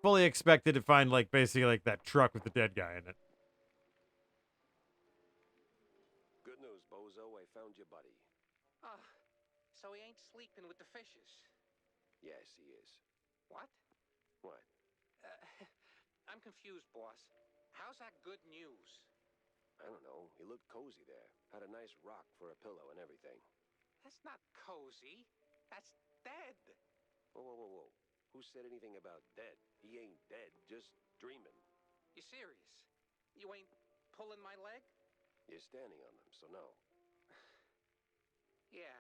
Fully expected to find, like, basically, like, that truck with the dead guy in it. Good news, Bozo. I found your buddy. Ah, so he ain't sleeping with the fishes. Yes, he is. What? What? I'm confused, boss. How's that good news? I don't know. He looked cozy there. Had a nice rock for a pillow and everything. That's not cozy. That's dead. Whoa. Who said anything about dead? He ain't dead, just dreaming. You serious? You ain't pulling my leg? You're standing on them, so no. Yeah.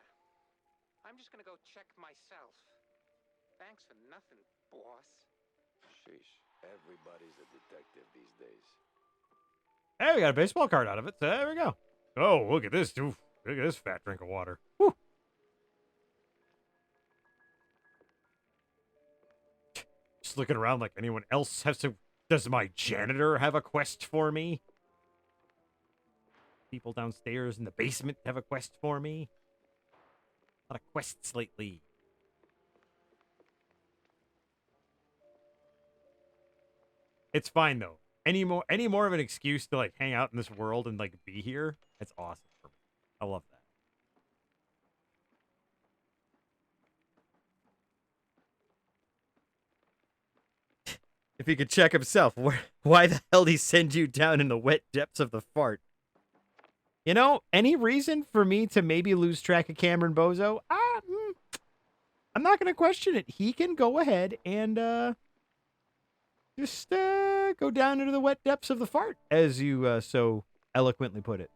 I'm just gonna go check myself. Thanks for nothing, boss. Sheesh. Everybody's a detective these days. Hey, we got a baseball card out of it. So there we go. Oh, look at this. Ooh, look at this fat drink of water. Whew. Just looking around like anyone else has to... Does my janitor have a quest for me? People downstairs in the basement have a quest for me? A lot of quests lately. It's fine, though. any more of an excuse to like hang out in this world and like be here. It's awesome for me. I love that. If he could check himself, why the hell did he send you down in the wet depths of the fart? You know, any reason for me to maybe lose track of Cameron Bozo? I'm not gonna question it. He can go ahead and just go down into the wet depths of the fart, as you so eloquently put it.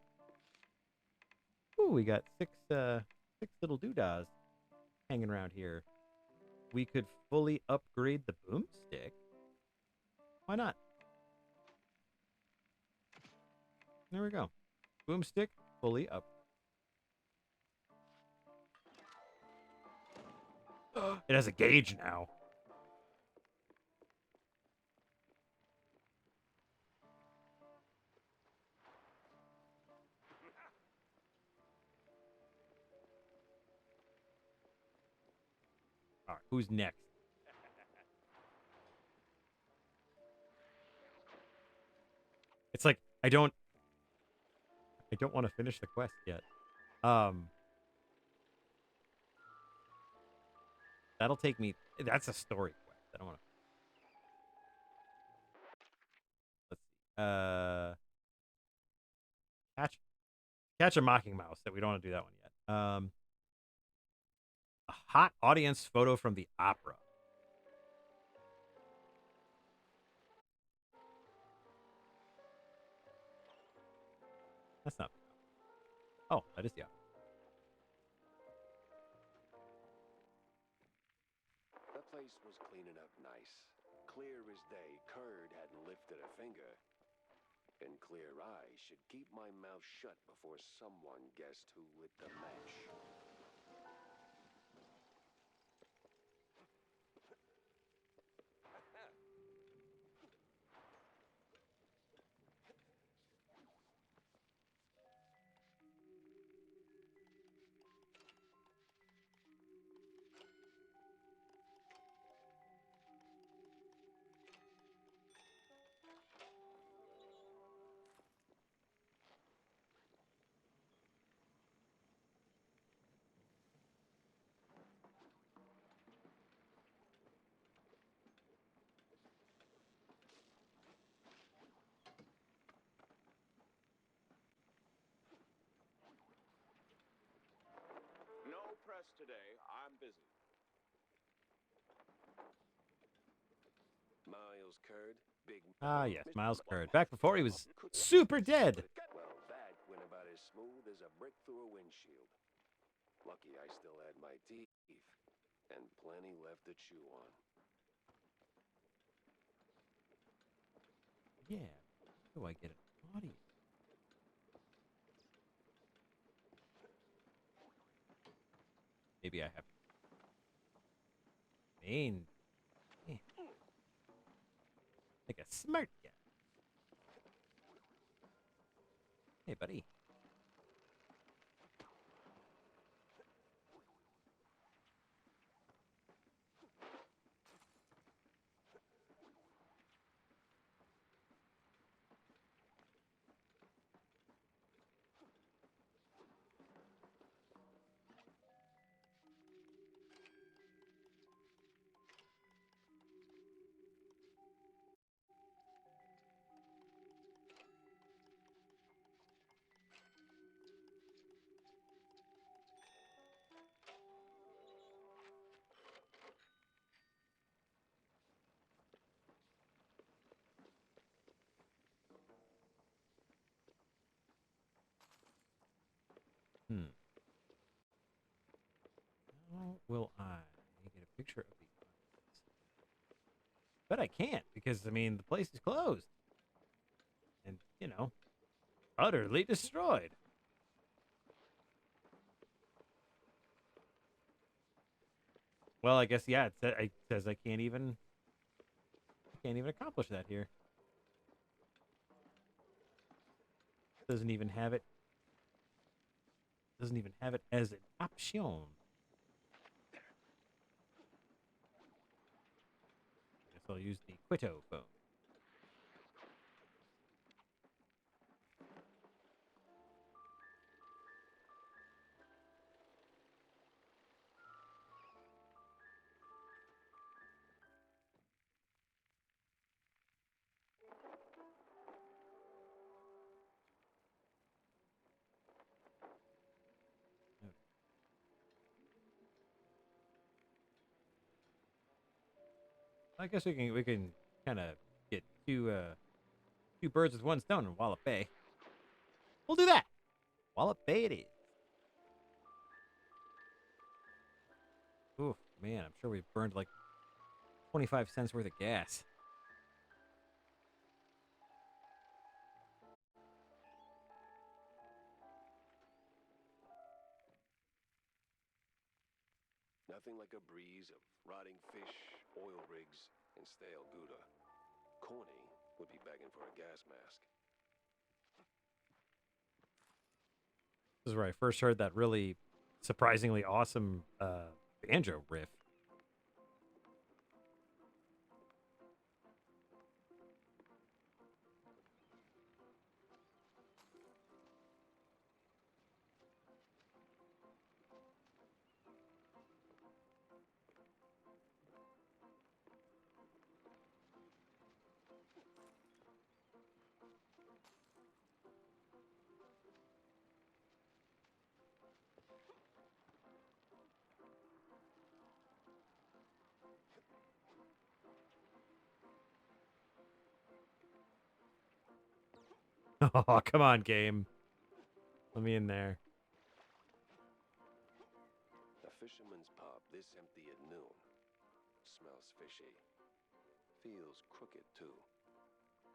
Ooh, we got six little doodahs hanging around here. We could fully upgrade the boomstick. Why not? There we go. Boomstick fully up. It has a gauge now. All right, who's next? It's like I don't want to finish the quest yet. That'll take me. That's a story quest. I don't want to. Let's see. Catch a mocking mouse. That we don't want to do that one yet. A hot audience photo from the opera. That's not. Oh, that is the opera. The place was cleaning up nice. Clear as day, Curd hadn't lifted a finger. And clear eyes should keep my mouth shut before someone guessed who lit the match. No press today. I'm busy. Miles Curd, big. Yes, Miles Curd. Back before he was super dead. Well, that went about as smooth as a brick through a windshield. Lucky I still had my teeth and plenty left to chew on. Yeah. How do I get an audience? Maybe I have main. Man. Like a smart guy. Hey, buddy. How will I get a picture of the audience? But I can't because, I mean, the place is closed. And, you know, utterly destroyed. Well, I guess, yeah, it says I can't even accomplish that here. Doesn't even have it as an option. Guess I'll use the Quito phone. I guess we can kind of get two birds with one stone in Wallop Bay. We'll do that. Wallop Bay it is. Oof, man, I'm sure we've burned like 25 cents worth of gas. Nothing like a breeze of rotting fish, oil rigs, and stale Gouda. Corny would be begging for a gas mask. This is where I first heard that really surprisingly awesome banjo riff. Oh, come on, game. Let me in there. A fisherman's pub this empty at noon. Smells fishy. Feels crooked, too.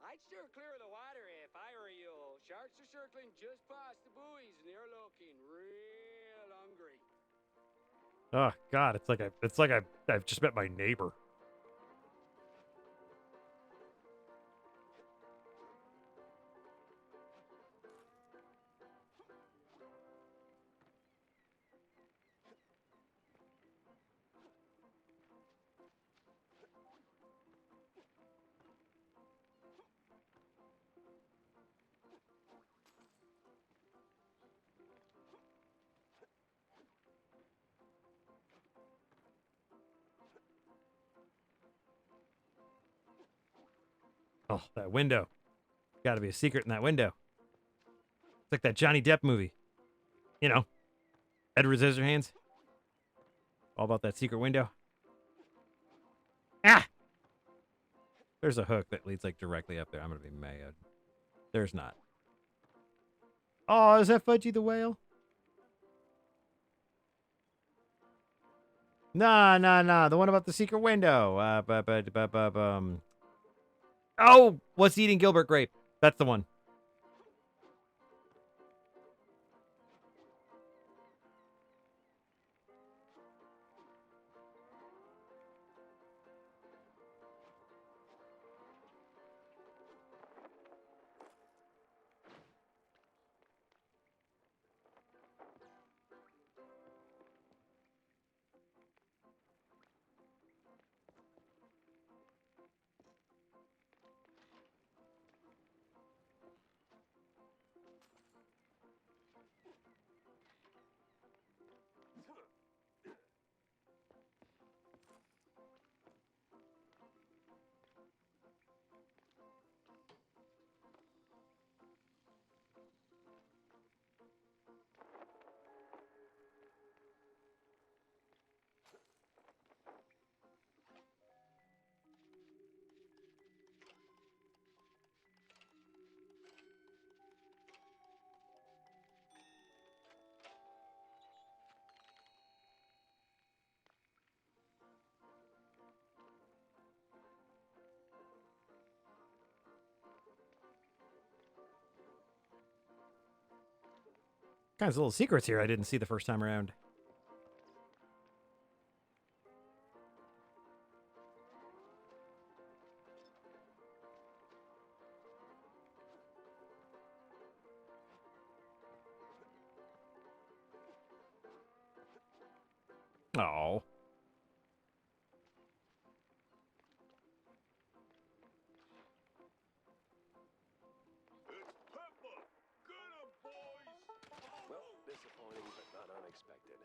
I'd steer clear of the water if I were you. Sharks are circling just past the buoys, and they're looking real hungry. Oh God, I've just met my neighbor. Oh, that window. Got to be a secret in that window. It's like that Johnny Depp movie. You know, Edward Scissorhands. All about that secret window. Ah! There's a hook that leads like directly up there. I'm gonna be mad. There's not. Oh, is that Fudgy the whale? Nah. The one about the secret window. Oh, what's eating Gilbert Grape? That's the one. Kinds of little secrets here I didn't see the first time around. Oh. Well, disappointing, but not unexpected.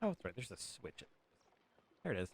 Oh, that's right. There's a switch. There it is.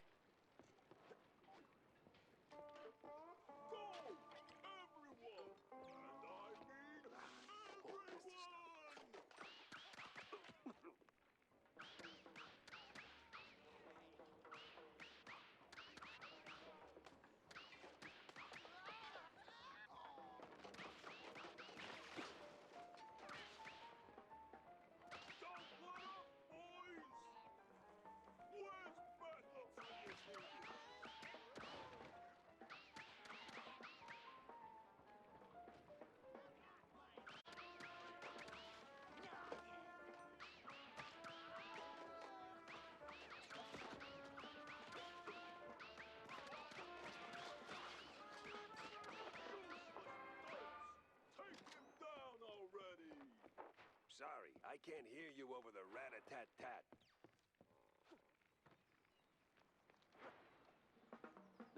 Sorry, I can't hear you over the rat-a-tat-tat.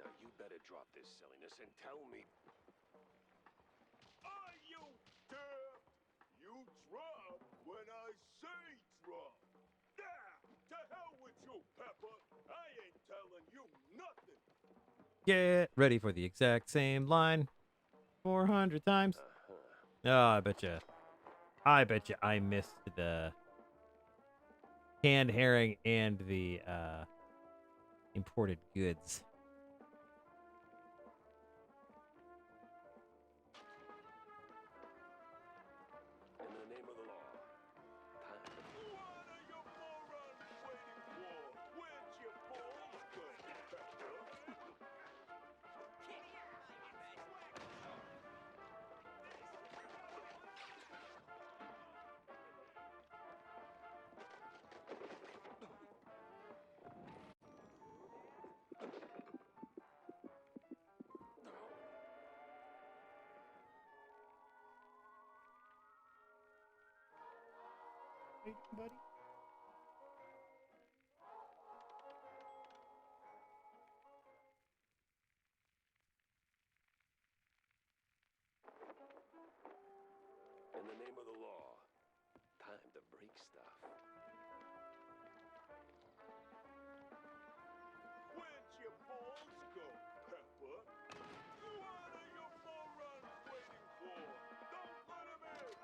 Now you better drop this silliness and tell me... Are you deaf? You drop when I say drop. To hell with you, Pepper. I ain't telling you nothing. Get ready for the exact same line 400 times. Oh, I bet you I missed the canned herring and the imported goods. In the name of the law. What are you morons waiting for? Where'd your balls go, Pepper? Hey, buddy. In the name of the law. Time to break stuff. Where'd your balls go, Pepper? What are you morons waiting for? Don't let him in!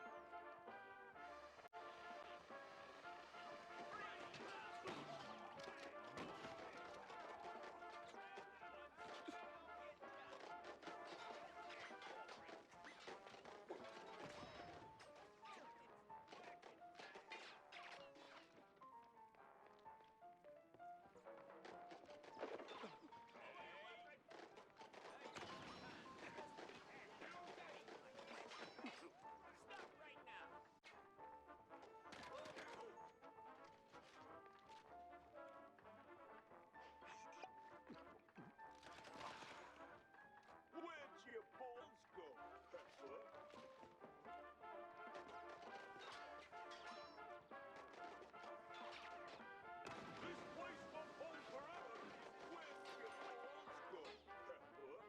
Where'd your balls go, Pepper? This place won't hold forever. Where'd your balls go, Pepper?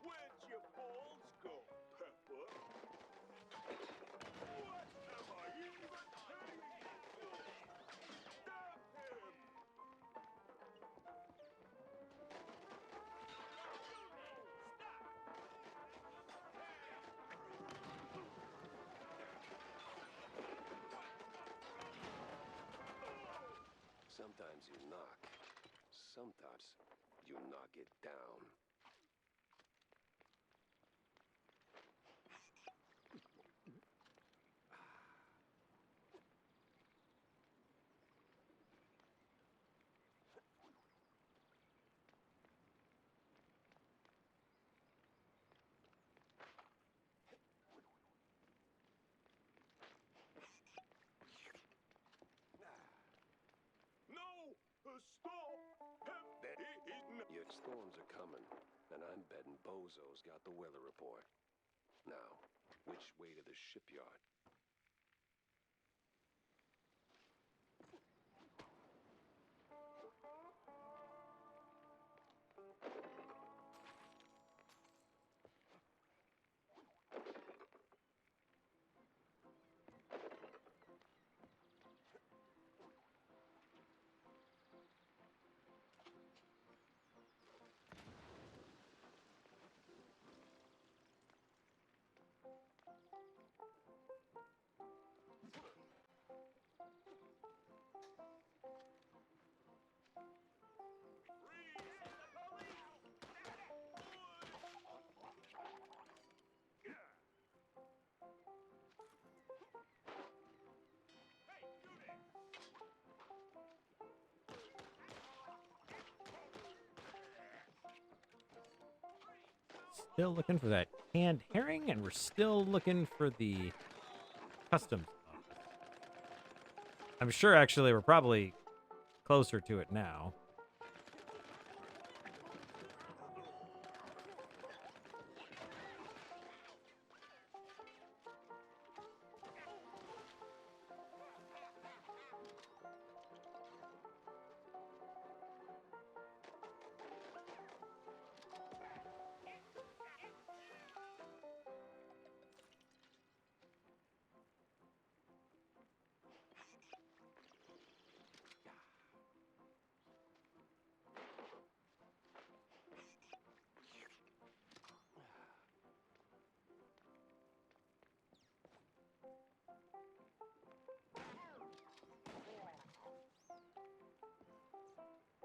Where'd your balls go, Pepper? What am I even paying you for? Stop him! Sometimes you knock. Sometimes you knock it down. No! And I'm betting Bozo's got the weather report. Now, which way to the shipyard? Still looking for that canned herring, and we're still looking for the customs office. I'm sure, actually, we're probably closer to it now.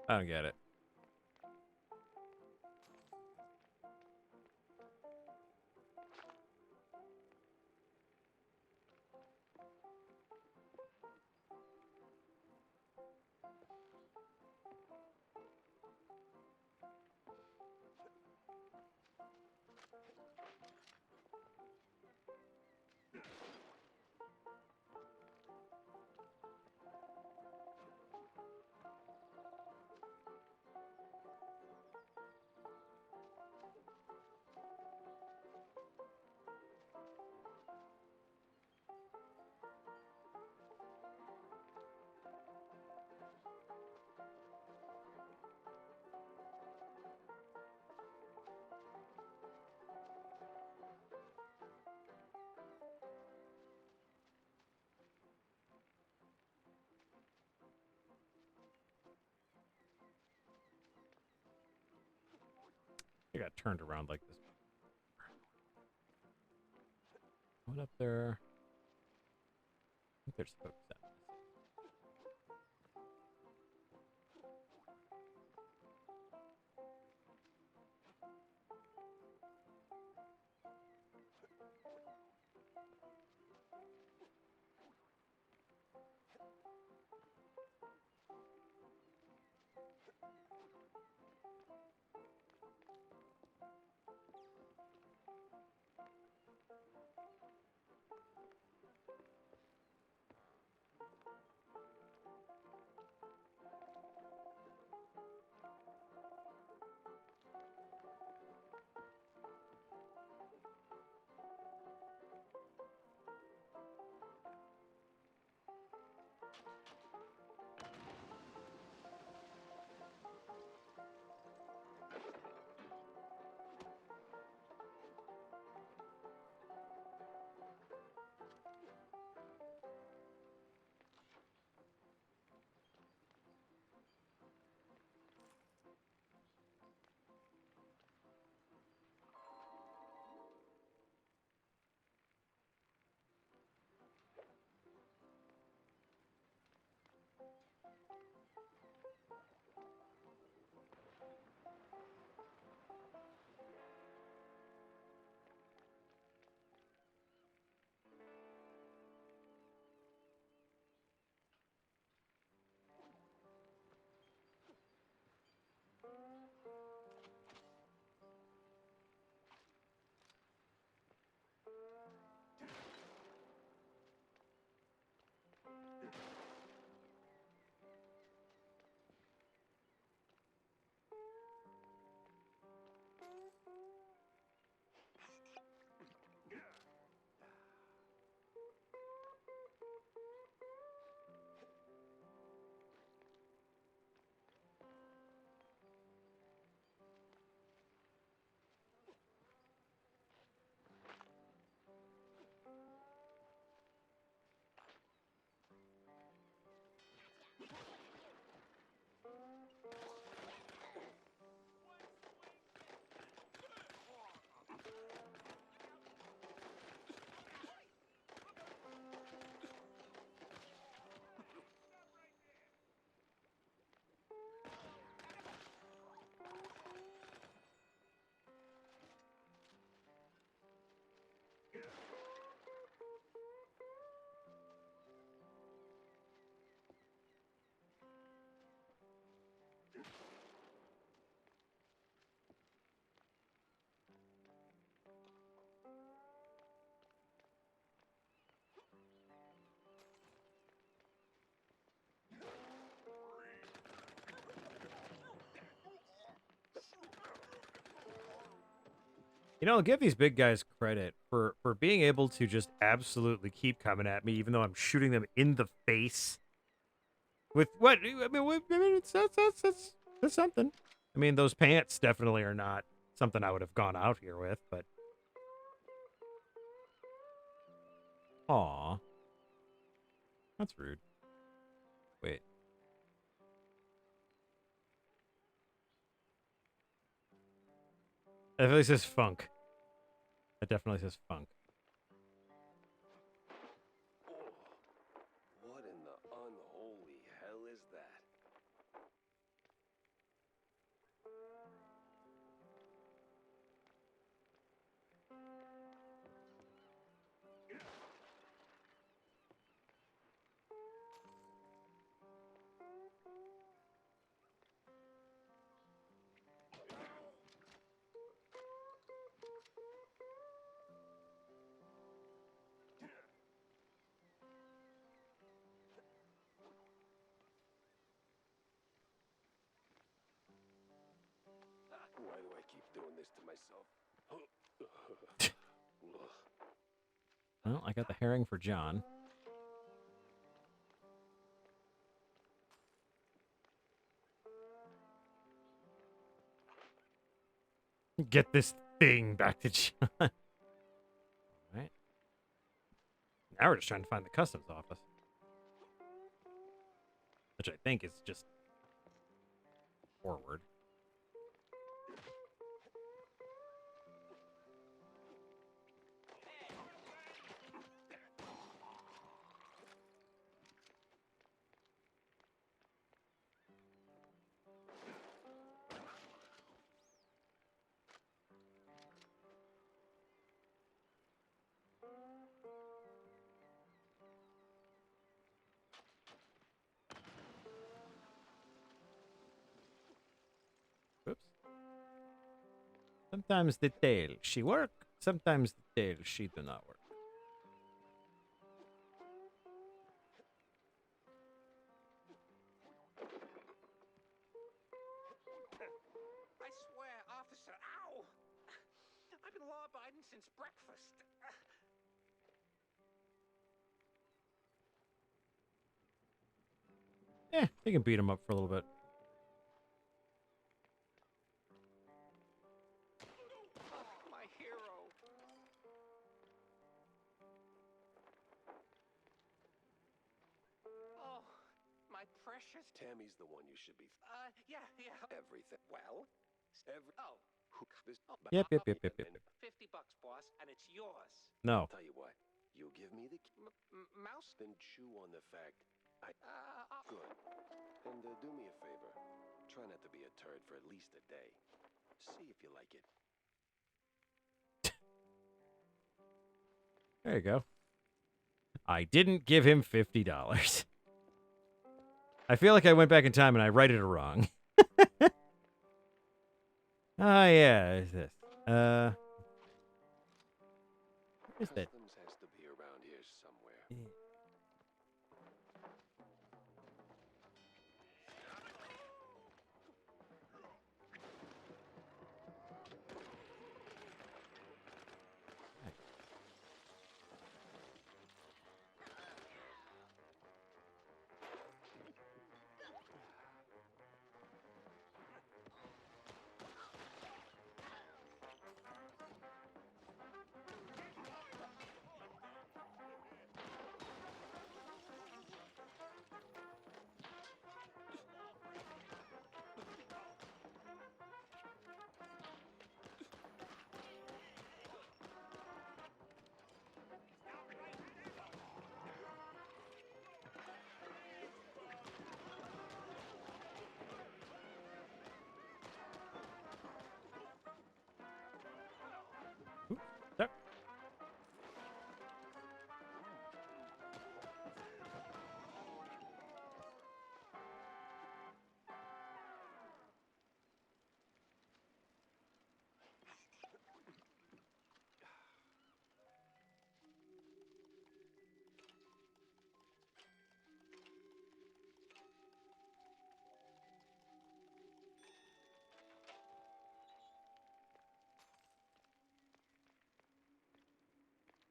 I don't get it. I got turned around like this. What up there? I think there's folks out. You know, I'll give these big guys credit for being able to just absolutely keep coming at me, even though I'm shooting them in the face. With what? I mean, that's something. I mean, those pants definitely are not something I would have gone out here with, but. Aw. That's rude. Wait. That definitely says funk. That definitely says funk. What in the unholy hell is that? Why do I keep doing this to myself? Well, I got the herring for John. Get this thing back to John. All right. Now we're just trying to find the customs office. Which I think is just forward. Oops. Sometimes the tail she work, sometimes the tail she do not work. I swear, officer, ow! I've been law-abiding since breakfast. You can beat him up for a little bit. Oh, my hero. Oh, my precious. Tammy's the one you should be. Yeah. Everything. Well, oh. This. Yep. 50 bucks, boss, and it's yours. No. Tell you what. You give me the mouse. Then chew on the fact. Good. And do me a favor. Try not to be a turd for at least a day. See if you like it. There you go. I didn't give him $50. I feel like I went back in time and I righted it wrong. Yeah, is this? Where's that? Customs has to be around here somewhere.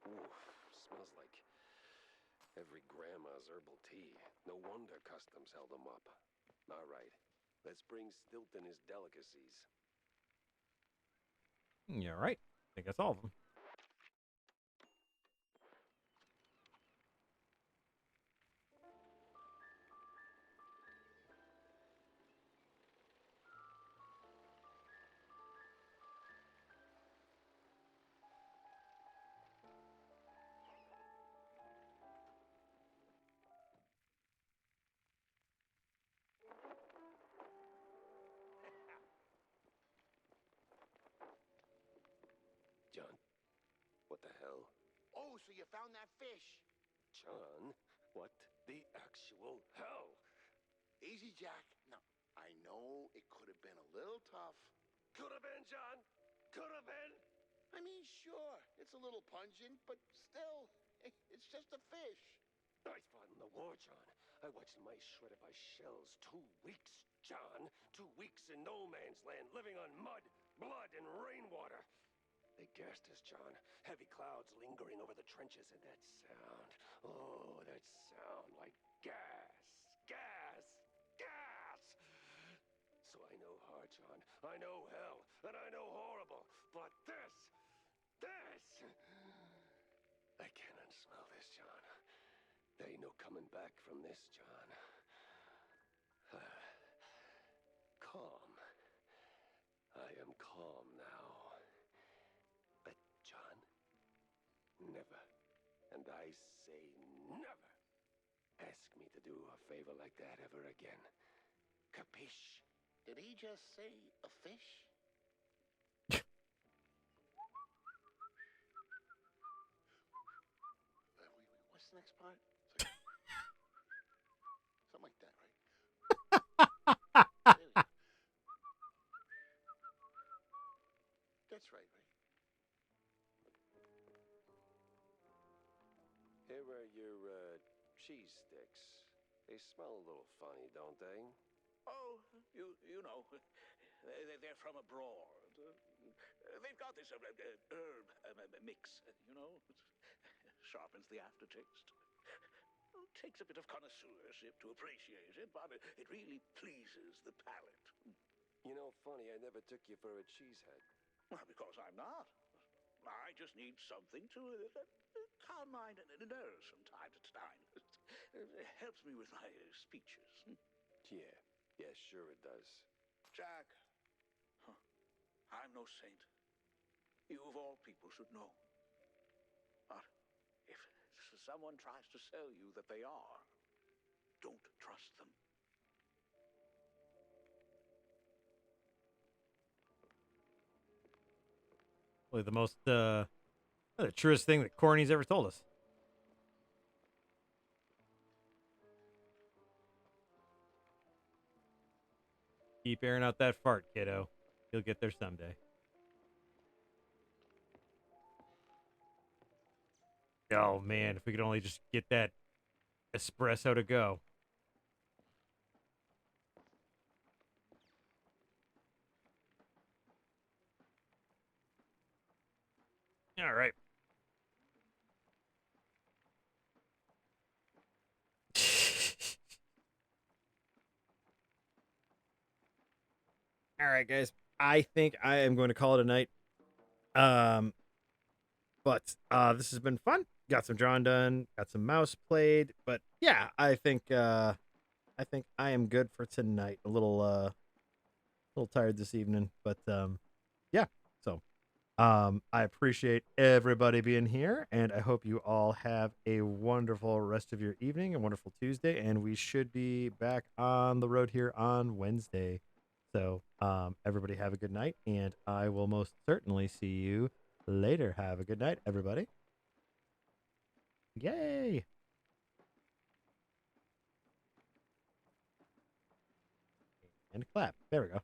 Ooh, smells like every grandma's herbal tea. No wonder customs held them up. All right, let's bring Stilton his delicacies. Yeah, right. I think that's all of them. John, what the hell? Oh, so you found that fish? John, what the actual hell? Easy, Jack. No, I know it could have been a little tough. Could have been, John. Could have been. I mean, sure, it's a little pungent, but still, it's just a fish. I fought in the war, John. I watched mice shredded by shells. 2 weeks, John. 2 weeks in no man's land, living on mud, blood, and rainwater. They gassed us, John. Heavy clouds lingering over the trenches, and that sound. Oh, that sound like gas. Gas. Gas. So I know hard, John. I know hell, and I know horrible. But this. I cannot smell this, John. There ain't no coming back from this, John. Calm. I am calm now. But, John, never, and I say never, ask me to do a favor like that ever again. Capiche? Did he just say a fish? What's the next part? Something like that, right? That's right, right? Here are your, cheese sticks. They smell a little funny, don't they? Oh, you know, they're from abroad. They've got this herb mix, you know. Sharpens the aftertaste. Takes a bit of connoisseurship to appreciate it, but it really pleases the palate. You know, funny, I never took you for a cheesehead. Well, because I'm not. I just need something to calm my nerves from time to time. It helps me with my speeches. Yeah, sure it does. Jack, I'm no saint. You of all people should know. But if someone tries to sell you that they are, don't trust them. Really the most, the truest thing that Corny's ever told us. Keep airing out that fart, kiddo. You'll get there someday. Oh, man, if we could only just get that espresso to go. All right. All right, guys. I think I am going to call it a night. But this has been fun. Got some drawing done. Got some mouse played. But yeah, I think I am good for tonight. A little tired this evening, but yeah. So I appreciate everybody being here, and I hope you all have a wonderful rest of your evening, a wonderful Tuesday, and we should be back on the road here on Wednesday. So everybody have a good night, and I will most certainly see you later. Have a good night, everybody. Yay! And clap. There we go.